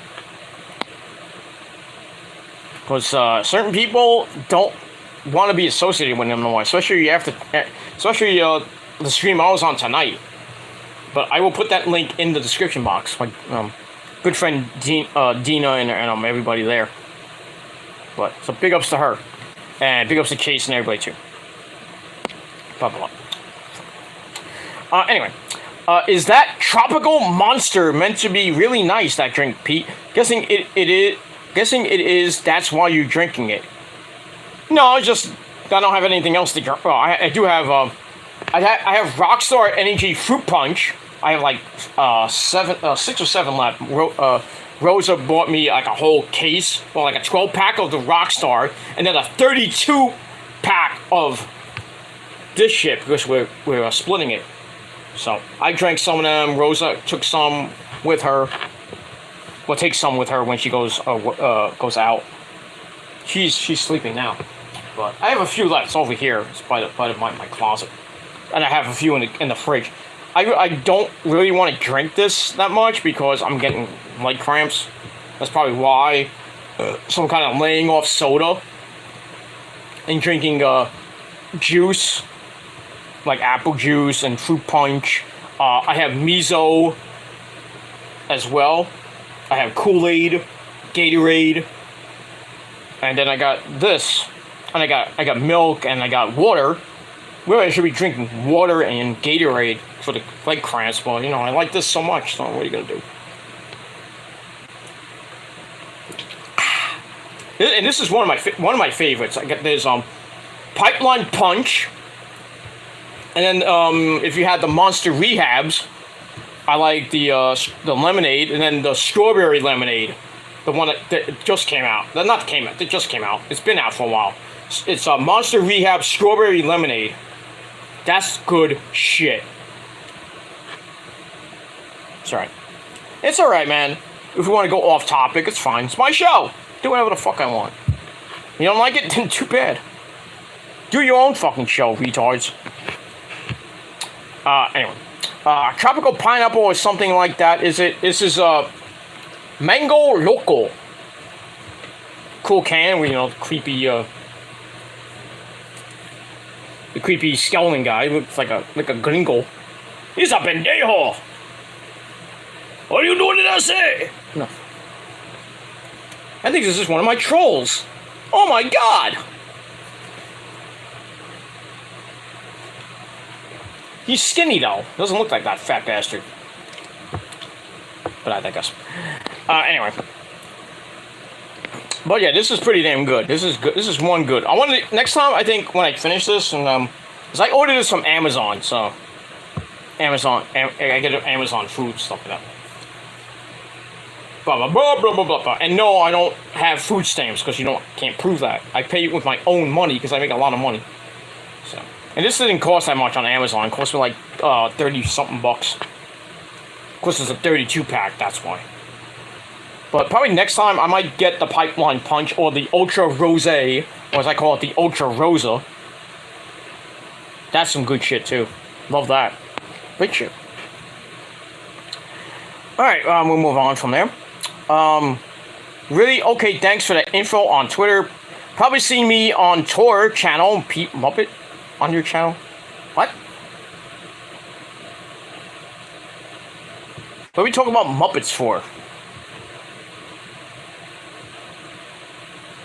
Because certain people don't want to be associated with him no more, especially the stream I was on tonight. But I will put that link in the description box. My good friend Dina and everybody there. But so big ups to her, and big ups to Chase and everybody too. Blah blah blah. Anyway, is that tropical monster meant to be really nice? That drink, Pete. Guessing it is. Guessing it is. That's why you're drinking it. No, I don't have anything else to drink. Well, I do have. I have Rockstar Energy Fruit Punch. I have like 6 or 7 left. Rosa bought me like a whole case, well, like a 12-pack of the Rockstar, and then a 32-pack of this shit because we're splitting it. So I drank some of them. Rosa took some with her. Well, take some with her when she goes out. She's sleeping now, but I have a few left over here. It's by my closet, and I have a few in the fridge. I don't really want to drink this that much because I'm getting leg cramps. That's probably why. So I'm kind of laying off soda and drinking juice like apple juice and fruit punch. I have miso as well. I have Kool-Aid, Gatorade, and then I got this, and I got milk, and I got water. Really, I should be drinking water and Gatorade for the leg cramps, but I like this so much. So what are you gonna do? And this is one of my favorites. I got there's Pipeline Punch, and then if you had the Monster Rehabs, I like the lemonade, and then the strawberry lemonade, the one that just came out. That just came out. It's been out for a while. It's a Monster Rehab strawberry lemonade. That's good shit. It's alright. It's alright, man. If you want to go off topic, it's fine. It's my show. Do whatever the fuck I want. You don't like it? Then too bad. Do your own fucking show, retards. Anyway. Tropical pineapple or something like that. This is Mango Loco. Cool can with, the creepy skeleton guy. Looks like a gringo. He's a pendejo. What are you doing, did I say? No. I think this is one of my trolls. Oh my god! He's skinny though. Doesn't look like that fat bastard. But I guess. Anyway. But yeah, this is pretty damn good. This is good. This is one good. I want to next time. I think when I finish this, and cause I ordered this from Amazon, so Amazon. I get Amazon food stuff like that. Blah, blah, blah, blah, blah, blah, blah. And no, I don't have food stamps because can't prove that. I pay it with my own money because I make a lot of money. So, and this didn't cost that much on Amazon. It cost me like 30 something bucks. Of course, it's a 32 pack. That's why. But probably next time I might get the Pipeline Punch or the Ultra Rosé, or as I call it, the Ultra Rosa. That's some good shit too. Love that. Great shit. All right, we'll move on from there. Really? Okay, thanks for the info on Twitter. Probably seen me on Tor channel, Pete Muppet, on your channel. What? What are we talking about Muppets for?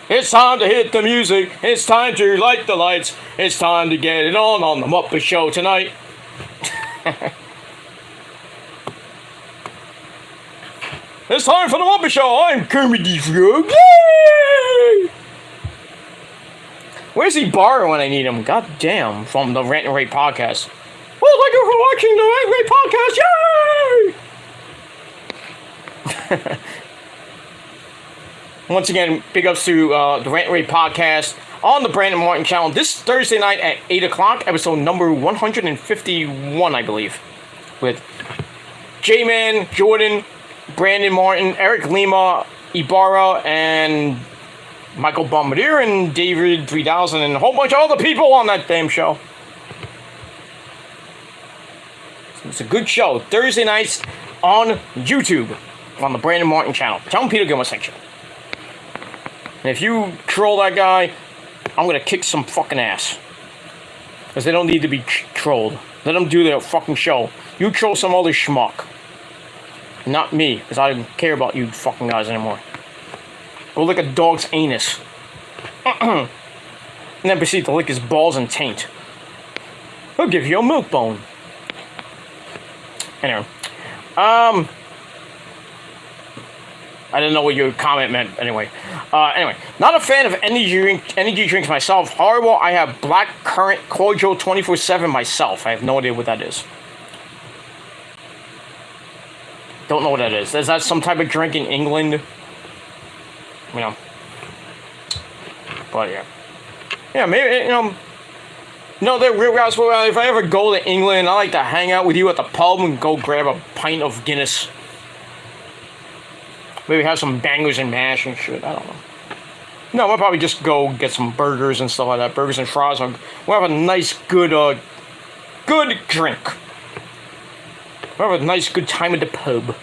It's time to hit the music. It's time to light the lights. It's time to get it on the Muppet Show tonight. It's time for the Muppet Show. I'm Kermit the Frog. Yay! Where's he borrow when I need him? God damn, from the Rant and Rave podcast. Well, thank you for watching the Rant and Rave podcast. Yay! Once again, big ups to the Rant and Rave podcast on the Brandon Martin channel this Thursday night at 8 o'clock, episode number 151, I believe, with J-Man, Jordan, Brandon Martin, Eric Lima, Ibarra, and Michael Bombardier, and David 3000, and a whole bunch of other people on that damn show. It's a good show. Thursday nights on YouTube on the Brandon Martin channel. Tell him Peter Gilmore section. And if you troll that guy, I'm gonna kick some fucking ass. Because they don't need to be trolled. Let them do their fucking show. You troll some other schmuck. Not me, because I don't care about you fucking guys anymore. Go lick a dog's anus. And then proceed to lick his balls and taint. He'll give you a milk bone. Anyway. I didn't know what your comment meant anyway. Anyway, not a fan of energy drinks myself. Horrible. I have black currant cordial 24/7 myself. I have no idea what that is. Don't know what that is. Is that some type of drink in England? But yeah. Yeah, maybe, no, they're real guys. If I ever go to England, I like to hang out with you at the pub and go grab a pint of Guinness. Maybe have some bangers and mash and shit. I don't know. No, we'll probably just go get some burgers and stuff like that. Burgers and fries. We'll have a nice, good drink. We'll have a nice, good time at the pub.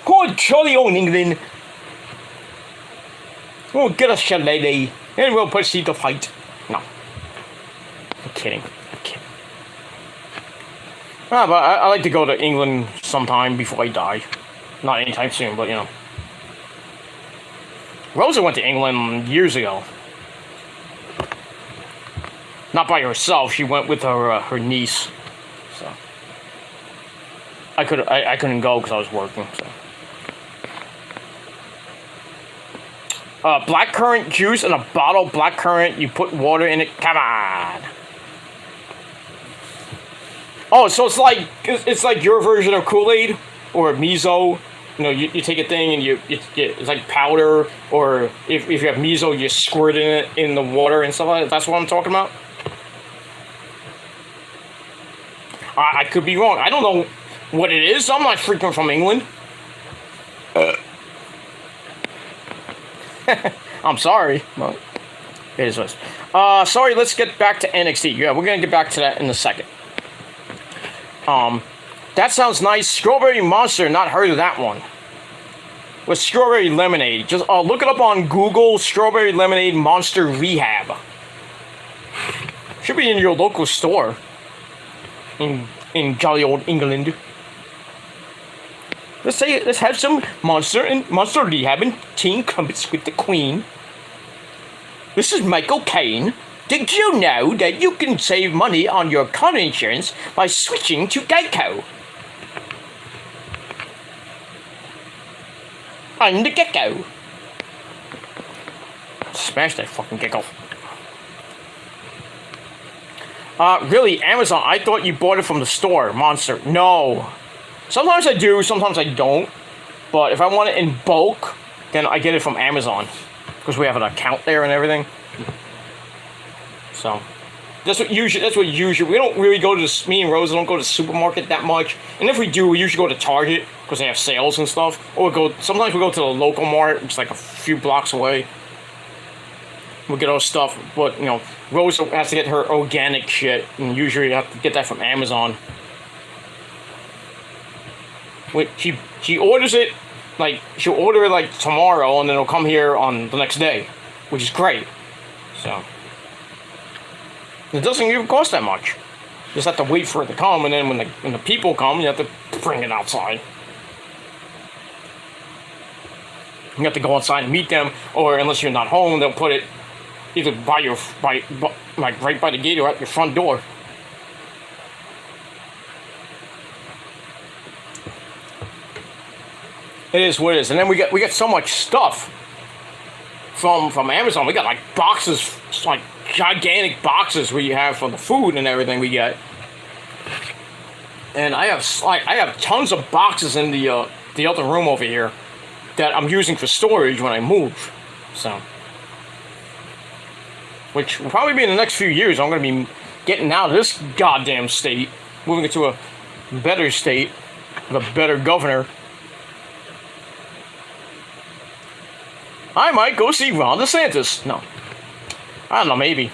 Good jolly old England. We'll get a shillelagh and we'll proceed to fight. No. I'm kidding. Ah, but I like to go to England sometime before I die. Not anytime soon, but you know. Rosa went to England years ago. Not by herself. She went with her niece. So I couldn't go because I was working. So. Blackcurrant juice in a bottle. Blackcurrant. You put water in it. Come on. Oh, so it's like your version of Kool-Aid or miso. You know, you take a thing and it's like powder, or if you have miso, you squirt in it in the water and stuff like that. That's what I'm talking about. I could be wrong. I don't know what it is. I'm not freaking from England. I'm sorry. But it is what it is. Sorry, let's get back to NXT. Yeah, we're going to get back to that in a second. That sounds nice. Strawberry Monster, not heard of that one. With strawberry lemonade. Just look it up on Google. Strawberry lemonade Monster Rehab. Should be in your local store. In jolly old England. Let's have some Monster Rehab and teen crumpets with the Queen. This is Michael Caine. Did you know that you can save money on your car insurance by switching to Geico? I'm the gecko. Smash that fucking gecko. Really, Amazon, I thought you bought it from the store, Monster. No. Sometimes I do, sometimes I don't. But if I want it in bulk, then I get it from Amazon. Because we have an account there and everything. So, that's what usually, we don't really go to, me and Rosa don't go to the supermarket that much. And if we do, we usually go to Target, because they have sales and stuff. Or sometimes we go to the local mart, which is like a few blocks away. We'll get our stuff, but, you know, Rosa has to get her organic shit, and usually you have to get that from Amazon. She orders it, like, she'll order it, like, tomorrow, and then it'll come here on the next day, which is great. So, it doesn't even cost that much. You just have to wait for it to come, and then when the people come, you have to bring it outside. You have to go outside and meet them, or unless you're not home, they'll put it either like right by the gate or at your front door. It is what it is, and then we get so much stuff from Amazon. We got like boxes, like gigantic boxes where you have for the food and everything we get. And I have tons of boxes in the other room over here that I'm using for storage when I move. So, which will probably be in the next few years. I'm going to be getting out of this goddamn state, moving into a better state with a better governor. I might go see Ron DeSantis. No. I don't know, maybe.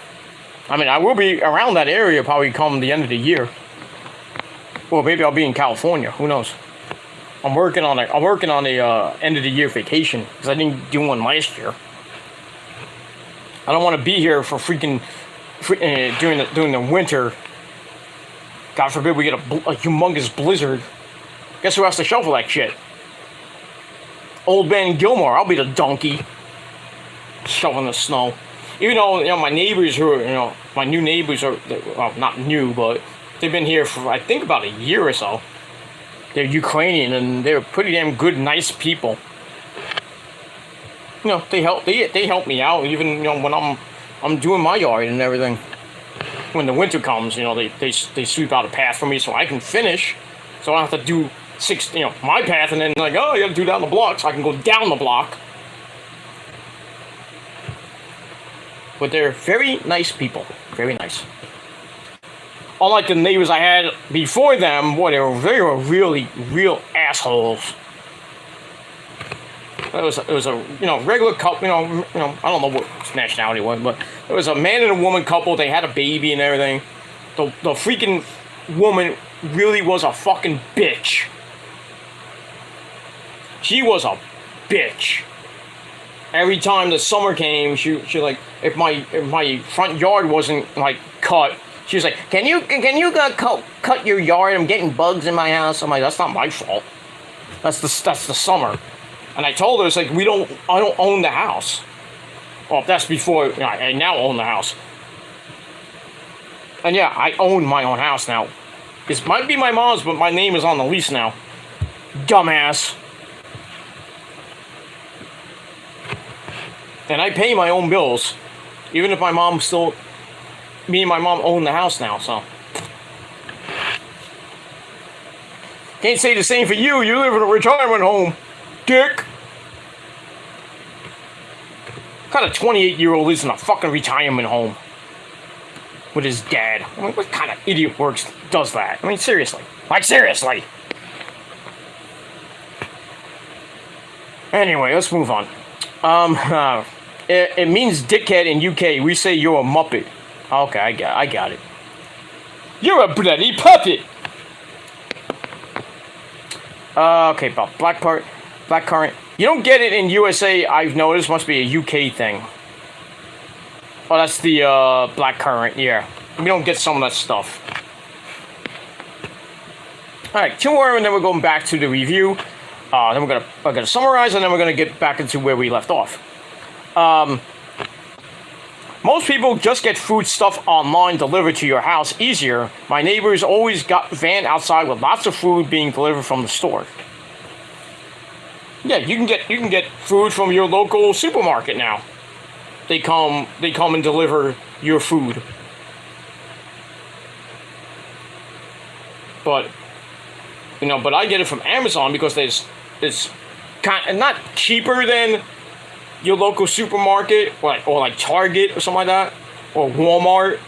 I mean, I will be around that area probably come the end of the year. Or maybe I'll be in California. Who knows? I'm working on a end of the year vacation because I didn't do one last year. I don't want to be here for freaking during the winter. God forbid we get a humongous blizzard. Guess who has to shovel that shit? Old Man Gilmore. I'll be the donkey shoveling the snow. Even though, you know, my neighbors who are, you know, my new neighbors are, well, not new, but they've been here for, I think, about a year or so. They're Ukrainian, and they're pretty damn good, nice people. You know, they help me out, even, you know, when I'm doing my yard and everything. When the winter comes, you know, they sweep out a path for me so I can finish. So I don't have to do my path, and then like, oh, you gotta do down the block, so I can go down the block. But they're very nice people. Very nice. Unlike the neighbors I had before them, boy, they were really, real assholes. It was a regular couple, I don't know what nationality it was, but it was a man and a woman couple. They had a baby and everything. The freaking woman really was a fucking bitch. She was a bitch. Every time the summer came, she like, if my front yard wasn't like cut, She was like, can you cut your yard? I'm getting bugs in my house. I'm like, that's not my fault. That's the summer. And I told her, it's like, I don't own the house. Well, that's before, I now own the house. And yeah, I own my own house now. This might be my mom's, but my name is on the lease now. Dumbass. And I pay my own bills. Even if me and my mom own the house now, so. Can't say the same for you. You live in a retirement home, dick. What kind of 28-year-old lives in a fucking retirement home with his dad? I mean, what kind of idiot does that? I mean, seriously. Like, seriously. Anyway, let's move on. It means dickhead in UK. We say you're a muppet. Okay, I got it. You're a bloody puppet. Okay, about blackcurrant. You don't get it in USA, I've noticed. Must be a UK thing. Oh, that's the blackcurrant, yeah. We don't get some of that stuff. Alright, 2 more, and then we're going back to the review. Then we're gonna summarize, and then we're gonna get back into where we left off. Most people just get food stuff online delivered to your house easier. My neighbors always got van outside with lots of food being delivered from the store. Yeah, you can get food from your local supermarket now. They come and deliver your food. But I get it from Amazon because it's kind of not cheaper than your local supermarket, or like Target or something like that, or Walmart.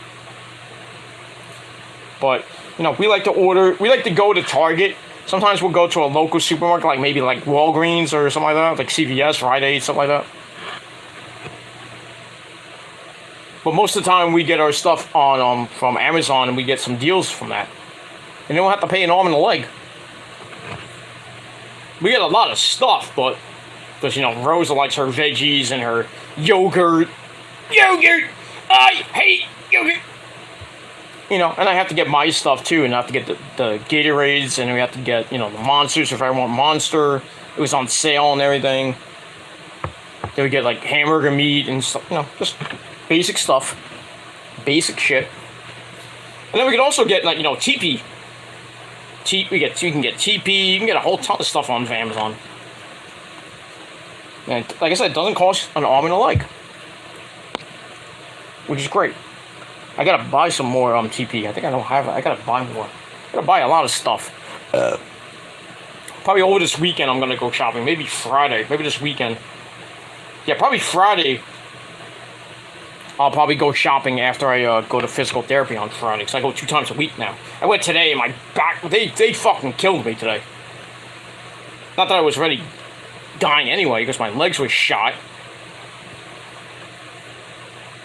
But we like to go to Target. Sometimes we'll go to a local supermarket, like maybe like Walgreens or something like that, like CVS, Rite Aid, stuff like that. But most of the time we get our stuff on from Amazon, and we get some deals from that, and you don't have to pay an arm and a leg. We get a lot of stuff, but because Rosa likes her veggies and her yogurt. I hate yogurt. And I have to get my stuff too, and I have to get the Gatorades, and we have to get the Monsters if I want Monster. It was on sale and everything. Then we get like hamburger meat and stuff, just basic stuff, basic shit. And then we can also get like TP. You can get TP. You can get a whole ton of stuff on Amazon. And like I said, it doesn't cost an arm and a leg, which is great. I gotta buy some more TP. I think I don't have it. I gotta buy more. I gotta buy a lot of stuff. Probably over this weekend I'm gonna go shopping. Maybe Friday. Maybe this weekend. Yeah, probably Friday. I'll probably go shopping after I go to physical therapy on Friday, because I go 2 times a week now. I went today, and my back, they fucking killed me today. Not that I was ready dying anyway, because my legs were shot.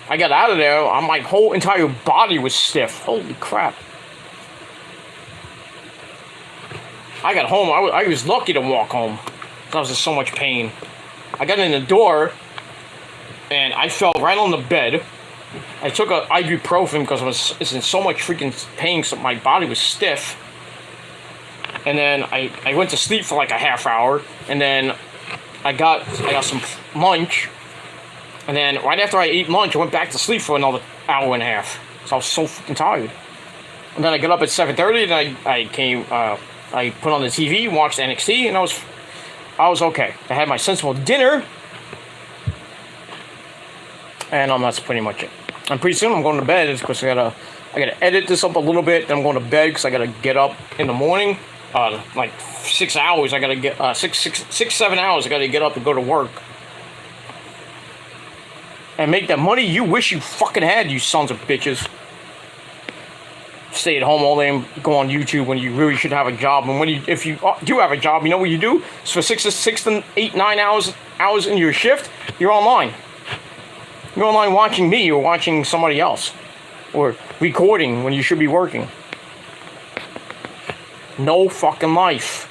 I got out of there, my whole entire body was stiff. Holy crap. I got home, I was lucky to walk home. I was in so much pain. I got in the door, and I fell right on the bed. I took a ibuprofen because I was in so much freaking pain, so my body was stiff. And then I went to sleep for like a half hour, and then I got some lunch, and then right after I ate lunch, I went back to sleep for another hour and a half. So I was so fucking tired. And then I got up at 7:30, and I put on the TV, watched NXT, and I was okay. I had my sensible dinner, and that's pretty much it. And pretty soon I'm going to bed because I gotta edit this up a little bit. Then I'm going to bed because I gotta get up in the morning. Like 6 hours. I gotta get 7 hours. I gotta get up and go to work and make that money you wish you fucking had, you sons of bitches. Stay at home all day and go on YouTube when you really should have a job. And if you do have a job, you know what you do? So for 6 to 8, 9 hours in your shift, you're online. You're online watching me or watching somebody else, or recording when you should be working. No fucking life.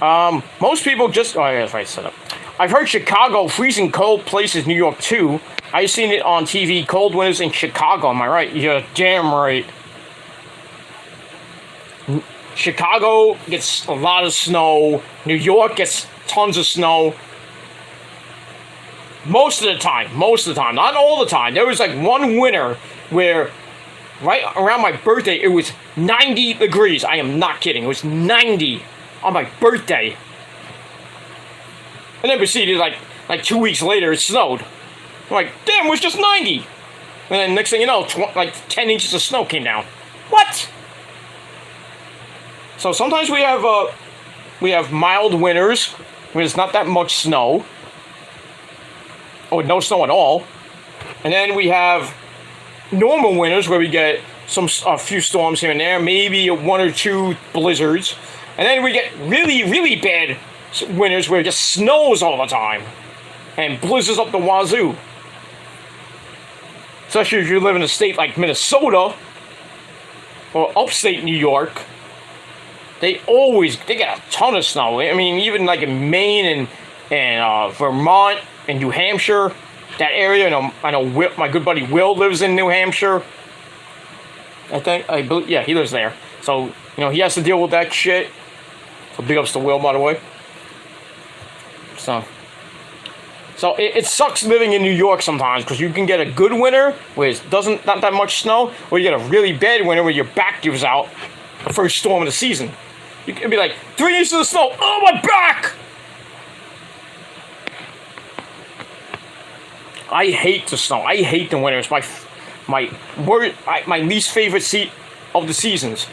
Most people just... Oh, yeah, that's right, set up. I've heard Chicago, freezing cold places, New York too. I seen it on TV. Cold winters in Chicago. Am I right? You're damn right. Chicago gets a lot of snow. New York gets tons of snow. Most of the time. Not all the time. There was like one winter where right around my birthday it was 90 degrees. I am not kidding. It was 90 on my birthday. And then proceeded like 2 weeks later it snowed. I'm like, damn, it was just 90. And then next thing you know, like 10 inches of snow came down. What? So sometimes we have mild winters where there's not that much snow, or no snow at all, and then we have normal winters where we get a few storms here and there, maybe one or two blizzards, and then we get really, really bad winters where it just snows all the time and blizzards up the wazoo. Especially if you live in a state like Minnesota or upstate New York. They get a ton of snow. I mean, even like in Maine and Vermont and New Hampshire, that area. I know my good buddy Will lives in New Hampshire. I believe, yeah, he lives there. So, he has to deal with that shit. So big ups to Will, by the way. So it sucks living in New York sometimes, because you can get a good winter where it not that much snow, or you get a really bad winter where your back gives out the first storm of the season. You can be like, 3 inches of snow. Oh, my back! I hate the snow. I hate the winter. It's my least favorite of the seasons.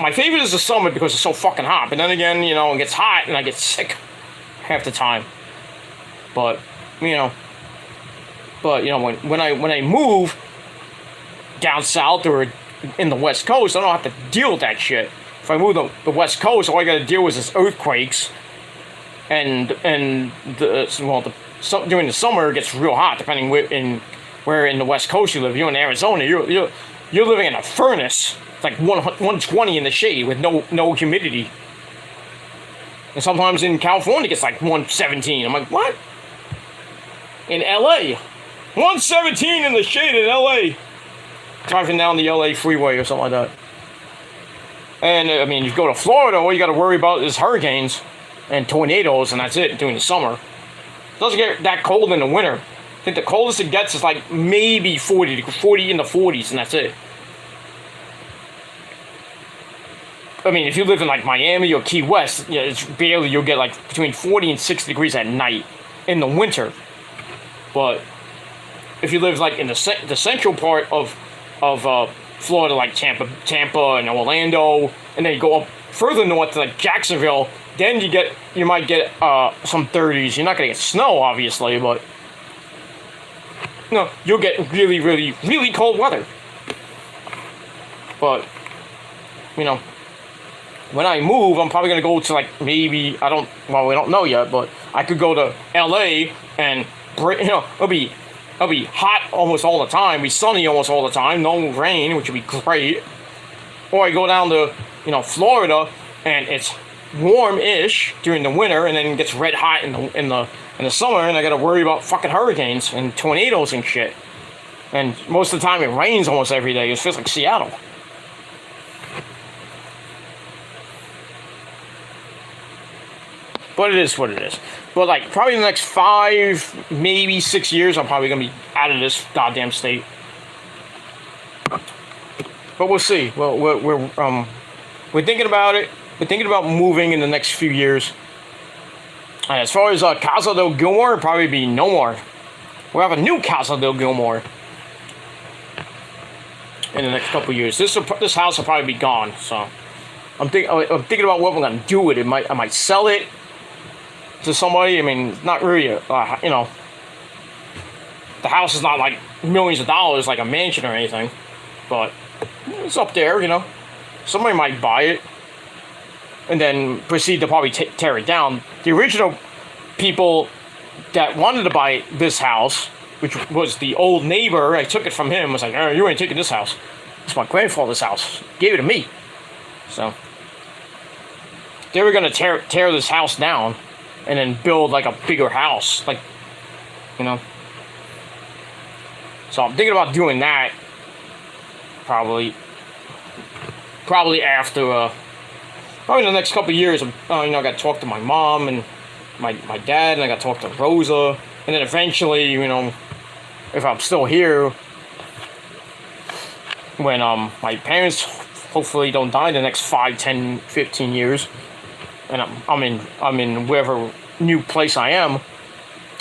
My favorite is the summer because it's so fucking hot. But then again, it gets hot and I get sick half the time. But when I move down south or in the West Coast, I don't have to deal with that shit. If I move the West Coast, all I got to deal with is earthquakes, and during the summer it gets real hot, depending where in the West Coast you live. If you're in Arizona, you're living in a furnace. It's like 120 in the shade with no humidity. And sometimes in California it gets like 117. I'm like, what? In LA, 117 in the shade in LA. Driving down the LA freeway or something like that. And you go to Florida, all you got to worry about is hurricanes and tornadoes, and that's it during the summer. It doesn't get that cold in the winter. I think the coldest it gets is like maybe 40 in the 40s, and that's it. If you live in like Miami or Key West, it's barely, you'll get like between 40 and 60 degrees at night in the winter. But if you live like in the central part of Florida, like Tampa and Orlando, and then you go up further north to like Jacksonville, then you might get some 30s. You're not gonna get snow, obviously, but you'll get really, really, really cold weather. But when I move, I'm probably gonna go to like maybe we don't know yet, but I could go to LA and it'll be hot almost all the time, be sunny almost all the time, no rain, which would be great. Or I go down to, Florida, and it's warm-ish during the winter, and then it gets red hot in the summer, and I gotta worry about fucking hurricanes and tornadoes and shit. And most of the time it rains almost every day. It feels like Seattle. But it is what it is. But like probably in the next 5, maybe 6 years, I'm probably gonna be out of this goddamn state. But we'll see. Well, we're thinking about it. We're thinking about moving in the next few years. And as far as Casa del Gilmore, it'll probably be no more. We'll have a new Casa del Gilmore in the next couple years. This house will probably be gone. So I'm thinking about what I'm gonna do with it. I might sell it to somebody. Not really. The house is not like millions of dollars like a mansion or anything, but it's up there. Somebody might buy it and then proceed to probably tear it down. The original people that wanted to buy this house, which was the old neighbor, I took it from him, was like, oh, you ain't taking this house. It's my grandfather's house. Gave it to me. So they were going to tear this house down and then build like a bigger house. So I'm thinking about doing that. Probably after, probably in the next couple of years. I got to talk to my mom and my dad, and I got to talk to Rosa, and then eventually, if I'm still here, when my parents hopefully don't die in the next 5, 10, 15 years, and I'm in wherever new place I am,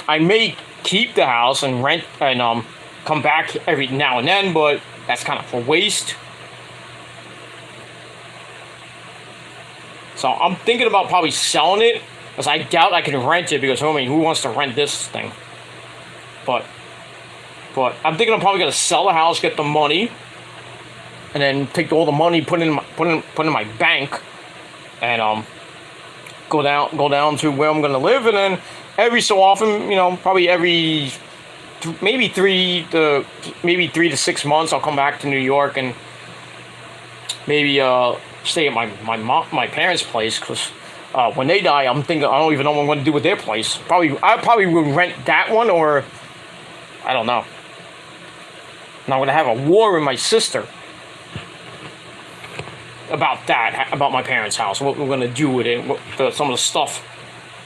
I may keep the house and rent and come back every now and then, but that's kind of a waste. So I'm thinking about probably selling it, because I doubt I can rent it, because who wants to rent this thing? But I'm thinking I'm probably gonna sell the house, get the money, and then take all the money, put in my bank, and go down to where I'm gonna live, and then every so often, probably every maybe 3 to 6 months, I'll come back to New York and maybe stay at my parents' place, because when they die, I'm thinking I don't even know what I'm going to do with their place. I probably would rent that one, or I don't know. And I'm going to have a war with my sister about my parents' house, what we're going to do with it, some of the stuff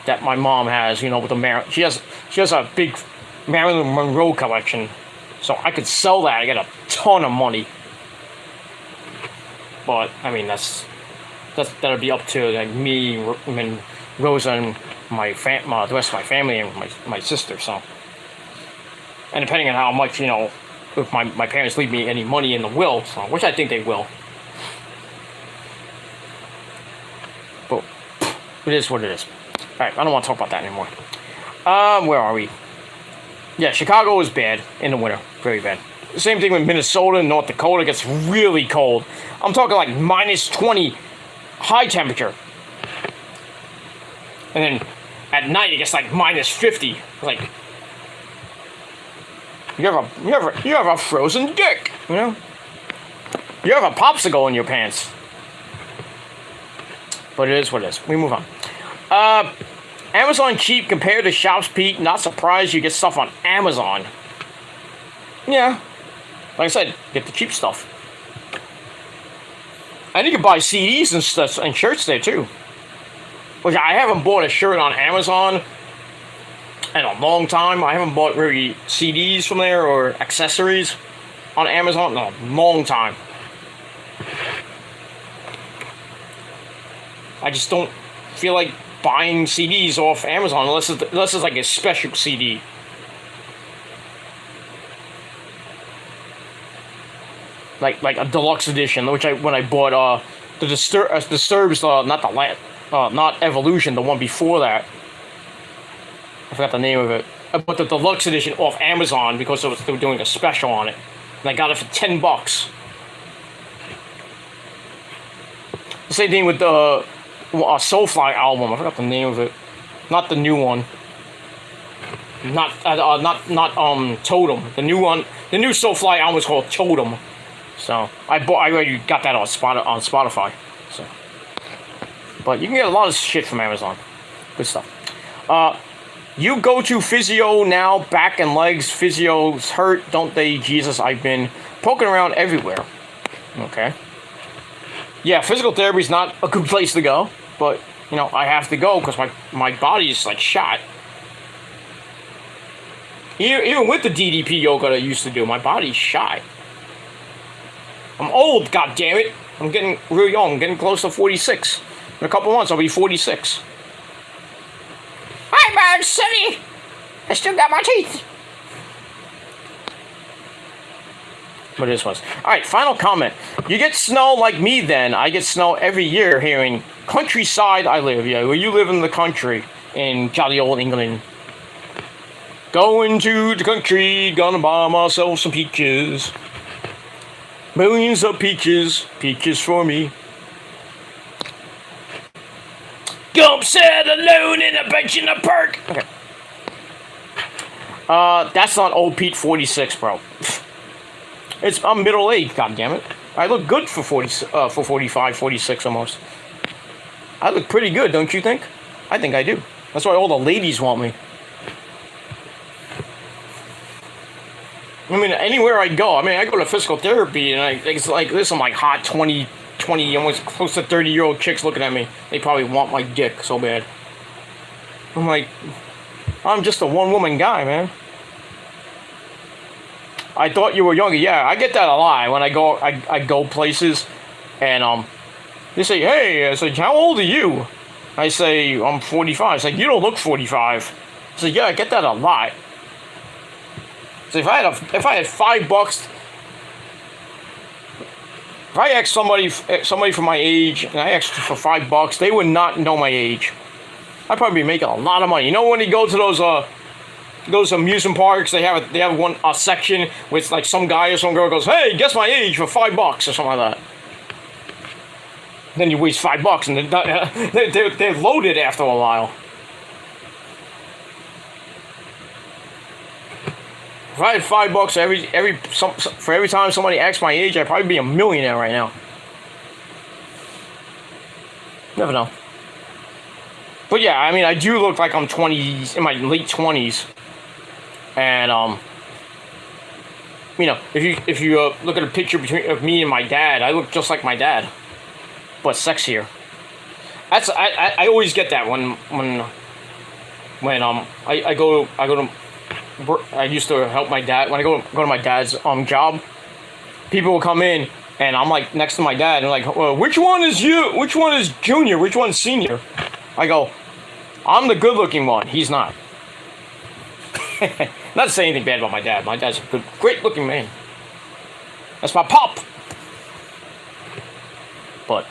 that my mom has, with she has a big Marilyn Monroe collection, so I could sell that. I get a ton of money, but I mean that'll be up to me and Rosa and the rest of my family and my sister. So, and depending on how much if my parents leave me any money in the will, so, which I think they will. But it is what it is. Alright, I don't want to talk about that anymore. Where are we? Yeah, Chicago is bad in the winter. Very bad. Same thing with Minnesota and North Dakota. It gets really cold. I'm talking like minus 20 high temperature. And then at night it gets like minus 50. Like, you have a frozen dick, You have a popsicle in your pants. But it is what it is. We move on. Amazon cheap compared to Shops Peak. Not surprised you get stuff on Amazon. Yeah. Like I said, get the cheap stuff. And you can buy CDs and stuff and shirts there too. Which I haven't bought a shirt on Amazon in a long time. I haven't bought really CDs from there or accessories on Amazon in a long time. I just don't feel like buying CDs off Amazon unless it's like a special CD. Like a deluxe edition, which when I bought the Disturbs, not Evolution, the one before that. I forgot the name of it. I bought the deluxe edition off Amazon because they were doing a special on it, and I got it for $10. The same thing with the Soulfly album. I forgot the name of it. Not the new one. Not Totem. The new one. The new Soulfly album is called Totem. So I already got that on Spotify. So, but you can get a lot of shit from Amazon. Good stuff. You go to physio now, back and legs. Physios hurt, don't they? Jesus, I've been poking around everywhere. Okay. Yeah, physical therapy is not a good place to go, but I have to go because my body is like shot. Even with the DDP yoga that I used to do, my body's shot. I'm old, god damn it. I'm getting real young. I'm getting close to 46. In a couple months, I'll be 46. Hi, Bird City! I still got my teeth. But this was. Alright, final comment. You get snow like me then. I get snow every year here in countryside I live. Yeah, where you live in the country. In jolly old England. Going to the country, gonna buy myself some peaches. Millions of peaches, peaches for me. Gump sat alone in a bench in the park. Okay. That's not old Pete 46, bro. I'm middle aged, goddammit. I look good for 45, 46 almost. I look pretty good, don't you think? I think I do. That's why all the ladies want me. I mean, anywhere I go. I mean, I go to physical therapy, and it's like there's some like hot 20, almost close to 30-year-old chicks looking at me. They probably want my dick so bad. I'm like, I'm just a one-woman guy, man. I thought you were younger. Yeah, I get that a lot when I go places, and they say, hey, I say, how old are you? I say, I'm 45. It's like, you don't look 45. I say, yeah, I get that a lot. So if I had $5, if I asked somebody for my age and I asked for $5, they would not know my age. I'd probably be making a lot of money. You know, when you go to those amusement parks, they have a section with like some guy or some girl goes, hey, guess my age for $5 or something like that. Then you waste $5 and they're loaded after a while. If I had $5 for every time somebody asks my age, I'd probably be a millionaire right now. Never know. But yeah, I mean, I do look like I'm 20s, in my late 20s, and you know, if you look at a picture of me and my dad, I look just like my dad, but sexier. I always get that when I used to help my dad when I go to my dad's job. People will come in and I'm like next to my dad and like, well, which one is you? Which one is junior? Which one's senior? I go, I'm the good-looking one. He's not. Not to say anything bad about my dad. My dad's a great-looking man. That's my pop. But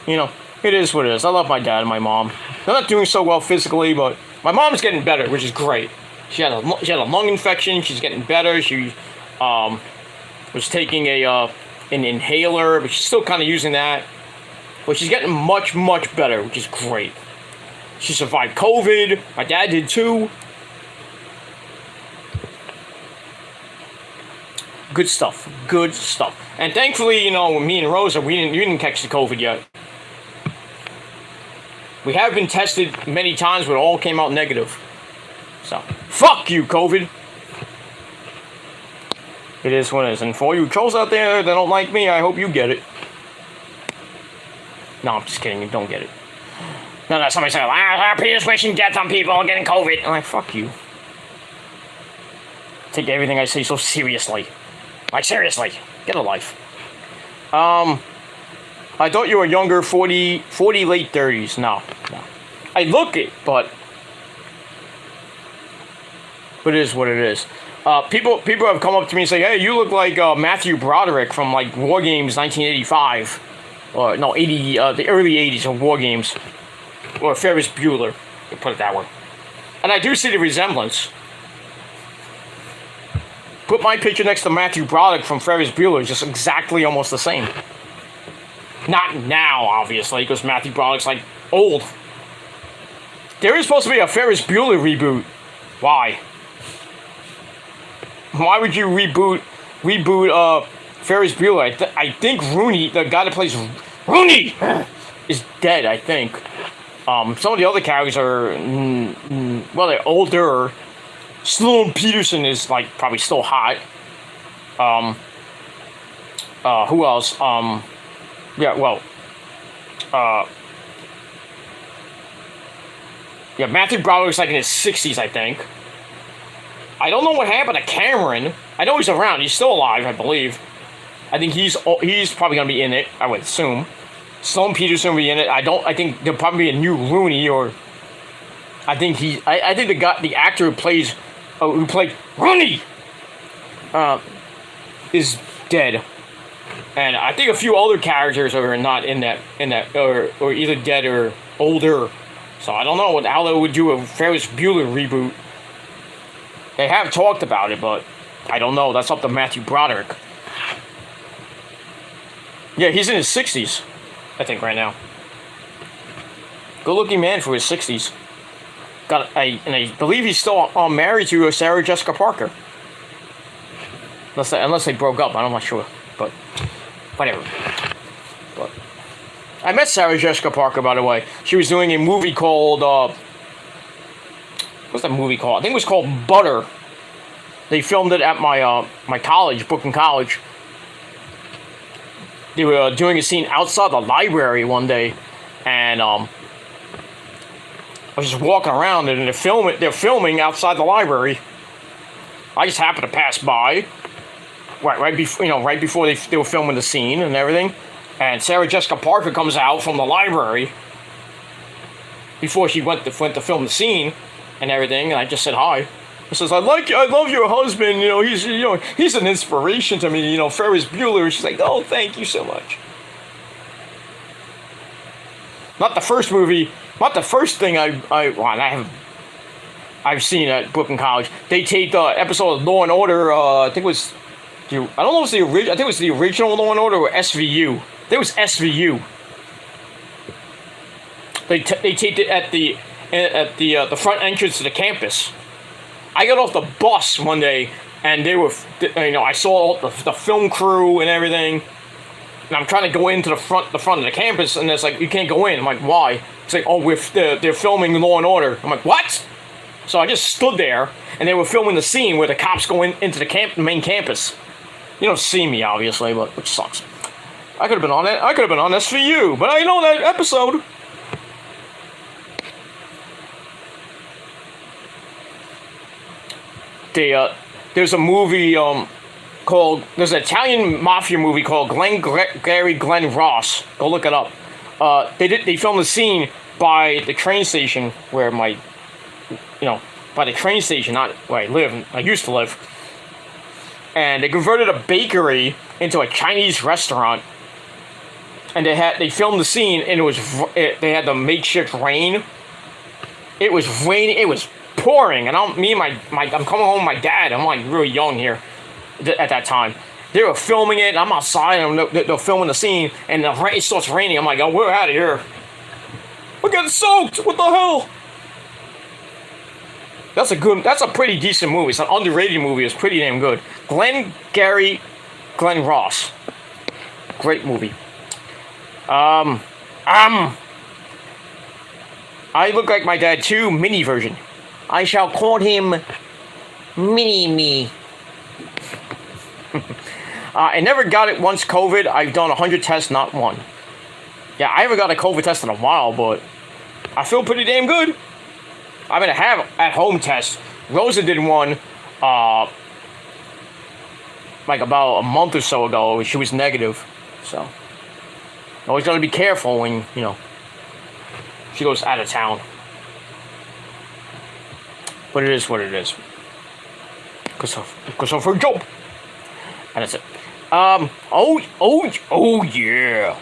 you know, it is what it is. I love my dad and my mom. They're not doing so well physically, but my mom's getting better, which is great. She had a lung infection. She's getting better. She was taking an inhaler, but she's still kind of using that. But she's getting much, much better, which is great. She survived COVID. My dad did too. Good stuff. Good stuff. And thankfully, you know, me and Rosa, we didn't catch the COVID yet. We have been tested many times, but it all came out negative. So, fuck you, COVID. It is what it is. And for you trolls out there that don't like me, I hope you get it. No, I'm just kidding. You don't get it. No, somebody said, Peter's wishing death on people getting COVID. I'm like, fuck you. Take everything I say so seriously. Like, seriously. Get a life. I thought you were younger, 40 late 30s. No. I look it, but it is what it is. People have come up to me and say, hey, you look like Matthew Broderick from like War Games 1985. Or no, the early 80s of War Games. Or Ferris Bueller, to put it that way. And I do see the resemblance. Put my picture next to Matthew Broderick from Ferris Bueller, just exactly almost the same. Not now, obviously, because Matthew Broderick's like old. There is supposed to be a Ferris Bueller reboot. Why? Why would you reboot Ferris Bueller? I think Rooney, the guy that plays Rooney, is dead, I think. Some of the other characters are, well, they're older. Sloan Peterson is, like, probably still hot. Who else? Matthew Broderick's, like, in his 60s, I think. I don't know what happened to Cameron. I know he's around. He's still alive, I believe. I think he's probably going to be in it, I would assume. Sloan Peterson will be in it. I think there'll probably be a new Rooney, or I think the actor who played Rooney is dead. And I think a few other characters are not in that or either dead or older. So I don't know how they would do a Ferris Bueller reboot. They have talked about it, but I don't know. That's up to Matthew Broderick. Yeah, he's in his 60s, I think, right now. Good-looking man for his 60s. And I believe he's still married to Sarah Jessica Parker. Unless they broke up, I'm not sure. But whatever. But I met Sarah Jessica Parker, by the way. She was doing a movie called what's that movie called? I think it was called Butter. They filmed it at my college, Brooklyn College. They were doing a scene outside the library one day, and I was just walking around, and they're filming outside the library. I just happened to pass by, right before they were filming the scene and everything, and Sarah Jessica Parker comes out from the library before she went to film the scene and everything, and I just said hi. I says, I love your husband, he's an inspiration to me, Ferris Bueller. She's like, oh, thank you so much. Not the first thing I've seen at Brooklyn College. They taped an episode of Law and Order, I think it was the original Law and Order or SVU. I think it was SVU. They taped it at the front entrance to the campus. I got off the bus one day, and they were, I saw the film crew and everything, and I'm trying to go into the front of the campus, and it's like, you can't go in. I'm like, why? It's like, oh, they're filming Law and Order. I'm like, what? So I just stood there, and they were filming the scene where the cops go into the main campus. You don't see me, obviously, which sucks. I could have been on that. I could have been on SVU, but I know that episode. There's a movie there's an Italian mafia movie called Glenn Ross. Go look it up. They filmed the scene by the train station where by the train station, not where I used to live. And they converted a bakery into a Chinese restaurant. And they filmed the scene, and they had the makeshift rain. It was raining. It was pouring, and I'm coming home with my dad. I'm like really young here at that time. They were filming it, and I'm outside, and they're filming the scene, and it starts raining. I'm like, oh, we're out of here. We're getting soaked. What the hell? That's a pretty decent movie. It's an underrated movie. It's pretty damn good. Glenn Ross. Great movie. I look like my dad too, mini version. I shall call him Mini-Me. I never got it once COVID. I've done 100 tests, not one. Yeah, I haven't got a COVID test in a while, but I feel pretty damn good. I mean, I have at-home tests. Rosa did one, like about a month or so ago. She was negative, so always gotta be careful when, she goes out of town. But it is what it is. Because of her job. And that's it. Oh yeah.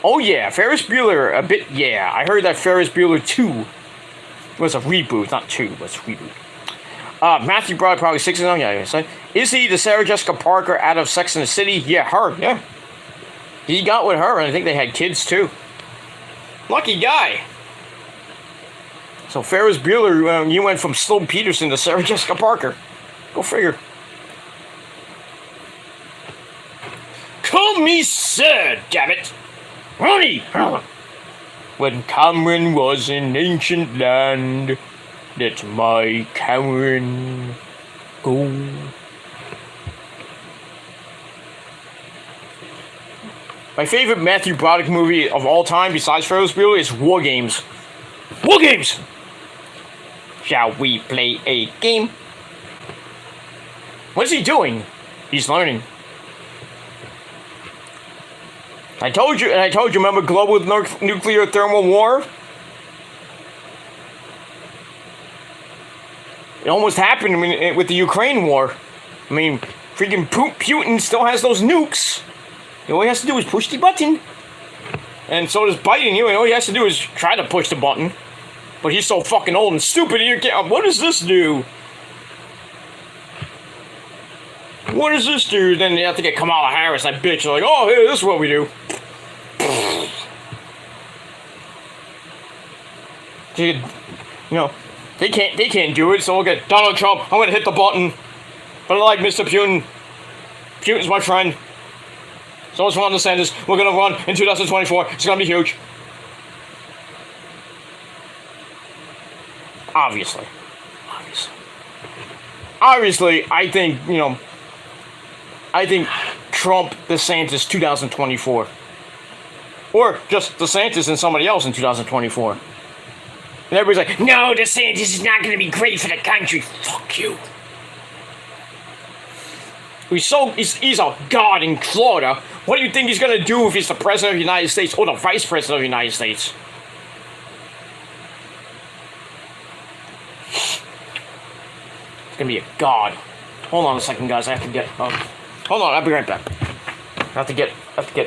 Oh yeah, Ferris Bueller, a bit, yeah. I heard that Ferris Bueller 2 was a reboot, not 2, but it's a reboot. Matthew Broderick, probably 6 and 0, yeah. Is he the Sarah Jessica Parker out of Sex and the City? Yeah, her, yeah. He got with her, and I think they had kids too. Lucky guy. So Ferris Bueller, you went from Sloane Peterson to Sarah Jessica Parker. Go figure. Call me sir, damn it. Ronnie! When Cameron was in ancient land, let my Cameron go. My favorite Matthew Broderick movie of all time, besides Ferris Bueller, is War Games. War Games! Shall we play a game? What's he doing? He's learning. I told you, remember global nuclear thermal war? It almost happened with the Ukraine war. I mean, freaking Putin still has those nukes. All he has to do is push the button. And so does Biden. All he has to do is try to push the button. But he's so fucking old and stupid. What does this do? What does this do? Then you have to get Kamala Harris, that bitch. Like, oh, hey, this is what we do. They can't do it. So we'll get Donald Trump. I'm gonna hit the button. But I like Mr. Putin. Putin's my friend. So it's Ron DeSantis. We're gonna run in 2024. It's gonna be huge. Obviously. obviously, I think, I think Trump, DeSantis, 2024. Or just DeSantis and somebody else in 2024. And everybody's like, no, DeSantis is not going to be great for the country. Fuck you. He's a god in Florida. What do you think he's going to do if he's the president of the United States or the vice president of the United States? He's going to be a god. Hold on a second, guys. I have to get... hold on, I'll be right back. I have to get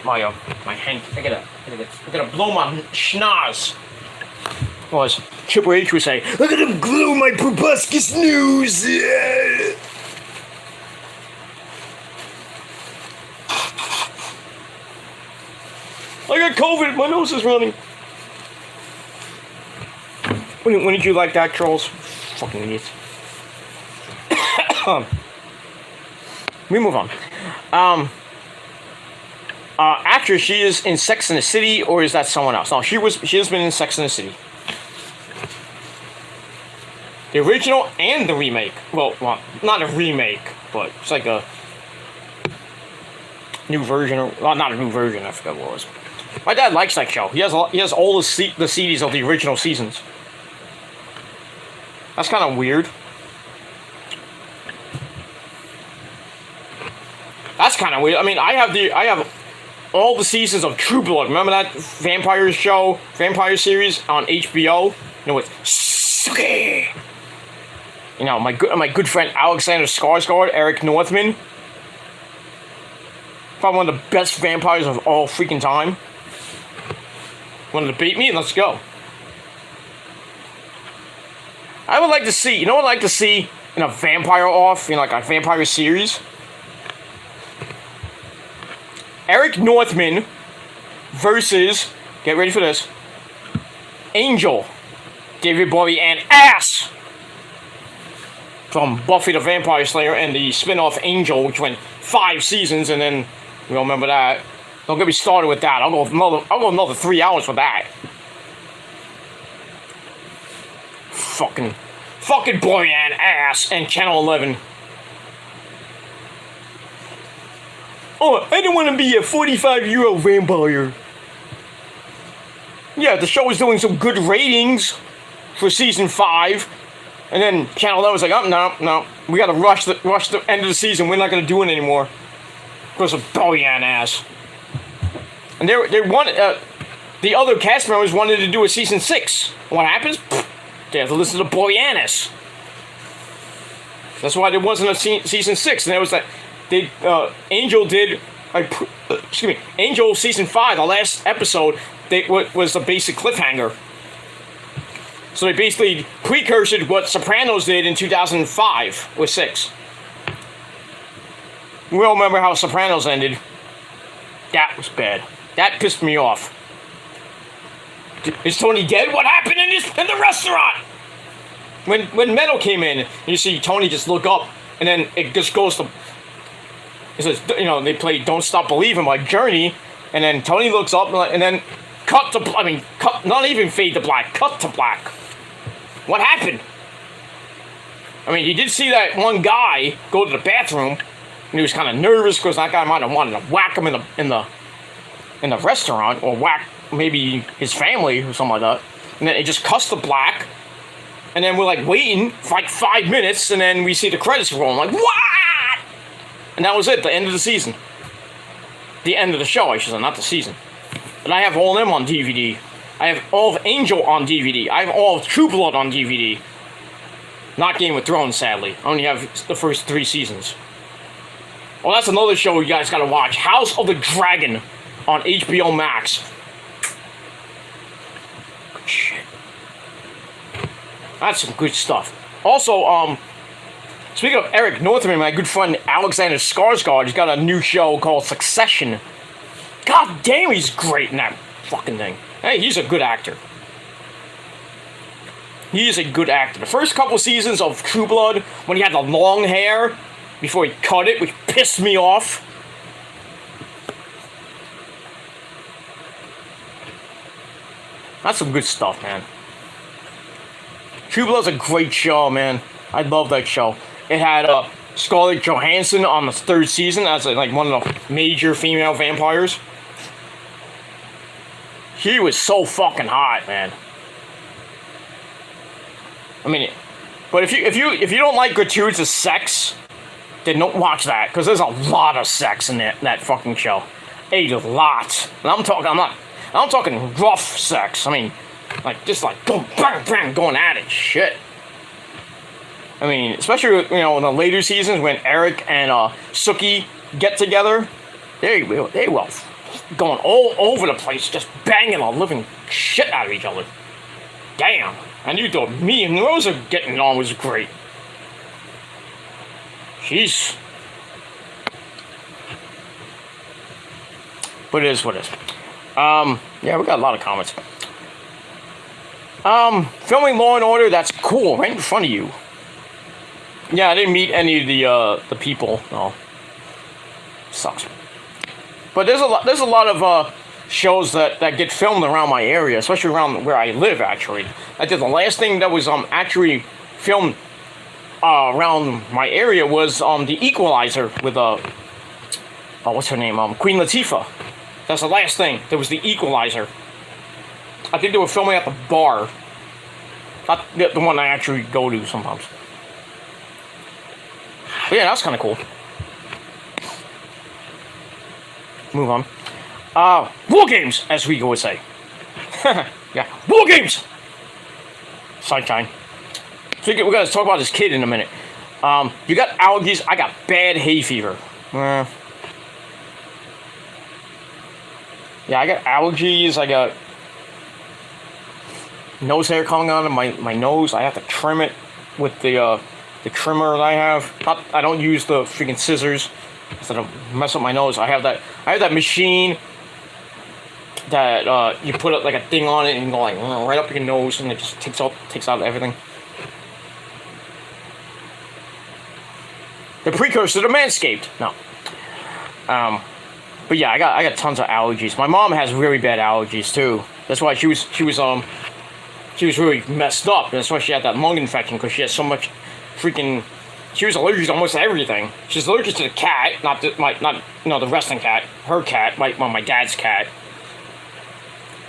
my my hand. I gotta blow my schnoz. Well, as Triple H would say, I gotta blow my proboscis nose. Yeah. I got COVID. My nose is running. When did you like that, Charles? Fucking idiots. We move on. Actress, she is in Sex and the City, or is that someone else? No, she has been in Sex and the City. The original and the remake. Well, not a remake, but it's like a new version. Well, not a new version. I forgot what it was. My dad likes that show. He has all the CDs of the original seasons. That's kind of weird. That's kind of weird. I mean, I have all the seasons of True Blood. Remember that vampire series on HBO? With Suki. My good friend Alexander Skarsgård, Eric Northman. Probably one of the best vampires of all freaking time. Want to debate me? Let's go. I would like to see, you know what I'd like to see in a vampire like a vampire series? Eric Northman versus, get ready for this, Angel, David Bowie, and Ass from Buffy the Vampire Slayer and the spin-off Angel, which went 5 seasons, and then you remember that. Don't get me started with that. I'll go another 3 hours for that. Fucking Bowie and Ass and Channel 11. Oh, I don't want to be a 45-year-old vampire. Yeah, the show was doing some good ratings for season 5. And then Channel 11 was like, oh, no. We got to rush the end of the season. We're not going to do it anymore. Because of Bowie and Ass. And they wanted, the other cast members wanted to do a season 6. What happens? They have to listen to Bowie and Ass. That's why there wasn't a season 6. And there was that. Angel did, Angel season 5, the last episode, was the basic cliffhanger. So they basically precursored what Sopranos did in 2005 with 6. We all remember how Sopranos ended. That was bad. That pissed me off. Is Tony dead? What happened in the restaurant? When Meadow came in, you see Tony just look up, and then it just goes to. It says, they play "Don't Stop Believing" by Journey, and then Tony looks up, and then not even fade to black, cut to black. What happened? I mean, you did see that one guy go to the bathroom, and he was kind of nervous because that guy might have wanted to whack him in the restaurant, or whack maybe his family or something like that. And then it just cuts to black, and then we're like waiting for like 5 minutes, and then we see the credits roll. I'm like, what? And that was it, the end of the season. The end of the show, I should say, not the season. And I have all of them on DVD. I have all of Angel on DVD. I have all of True Blood on DVD. Not Game of Thrones, sadly. I only have the first 3 seasons. Well, that's another show you guys gotta watch. House of the Dragon on HBO Max. Good shit. That's some good stuff. Also, speaking of Eric Northman, my good friend Alexander Skarsgård, he's got a new show called Succession. God damn, he's great in that fucking thing. Hey, he's a good actor. He is a good actor. The first couple seasons of True Blood, when he had the long hair, before he cut it, which pissed me off. That's some good stuff, man. True Blood's a great show, man. I love that show. It had Scarlett Johansson on the third season as like one of the major female vampires. She was so fucking hot, man. I mean, but if you don't like gratuitous sex, then don't watch that, because there's a lot of sex in that fucking show. A lot. And I'm talking rough sex. I mean, like just like go bang bang going at it. Shit. I mean, especially in the later seasons when Eric and Sookie get together, they were going all over the place, just banging the living shit out of each other. Damn. And you thought me and Rosa getting on was great. Jeez. But it is what it is. Yeah, we got a lot of comments. Filming Law and Order, that's cool, right in front of you. Yeah, I didn't meet any of the people. No. Sucks. But there's a lot of shows that get filmed around my area, especially around where I live. Actually, I did the last thing that was actually filmed around my area was the Equalizer with what's her name, Queen Latifah. That's the last thing. There was the Equalizer. I think they were filming at the bar. Not the one I actually go to sometimes. But yeah, that's kind of cool. Move on. War games, as we would say. Yeah, war games! Sunshine. So we're going to talk about this kid in a minute. You got allergies. I got bad hay fever. Yeah, I got allergies. I got nose hair coming out of my nose. I have to trim it with the trimmer that I have. I don't use the freaking scissors instead of mess up my nose. I have that machine that you put like a thing on it and go like right up your nose, and it just takes out everything. The precursor to Manscaped. No. But yeah, I got tons of allergies. My mom has really bad allergies too. That's why she was really messed up. That's why she had that lung infection, because she has so much freaking. She was allergic to almost everything. She's allergic to the cat, not the resting cat. Her cat, my dad's cat.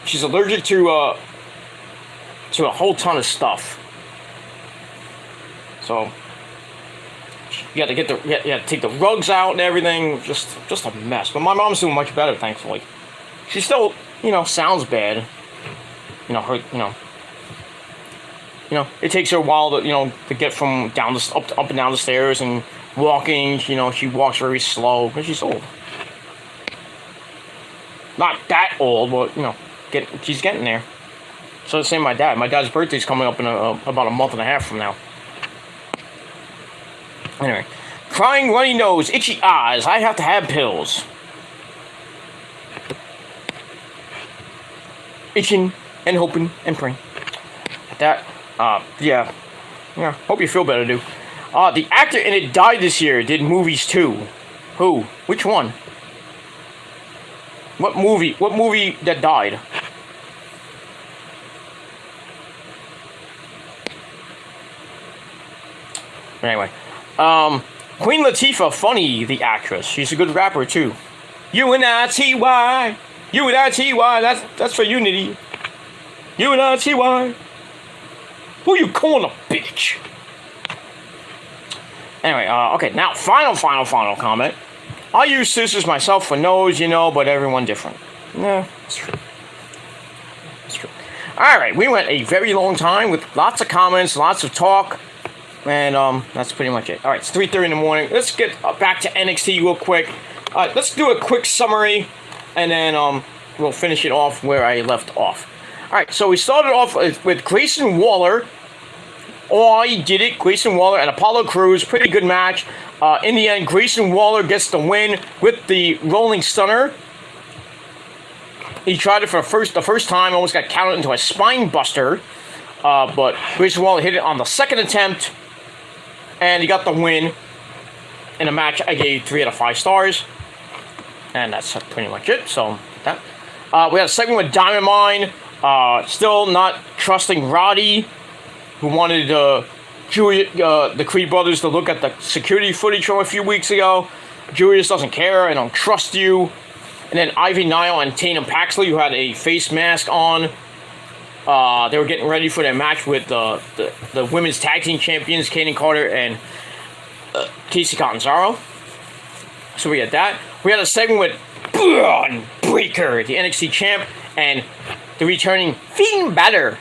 She's allergic to a whole ton of stuff. So you have to take the rugs out and everything. Just a mess. But my mom's doing much better, thankfully. She still, sounds bad. It takes her a while to get from up and down the stairs and walking. She walks very slow because she's old. Not that old, but she's getting there. So the same my dad. My dad's birthday's coming up in about a month and a half from now. Anyway, crying, runny nose, itchy eyes. I have to have pills. Itching and hoping and praying. That. Yeah. Hope you feel better, dude. The actor in it died this year. Did movies too. Who? Which one? What movie? What movie that died? Anyway, Queen Latifah, funny, the actress. She's a good rapper too. U-N-I-T-Y. U-N-I-T-Y. That's for unity. U-N-I-T-Y. Who you calling a bitch? Anyway, okay, now final comment. I use scissors myself for nose, but everyone different. Yeah, it's true. It's true. Alright, we went a very long time with lots of comments, lots of talk, and that's pretty much it. Alright, it's 3:30 in the morning. Let's get back to NXT real quick. Let's do a quick summary, and then we'll finish it off where I left off. Alright, so we started off with Grayson Waller. I did it. Grayson Waller and Apollo Crews. Pretty good match. In the end, Grayson Waller gets the win with the rolling stunner. He tried it for the first time. Almost got counted into a spine buster. But Grayson Waller hit it on the second attempt. And he got the win in a match I gave 3 out of 5 stars. And that's pretty much it. So, that. We had a segment with Diamond Mine. Still not trusting Roddy, who wanted the Creed brothers to look at the security footage from a few weeks ago. Julius doesn't care and don't trust you. And then Ivy Nile and Tatum Paxley, who had a face mask on, they were getting ready for their match with the women's tag team champions, Kaden Carter and Casey Catanzaro. So we had that. We had a segment with Braun Breaker, the NXT champ, and the returning Finn Balor.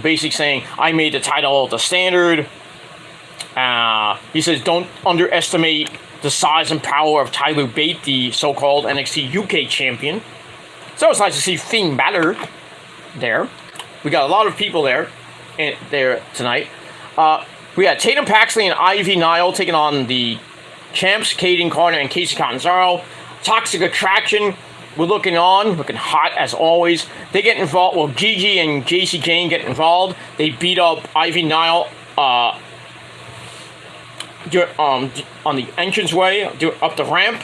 Basically saying, I made the title the standard. He says, don't underestimate the size and power of Tyler Bate, the so-called NXT UK champion. So it's nice to see Finn Balor there. We got a lot of people there tonight. We had Tatum Paxley and Ivy Nile taking on the champs, Kaden Carter and Casey Catanzaro. Toxic Attraction were looking hot as always. They get involved. Well, Gigi and JC Jane get involved. They beat up Ivy Nile on the entranceway up the ramp,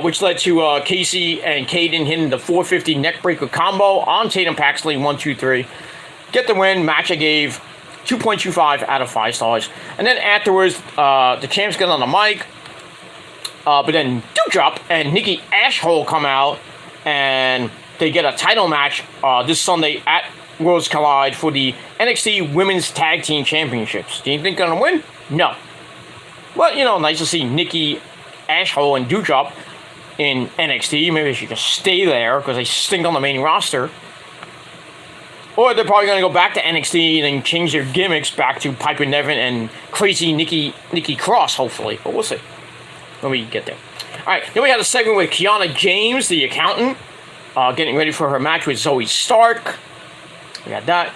which led to Casey and Kaden hitting the 450 neckbreaker combo on Tatum Paxley. 1, 2, 3. Get the win. Match I gave 2.25 out of 5 stars. And then afterwards, the champs get on the mic. But then Doudrop and Nikki Ashhole come out, and they get a title match this Sunday at Worlds Collide for the NXT Women's Tag Team Championships. Do you think they're going to win? No. But, nice to see Nikki Ashhole and Doudrop in NXT. Maybe they should just stay there because they stink on the main roster. Or they're probably going to go back to NXT and then change their gimmicks back to Piper Niven and crazy Nikki Cross, hopefully. But we'll see when we get there. Alright, then we had a segment with Kiana James, the accountant, getting ready for her match with Zoe Stark. We had that.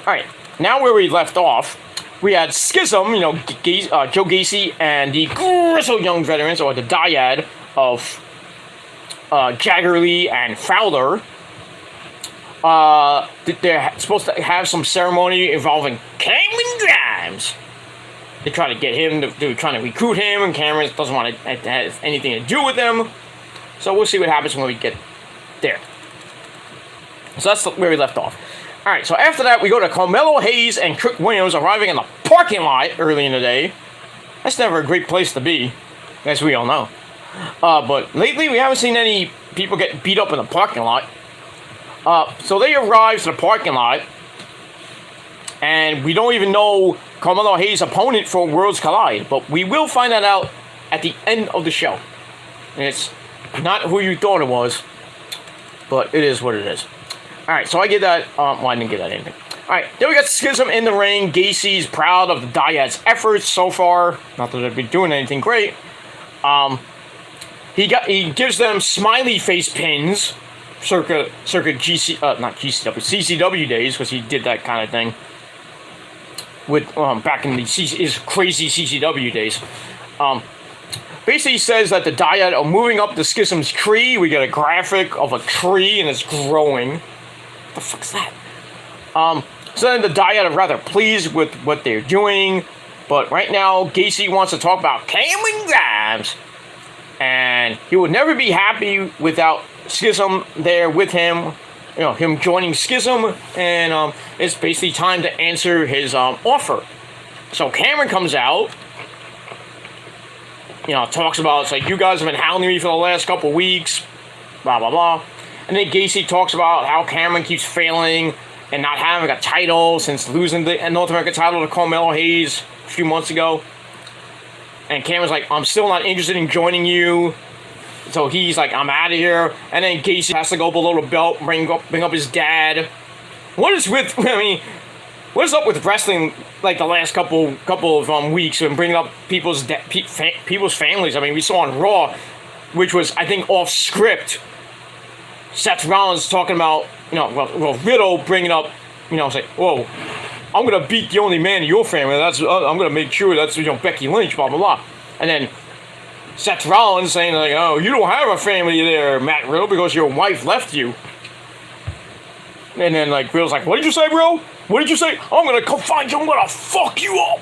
Alright, now where we left off, we had Schism, Joe Gacy and the Grizzled Young Veterans, or the dyad of Jagger Lee and Fowler. They're supposed to have some ceremony involving Cameron Grimes. They try to get him, they're trying to recruit him, and Cameron doesn't want to have anything to do with them. So we'll see what happens when we get there. So that's where we left off. Alright, so after that, we go to Carmelo Hayes and Trick Williams arriving in the parking lot early in the day. That's never a great place to be, as we all know. But lately, we haven't seen any people get beat up in the parking lot. So they arrive to the parking lot, and we don't even know Carmelo Hayes' opponent for Worlds Collide, but we will find that out at the end of the show. And it's not who you thought it was, but it is what it is. Alright, so I get that. I didn't get that anything. Alright, then we got Schism in the ring. Gacy's proud of the Dyad's efforts so far. Not that they've been doing anything great. He gives them smiley face pins, circa CCW days, because he did that kind of thing with back in his crazy CCW days. Basically says that the Dyad are moving up the Schism's tree. We get a graphic of a tree and it's growing. What the fuck's that? So then the Dyad are rather pleased with what they're doing, but right now Gacy wants to talk about Cameron Grimes, and he would never be happy without Schism there with him. Him joining Schism, and it's basically time to answer his offer. So Cameron comes out, talks about, it's like, you guys have been hounding me for the last couple weeks, blah, blah, blah. And then Gacy talks about how Cameron keeps failing and not having a title since losing the North American title to Carmelo Hayes a few months ago. And Cameron's like, I'm still not interested in joining you. So he's like, I'm out of here. And then Gacy has to go below the belt, bring up his dad. What is up with wrestling, like, the last couple of weeks, and bringing up people's families? I mean, we saw on Raw, which was, I think, off script, Seth Rollins talking about, Riddle bringing up, it's like, whoa, I'm going to beat the only man in your family. I'm going to make sure that's, Becky Lynch, blah, blah, blah. And then Seth Rollins saying, like, oh, you don't have a family there, Matt Riddle, because your wife left you. And then, like, Riddle's like, what did you say, bro? What did you say? I'm going to come find you. I'm going to fuck you up.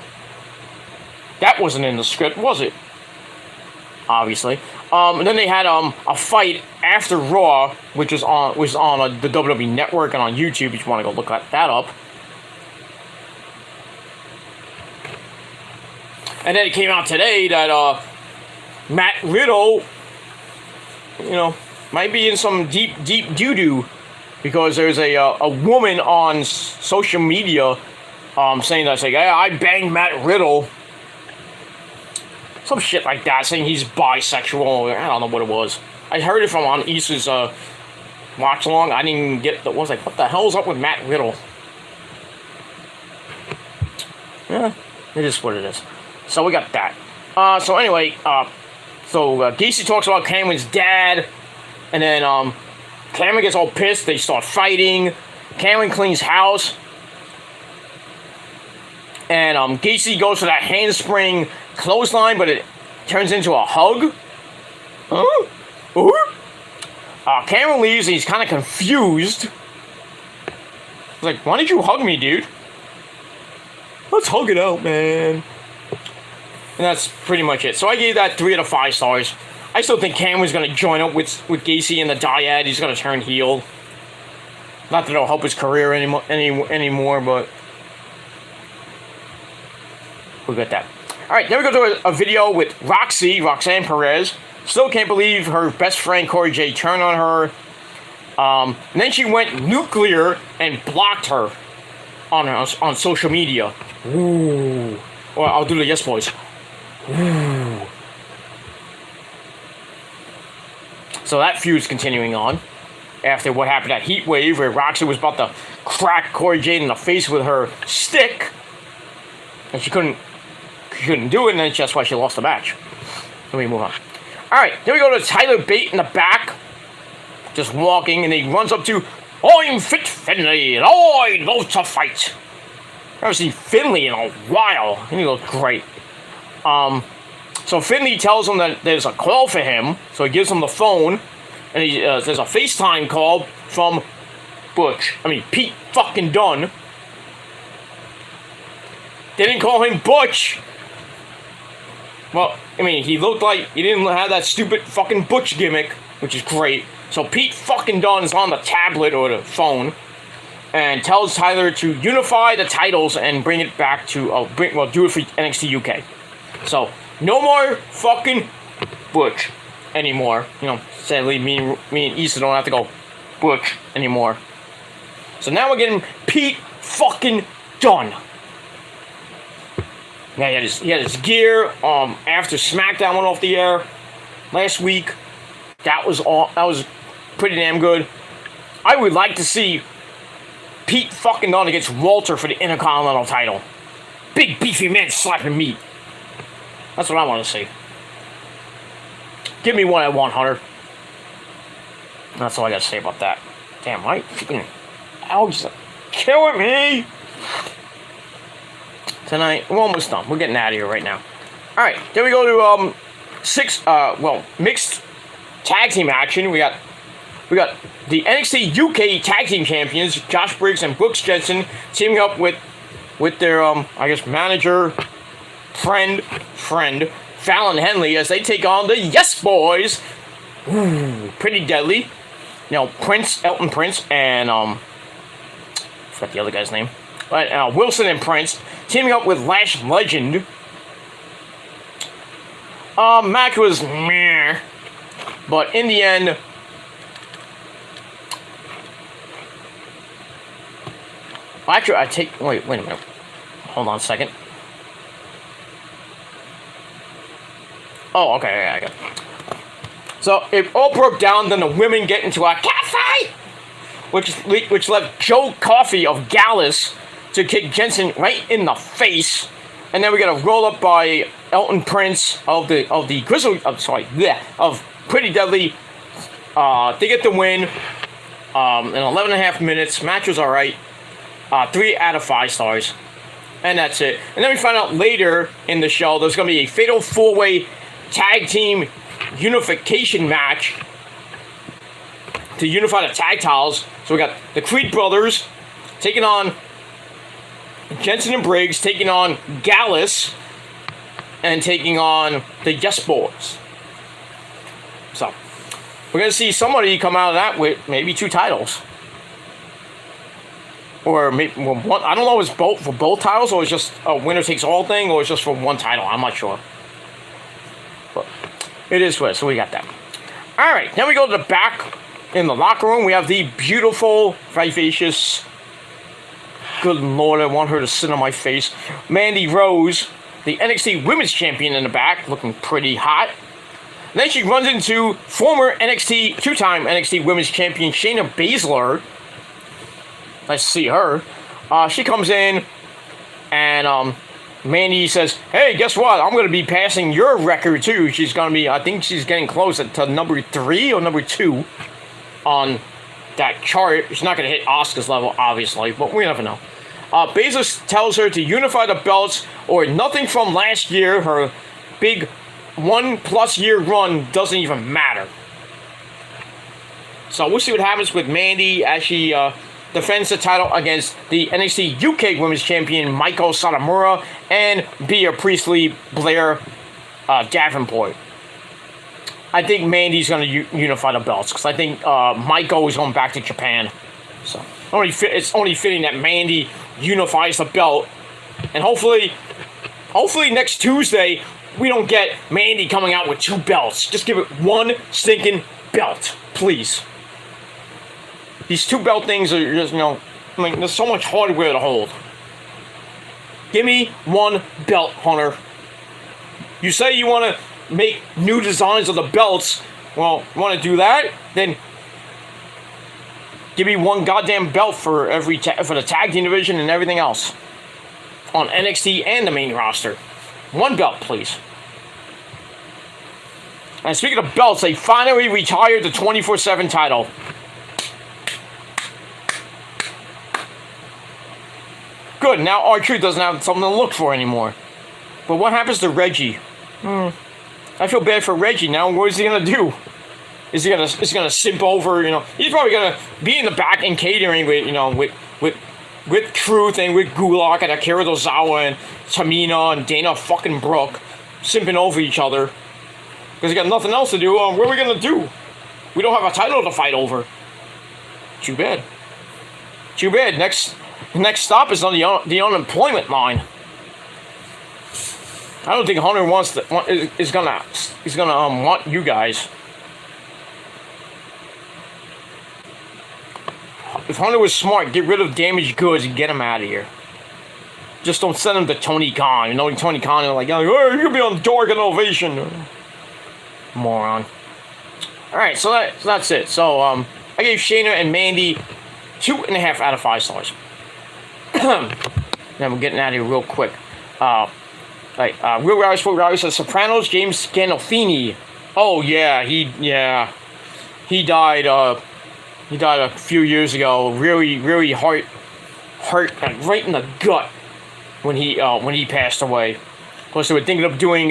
That wasn't in the script, was it? Obviously. And then they had a fight after Raw, which was on the WWE Network and on YouTube if you want to go look that up. And then it came out today that Matt Riddle, might be in some deep doo-doo, because there's a woman on social media saying that, yeah, I banged Matt Riddle. Some shit like that, saying he's bisexual. I don't know what it was. I heard it from on Issa's watch along. I didn't even get the. Was like, what the hell's up with Matt Riddle? Yeah, it is what it is. So we got that. So anyway, Gacy talks about Cameron's dad, and then Cameron gets all pissed. They start fighting. Cameron cleans house, and Gacy goes for that handspring clothesline, but it turns into a hug. Cameron leaves, and he's kind of confused. He's like, why did you hug me, dude? Let's hug it out, man. And that's pretty much it. So I gave that 3 out of 5 stars. I still think Cameron's going to join up with Gacy in the dyad. He's going to turn heel. Not that it'll help his career anymore, but we got that. Alright, then we go to a video with Roxanne Perez. Still can't believe her best friend Corey J turned on her. And then she went nuclear and blocked her on social media. Ooh. Well, I'll do the yes boys. Ooh. So that feud's continuing on after what happened at Heat Wave, where Roxy was about to crack Corey Jade in the face with her stick, and she couldn't do it, and then that's why she lost the match. Let me move on. Alright, then we go to Tyler Bate in the back, just walking, and he runs up to, I'm Fit Finlay, and I love to fight. I haven't seen Finlay in a while, and he looks great. So Finlay tells him that there's a call for him, so he gives him the phone, and there's a FaceTime call from Pete fucking Dunne. They didn't call him Butch. Well, he looked like he didn't have that stupid fucking Butch gimmick, which is great. So Pete fucking Dunne is on the tablet or the phone and tells Tyler to unify the titles and bring it back to, do it for NXT UK. So, no more fucking Butch anymore. Sadly, me and Issa don't have to go Butch anymore. So now we're getting Pete fucking Dunne. Now he had his gear after SmackDown went off the air last week. That was pretty damn good. I would like to see Pete fucking Dunne against Walter for the Intercontinental title. Big beefy man slapping meat. That's what I want to see. Give me what I want, Hunter. That's all I got to say about that. Damn, my freaking Alex killing me. Tonight, we're almost done. We're getting out of here right now. Alright, then we go to mixed tag team action. We got the NXT UK tag team champions, Josh Briggs and Brooks Jensen, teaming up with their manager, friend Fallon Henley, as they take on the Yes Boys. Ooh, pretty deadly. Elton Prince, and I forgot the other guy's name. Wilson and Prince teaming up with Lash Legend. Match was meh, but in the end, actually, wait a minute. Hold on a second. Oh, okay, I got it. So it all broke down. Then the women get into a cat fight, which left Joe Coffey of Gallus to kick Jensen right in the face, and then we got a roll up by Elton Prince of the Grizzly. Of Pretty Deadly. They get the win in 11.5 minutes. Match was alright. 3 out of 5 stars, and that's it. And then we find out later in the show there's going to be a fatal 4-way tag team unification match to unify the tag titles. So we got the Creed brothers taking on Jensen and Briggs, taking on Gallus, and taking on the Yes Boys. So we're going to see somebody come out of that with maybe 2 titles. or maybe one. I don't know if it's both for both titles, or it's just a winner takes all thing, or it's just for one title. I'm not sure. But it is what. So we got that. All right, then we go to the back in the locker room. We have the beautiful, vivacious. Good Lord, I want her to sit on my face. Mandy Rose, the NXT Women's Champion in the back, looking pretty hot. And then she runs into former NXT, two-time NXT Women's Champion Shayna Baszler. Nice to see her. She comes in, and Mandy says, hey, guess what? I'm going to be passing your record, too. She's going to be, I think she's getting close to number 3 or number 2 on that chart. She's not going to hit Asuka's level, obviously, but we never know. Baszler tells her to unify the belts or nothing from last year. Her big 1+ year run doesn't even matter. So we'll see what happens with Mandy as she defends the title against the NXT UK Women's Champion Meiko Satomura and Bea Priestley Blair Davenport. I think Mandy's going to unify the belts because I think Meiko is going back to Japan. So it's only fitting that Mandy unifies the belt, and hopefully next Tuesday we don't get Mandy coming out with 2 belts. Just give it one stinking belt, please. These 2 belt things are just, I mean, there's so much hardware to hold. Give me 1 belt, Hunter. You say you want to make new designs of the belts. Well, you want to do that? Then give me 1 goddamn belt for for the tag team division and everything else on NXT and the main roster. 1 belt, please. And speaking of belts, they finally retired the 24/7 title. Good, now R-Truth doesn't have something to look for anymore. But what happens to Reggie? I feel bad for Reggie now. What is he gonna do? Is he gonna simp over? He's probably gonna be in the back and catering with Truth and with Gulak and Akira Tozawa and Tamina and Dana fucking Brooke, simping over each other because he got nothing else to do. What are we gonna do? We don't have a title to fight over. Too bad. Too bad. Next stop is on the unemployment line. I don't think Hunter is gonna want you guys. If Hunter was smart, get rid of damaged goods and get him out of here. Just don't send him to Tony Khan. Tony Khan is like, oh, you could be on Dark Innovation. Moron. Alright, so that's it. So, I gave Shayna and Mandy 2.5 out of 5 stars. Then we're getting out of here real quick. Real Rowdy says, Sopranos, James Gandolfini. Oh, yeah, he died, He died a few years ago. Really, really hurt right in the gut when he passed away. Plus, they were thinking of doing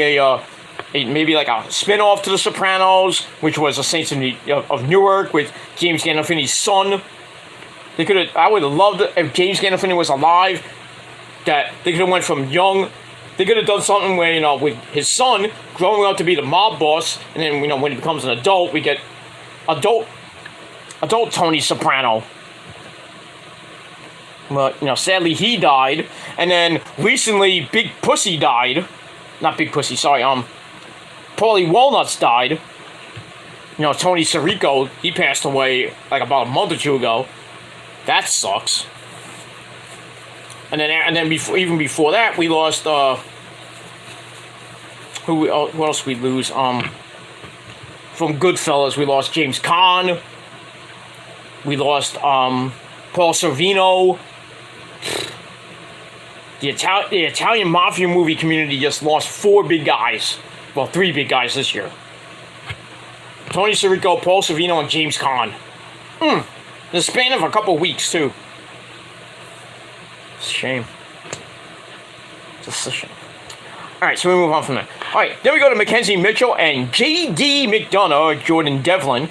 maybe like a spin-off to The Sopranos, which was the Saints of Newark with James Gandolfini's son. I would have loved it if James Gandolfini was alive. That they could have went from young. They could have done something where with his son growing up to be the mob boss, and then when he becomes an adult, we get adult Tony Soprano. But, sadly he died. And then recently Big Pussy died. Not Big Pussy, sorry, Paulie Walnuts died. Tony Sirico, he passed away like about a month or 2 ago. That sucks. And then even before that, we lost, who else we lose? From Goodfellas, we lost James Caan. We lost Paul Sorvino. The Italian Mafia movie community just lost 4 big guys. Well, 3 big guys this year. Tony Sirico, Paul Sorvino, and James Caan. In the span of a couple weeks, too. It's a shame. It's a shame. Alright, so we move on from there. Alright, then we go to Mackenzie Mitchell and J.D. McDonough, Jordan Devlin,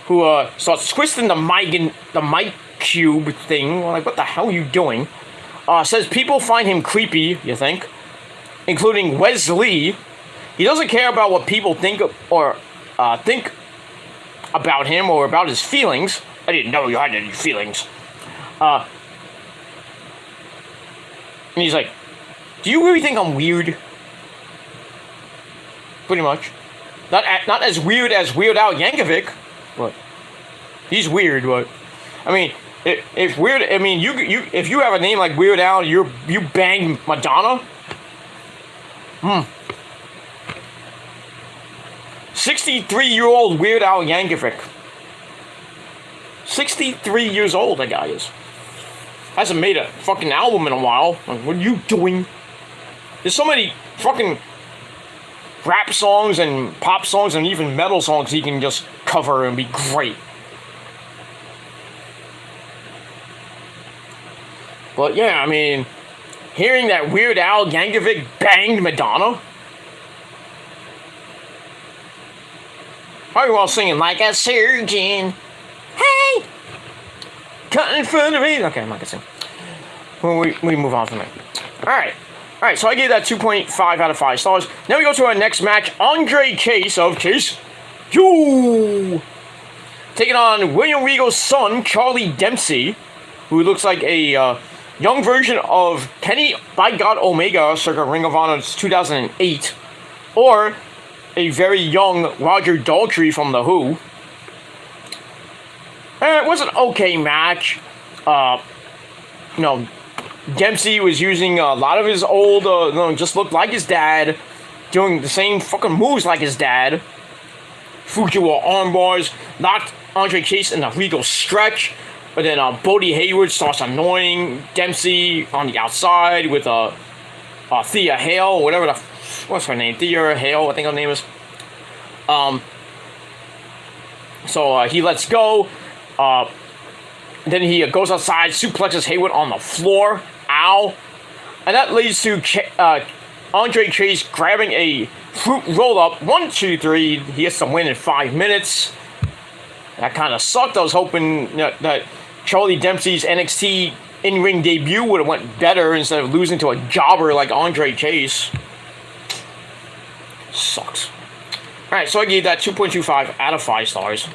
who starts twisting the mic cube thing. Like, what the hell are you doing? Says people find him creepy, you think, including Wes Lee. He doesn't care about what people think or think about him or about his feelings. I didn't know you had any feelings. And he's like, do you really think I'm weird? Pretty much. Not as weird as Weird Al Yankovic, but he's weird, but I mean, if weird, I mean, you if you have a name like Weird Al, you bang Madonna. 63-year-old Weird Al Yankovic. 63 years old, that guy is. Hasn't made a fucking album in a while. Like, what are you doing? There's so many fucking rap songs and pop songs and even metal songs he can just cover and be great. But yeah, I mean, hearing that Weird Al Yankovic banged Madonna. Probably while singing like a surgeon. Hey! Cut in front of me. Okay, I'm not gonna sing. Well, we move on from there. Alright, so I gave that 2.5 out of 5 stars. Now we go to our next match. Andre Chase of Chase U taking on William Regal's son, Charlie Dempsey, who looks like a young version of Kenny by God Omega, circa Ring of Honor's 2008, or a very young Roger Daltrey from The Who. And it was an okay match. Dempsey was using a lot of his old, just looked like his dad, doing the same fucking moves like his dad. Fujiwara arm bars, knocked Andre Chase in the Regal stretch, but then Bodie Hayward starts annoying Dempsey on the outside with Thea Hale, whatever what's her name? Thea Hale, I think her name is. So he lets go. Then he goes outside, suplexes Hayward on the floor. Ow. And that leads to Andre Chase grabbing a fruit roll-up. 1, 2, 3. He gets the win in 5 minutes. That kind of sucked. I was hoping that Charlie Dempsey's NXT in-ring debut would have went better instead of losing to a jobber like Andre Chase. Sucks. Alright, so I gave that 2.25 out of 5 stars.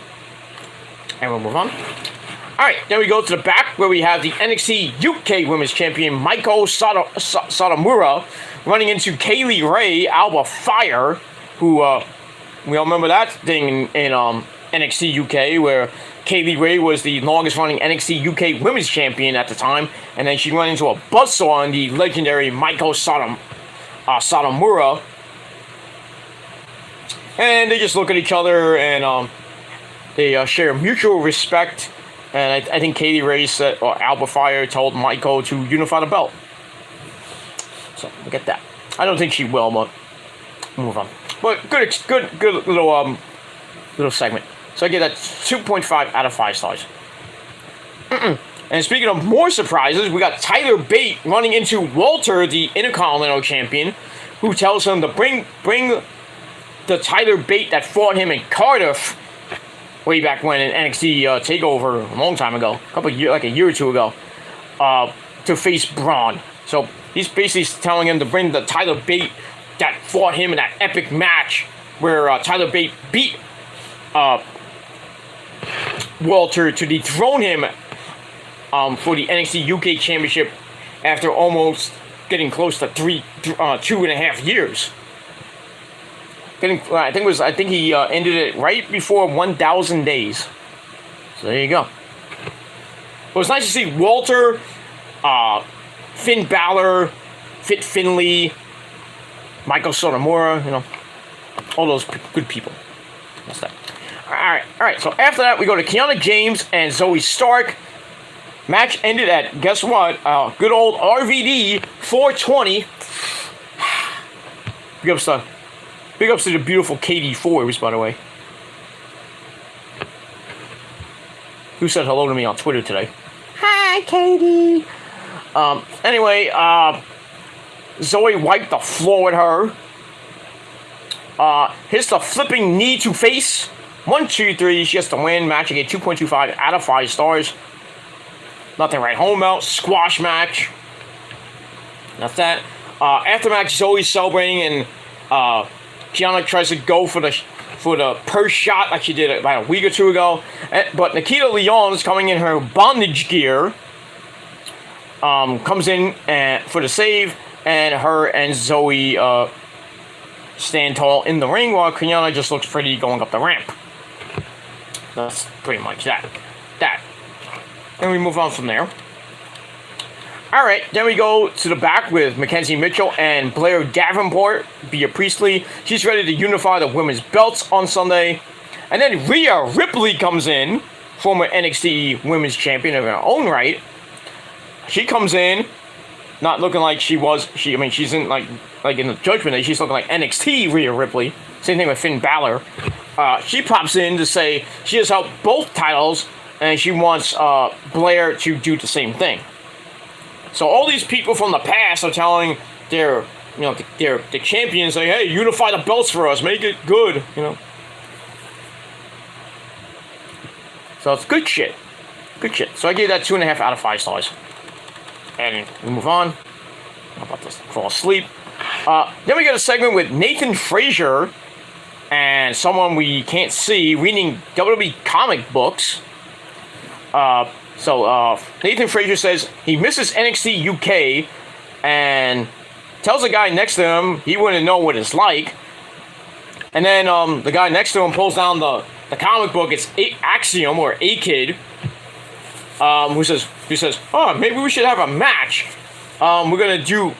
And we'll move on. Alright, then we go to the back where we have the NXT UK Women's Champion Maiko Satomura running into Kaylee Ray, Alba Fire, who, we all remember that thing in NXT UK where Kaylee Ray was the longest running NXT UK Women's Champion at the time, and then she ran into a buzzsaw on the legendary Maiko Satomura. And they just look at each other and they share mutual respect. And I think Kaylee Ray said, or Alba Fire told Maiko to unify the belt. So we'll get that. I don't think she will, but we'll move on. But good little segment. So I give that 2.5 out of 5 stars. And speaking of more surprises, we got Tyler Bate running into Walter, the Intercontinental Champion, who tells him to bring the Tyler Bate that fought him in Cardiff way back when in NXT TakeOver a long time ago, like a year or two ago, to face Braun. So he's basically telling him to bring the Tyler Bate that fought him in that epic match where Tyler Bate beat Walter to dethrone him for the NXT UK Championship after almost getting close to 2.5 years. I think he ended it right before 1,000 days. So there you go. It was nice to see Walter, Finn Balor, Fit Finlay, Maiko Satomura, all those good people. That's that. Alright, so after that, we go to Kiana James and Zoe Stark. Match ended at, guess what? Good old RVD 420. Big ups to the beautiful Katie Forbes, by the way. Who said hello to me on Twitter today? Hi, Katie. Anyway, Zoe wiped the floor with her. Hits the flipping knee to face. 1, 2, 3. She gets the win. Match, I get 2.25 out of 5 stars. Nothing right home about. Squash match. That's that. After match, Zoe's celebrating and Kiana tries to go for the purse shot like she did about a week or two ago. But Nikita Lyons coming in her bondage gear comes in for the save, and her and Zoe stand tall in the ring while Kiana just looks pretty going up the ramp. That's pretty much that. And we move on from there. Alright, then we go to the back with Mackenzie Mitchell and Blair Davenport, Bea Priestley. She's ready to unify the women's belts on Sunday. And then Rhea Ripley comes in, former NXT Women's Champion of her own right. She comes in, not looking like she was. She's in like in the Judgment Day. She's looking like NXT Rhea Ripley. Same thing with Finn Balor. She pops in to say she has held both titles, and she wants Blair to do the same thing. So all these people from the past are telling their champions, say, hey, unify the belts for us, make it good, So it's good shit. So I gave that 2.5 out of 5 stars. And we move on. I'm about to fall asleep. Then we got a segment with Nathan Frazier and someone we can't see reading WWE comic books. So Nathan Frazier says he misses NXT UK and tells the guy next to him he wouldn't know what it's like. And then the guy next to him pulls down the comic book. It's Axiom or A-Kid, who says, oh, maybe we should have a match. We're gonna do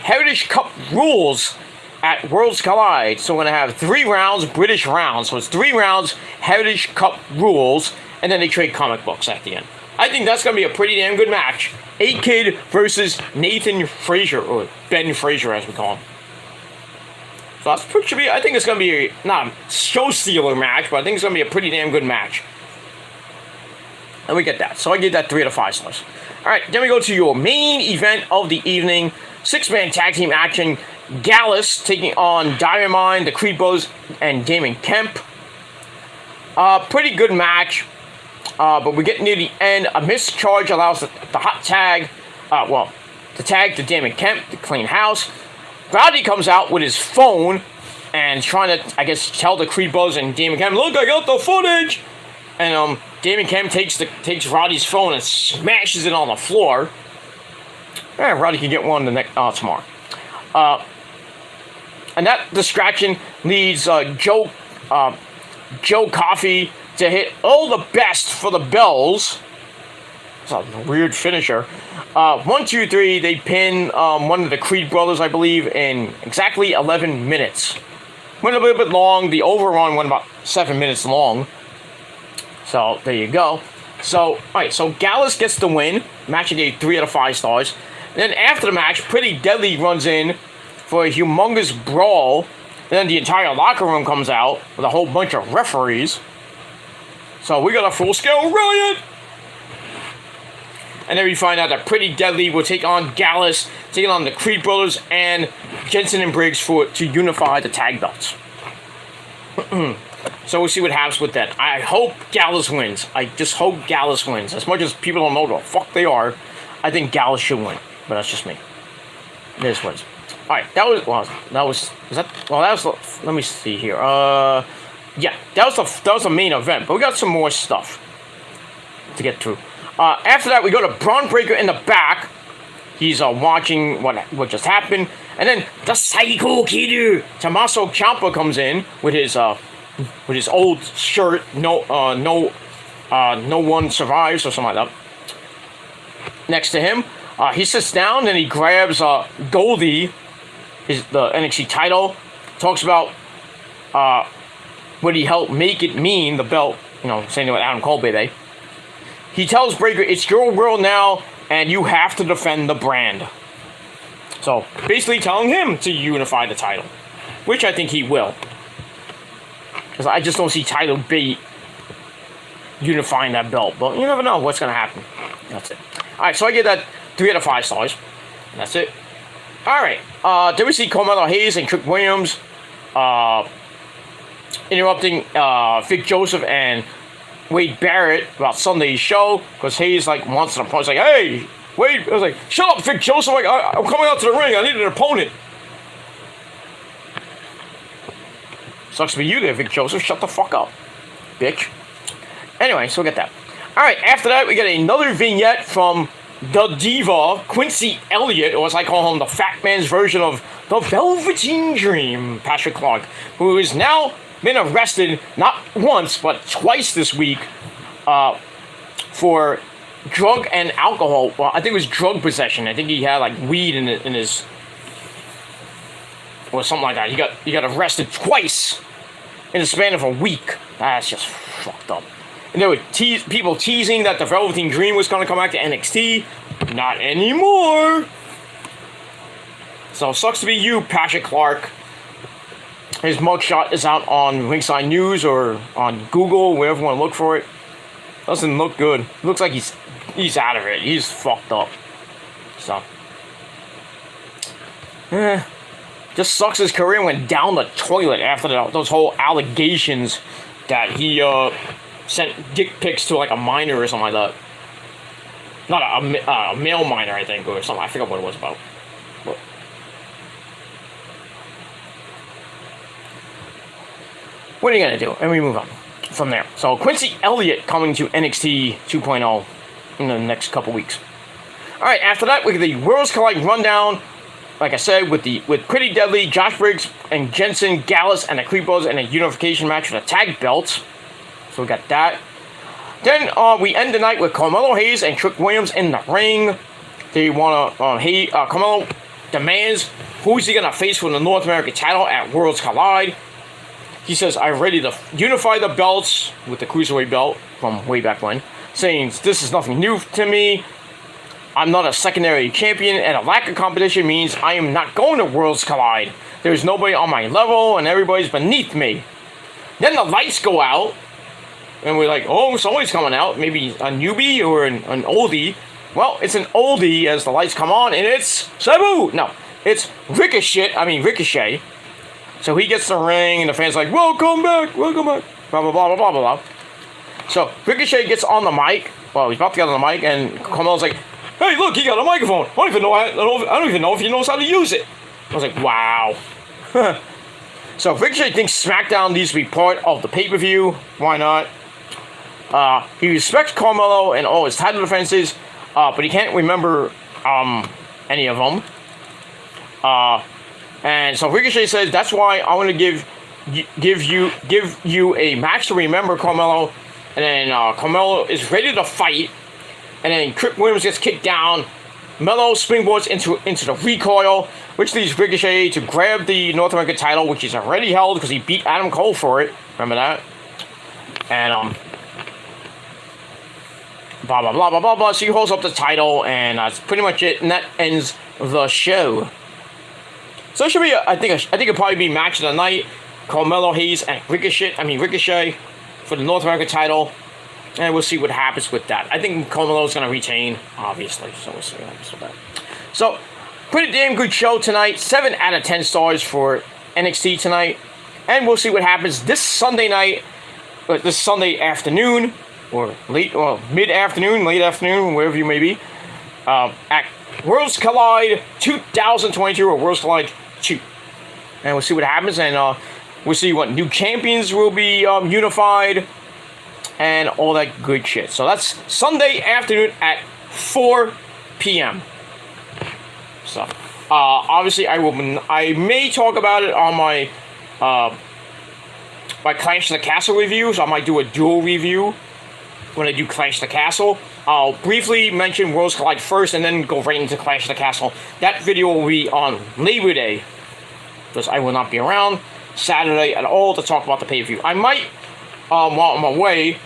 Heritage Cup rules at Worlds Collide. So we're gonna have 3 rounds, British rounds. So it's 3 rounds, Heritage Cup rules, and then they trade comic books at the end. I think that's gonna be a pretty damn good match. A-Kid versus Nathan Frazier, or Ben Frazier as we call him. So that's pretty. I think it's gonna be not a show stealer match, but I think it's gonna be a pretty damn good match. And we get that. So I give that 3 out of 5 stars. Alright, then we go to your main event of the evening. 6-man tag team action. Gallus taking on Diamond Mine, the Creepos, and Damon Kemp. Pretty good match. But we get near the end. A missed charge allows the hot tag. The tag to Damon Kemp to clean house. Rowdy comes out with his phone and trying to, I guess, tell the Creepos and Damon Kemp, look, I got the footage! And Damon Kemp takes Rowdy's phone and smashes it on the floor. Rowdy can get one tomorrow. And that distraction leads Joe Coffey to hit all the best for the bells. It's a weird finisher. 1, 2, 3, they pin one of the Creed brothers, I believe, in exactly 11 minutes. Went a little bit long. The overrun went about 7 minutes long. So, there you go. So, alright, so Gallus gets the win. Match gave 3 out of 5 stars. And then after the match, Pretty Deadly runs in for a humongous brawl. And then the entire locker room comes out with a whole bunch of referees. So, we got a full-scale riot! And then we find out that Pretty Deadly will take on Gallus, taking on the Creed Brothers and Jensen and Briggs to unify the tag belts. So we'll see what happens with that. I hope Gallus wins. I just hope Gallus wins. As much as people don't know who the fuck they are, I think Gallus should win. But that's just me. This was. Alright, let me see here. Yeah, that was the main event. But we got some more stuff to get through. After that, we go to Braun Breaker in the back. He's watching what just happened. And then the Psycho Kid, Tommaso Ciampa, comes in with his old shirt. No one survives or something like that. Next to him, he sits down and he grabs Goldie, the NXT title. Talks about what he helped make it mean, the belt. Saying what Adam Cole baby. He tells Breaker, it's your world now, and you have to defend the brand. So, basically telling him to unify the title. Which I think he will. Because I just don't see Tyler Bate unifying that belt. But you never know what's going to happen. That's it. Alright, so I get that 3 out of 5 stars. And that's it. Alright, then we see Carmelo Hayes and Trick Williams interrupting Vic Joseph and Wade Barrett about Sunday's show, because Hayes wants an opponent. He's like, hey, Wade, I was like, shut up, Vic Joseph, I'm coming out to the ring, I need an opponent. Sucks to be you there, Vic Joseph, shut the fuck up, bitch. Anyway, so we'll get that. Alright, after that, we get another vignette from the diva, Quincy Elliott, or as I call him, the fat man's version of the Velveteen Dream, Patrick Clark, who has now been arrested not once, but twice this week for drug and alcohol. Well, I think it was drug possession. I think he had like weed in his, or something like that. He got arrested twice in the span of a week. That's just fucked up. And there were people teasing that the Velveteen Dream was going to come back to NXT. Not anymore. So sucks to be you, Patrick Clark. His mugshot is out on Ringside News or on Google, wherever you want to look for it. Doesn't look good. Looks like he's out of it. He's fucked up. So, just sucks his career went down the toilet after those whole allegations that he sent dick pics to like a minor or something like that. Not a male minor, I think, or something. I forgot what it was about. But what are you gonna do? And we move on from there. So Quincy Elliott coming to NXT 2.0 in the next couple weeks. All right. After that, we get the Worlds Collide rundown. Like I said, with Pretty Deadly, Josh Briggs and Jensen Gallus and the Creepos in a unification match for the tag belts. So we got that. Then we end the night with Carmelo Hayes and Trick Williams in the ring. They want to, Carmelo demands who's he going to face for the North American title at Worlds Collide. He says, I'm ready to unify the belts with the Cruiserweight belt from way back when, saying this is nothing new to me. I'm not a secondary champion, and a lack of competition means I am not going to Worlds Collide. There's nobody on my level, and everybody's beneath me. Then the lights go out. And we're like, oh, somebody's coming out. Maybe a newbie or an oldie. Well, it's an oldie as the lights come on, and it's Sabu. No, it's Ricochet. So he gets the ring, and the fans are like, welcome back. Blah, blah, blah, blah, blah, blah. So Ricochet gets on the mic. Well, he's about to get on the mic, and Carmelo's like, hey, look, he got a microphone. I don't even know if he knows how to use it. I was like, wow. So Ricochet thinks SmackDown needs to be part of the pay-per-view. Why not? He respects Carmelo and all his title defenses, but he can't remember any of them. And so Ricochet says that's why I want to give you a match to remember, Carmelo. And then Carmelo is ready to fight, and then Trick Williams gets kicked down. Melo springboards into the recoil, which leads Ricochet to grab the North American title, which he's already held because he beat Adam Cole for it. Remember that? And blah, blah, blah, blah, blah, blah. So he holds up the title, and that's pretty much it. And that ends the show. So it should be, I think it'll probably be match of the night. Carmelo Hayes and Ricochet for the North American title. And we'll see what happens with that. I think Carmelo's going to retain, obviously. So we'll see what happens with that. So, pretty damn good show tonight. 7 out of 10 stars for NXT tonight. And we'll see what happens this Sunday night, this Sunday afternoon, or mid-afternoon, late afternoon, wherever you may be, at Worlds Collide 2022, or Worlds Collide 2. And we'll see what happens, and we'll see what new champions will be unified, and all that good shit. So that's Sunday afternoon at 4 p.m. So, obviously, I may talk about it on my Clash of the Castle review. So I might do a dual review when I do Clash of the Castle. I'll briefly mention Worlds Collide first, and then go right into Clash of the Castle. That video will be on Labor Day, because I will not be around Saturday at all to talk about the pay-per-view. I might, while I'm away.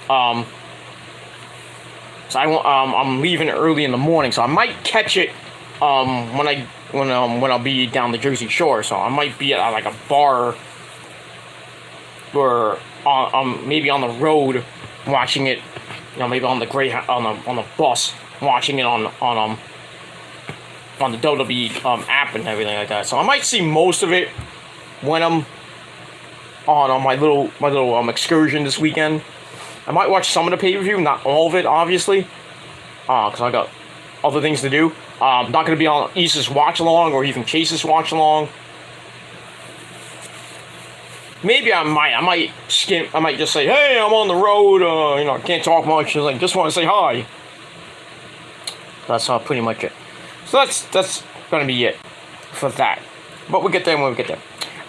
So I'm leaving early in the morning, so I might catch it when I'll be down the Jersey Shore. So I might be at like a bar or maybe on the road watching it. Maybe on the Greyhound on the bus watching it on the WWE app and everything like that. So I might see most of it when I'm on my little excursion this weekend. I might watch some of the pay-per-view, not all of it, obviously, because I got other things to do. Not going to be on Isa's watch-along or even Chase's watch-along. Maybe I might just say, hey, I'm on the road, I can't talk much, just want to say hi. That's pretty much it. So that's gonna be it for that. But we'll get there when we get there.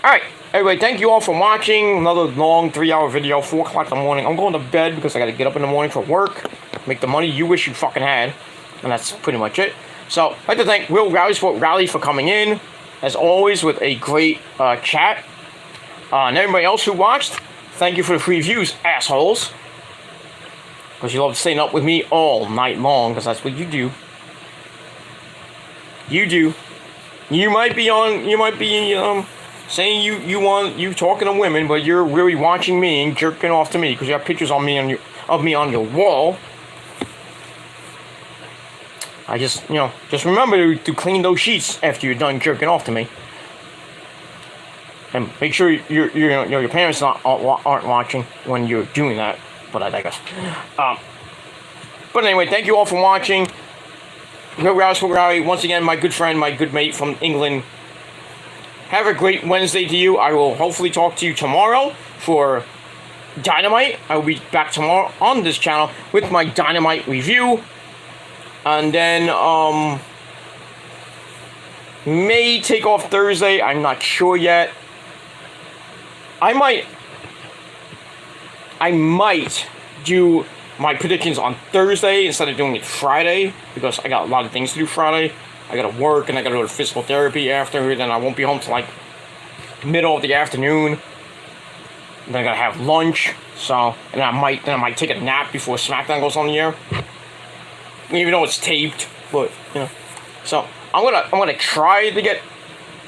Alright, anyway, thank you all for watching. Another long 3-hour video, 4 o'clock in the morning. I'm going to bed because I gotta get up in the morning for work, make the money you wish you fucking had. And that's pretty much it. So, I'd like to thank Will Rally for coming in, as always, with a great chat. And everybody else who watched, thank you for the free views, assholes. Because you love staying up with me all night long, because that's what you do. You do. You might be saying you talking to women, but you're really watching me and jerking off to me because you have pictures of me on your wall. I just remember to clean those sheets after you're done jerking off to me, and make sure your parents aren't watching when you're doing that. But I digress. But anyway, thank you all for watching. Rowdy, once again, my good friend, my good mate from England. Have a great Wednesday to you. I will hopefully talk to you tomorrow for Dynamite. I will be back tomorrow on this channel with my Dynamite review. And then, may take off Thursday. I'm not sure yet. I might do my predictions on Thursday instead of doing it Friday, because I got a lot of things to do Friday. I gotta work and I gotta go to physical therapy after, then I won't be home till like middle of the afternoon. Then I gotta have lunch, so and I might take a nap before SmackDown goes on the air. Even though it's taped, but So I'm gonna try to get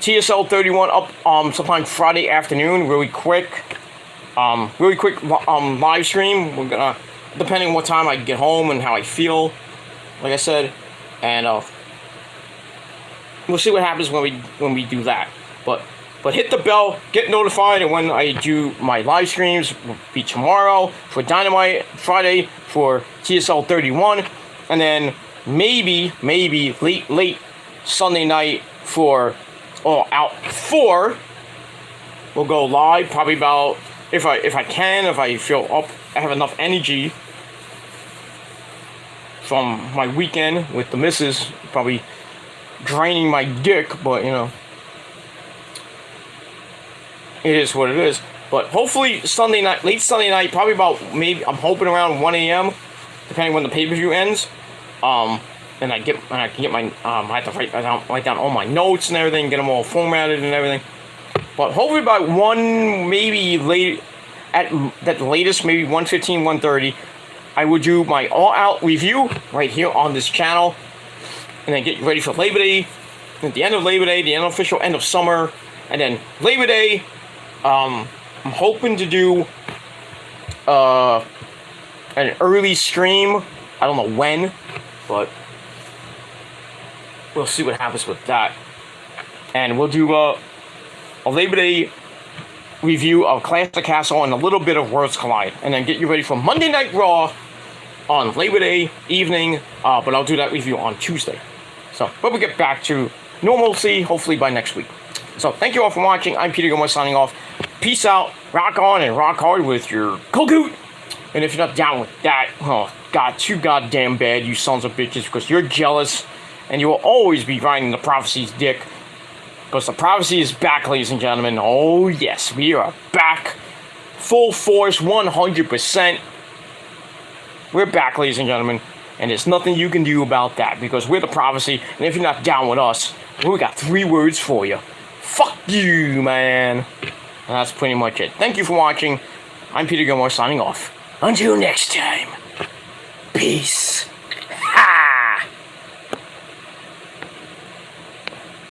TSL 31 up sometime Friday afternoon, really quick live stream. We're gonna, depending on what time I get home and how I feel, like I said, and we'll see what happens when we do that. But hit the bell, get notified, and when I do my live streams, will be tomorrow for Dynamite, Friday for TSL 31, and then maybe late Sunday night for All Out 4. We'll go live probably about, if I feel up, I have enough energy from my weekend with the missus, probably draining my dick, but it is what it is. But hopefully Sunday night, late Sunday night, probably about, maybe I'm hoping around 1 a.m. depending when the pay-per-view ends. And I can get my I have to write down all my notes and everything, get them all formatted and everything. But hopefully by 1, maybe late at the latest, maybe 1:15, 1:30, I will do my All Out review right here on this channel, and then get you ready for Labor Day. At the end of Labor Day, the unofficial end of summer, and then Labor Day, I'm hoping to do an early stream. I don't know when, but we'll see what happens with that. And we'll do a Labor Day review of Clash of the Castle and a little bit of Worlds Collide, and then get you ready for Monday Night Raw on Labor Day evening, but I'll do that review on Tuesday. So, but we'll get back to normalcy hopefully by next week. So, thank you all for watching. I'm Peter Gilmore signing off. Peace out, rock on and rock hard with your Kogut. And if you're not down with that, oh god, too goddamn bad, you sons of bitches, because you're jealous, and you will always be riding the Prophecy's dick. Because the Prophecy is back, ladies and gentlemen. Oh yes, we are back. Full force, 100%. We're back, ladies and gentlemen. And there's nothing you can do about that, because we're the Prophecy, and if you're not down with us, we got 3 words for you. Fuck you, man. And that's pretty much it. Thank you for watching. I'm Peter Gilmore signing off. Until next time. Peace.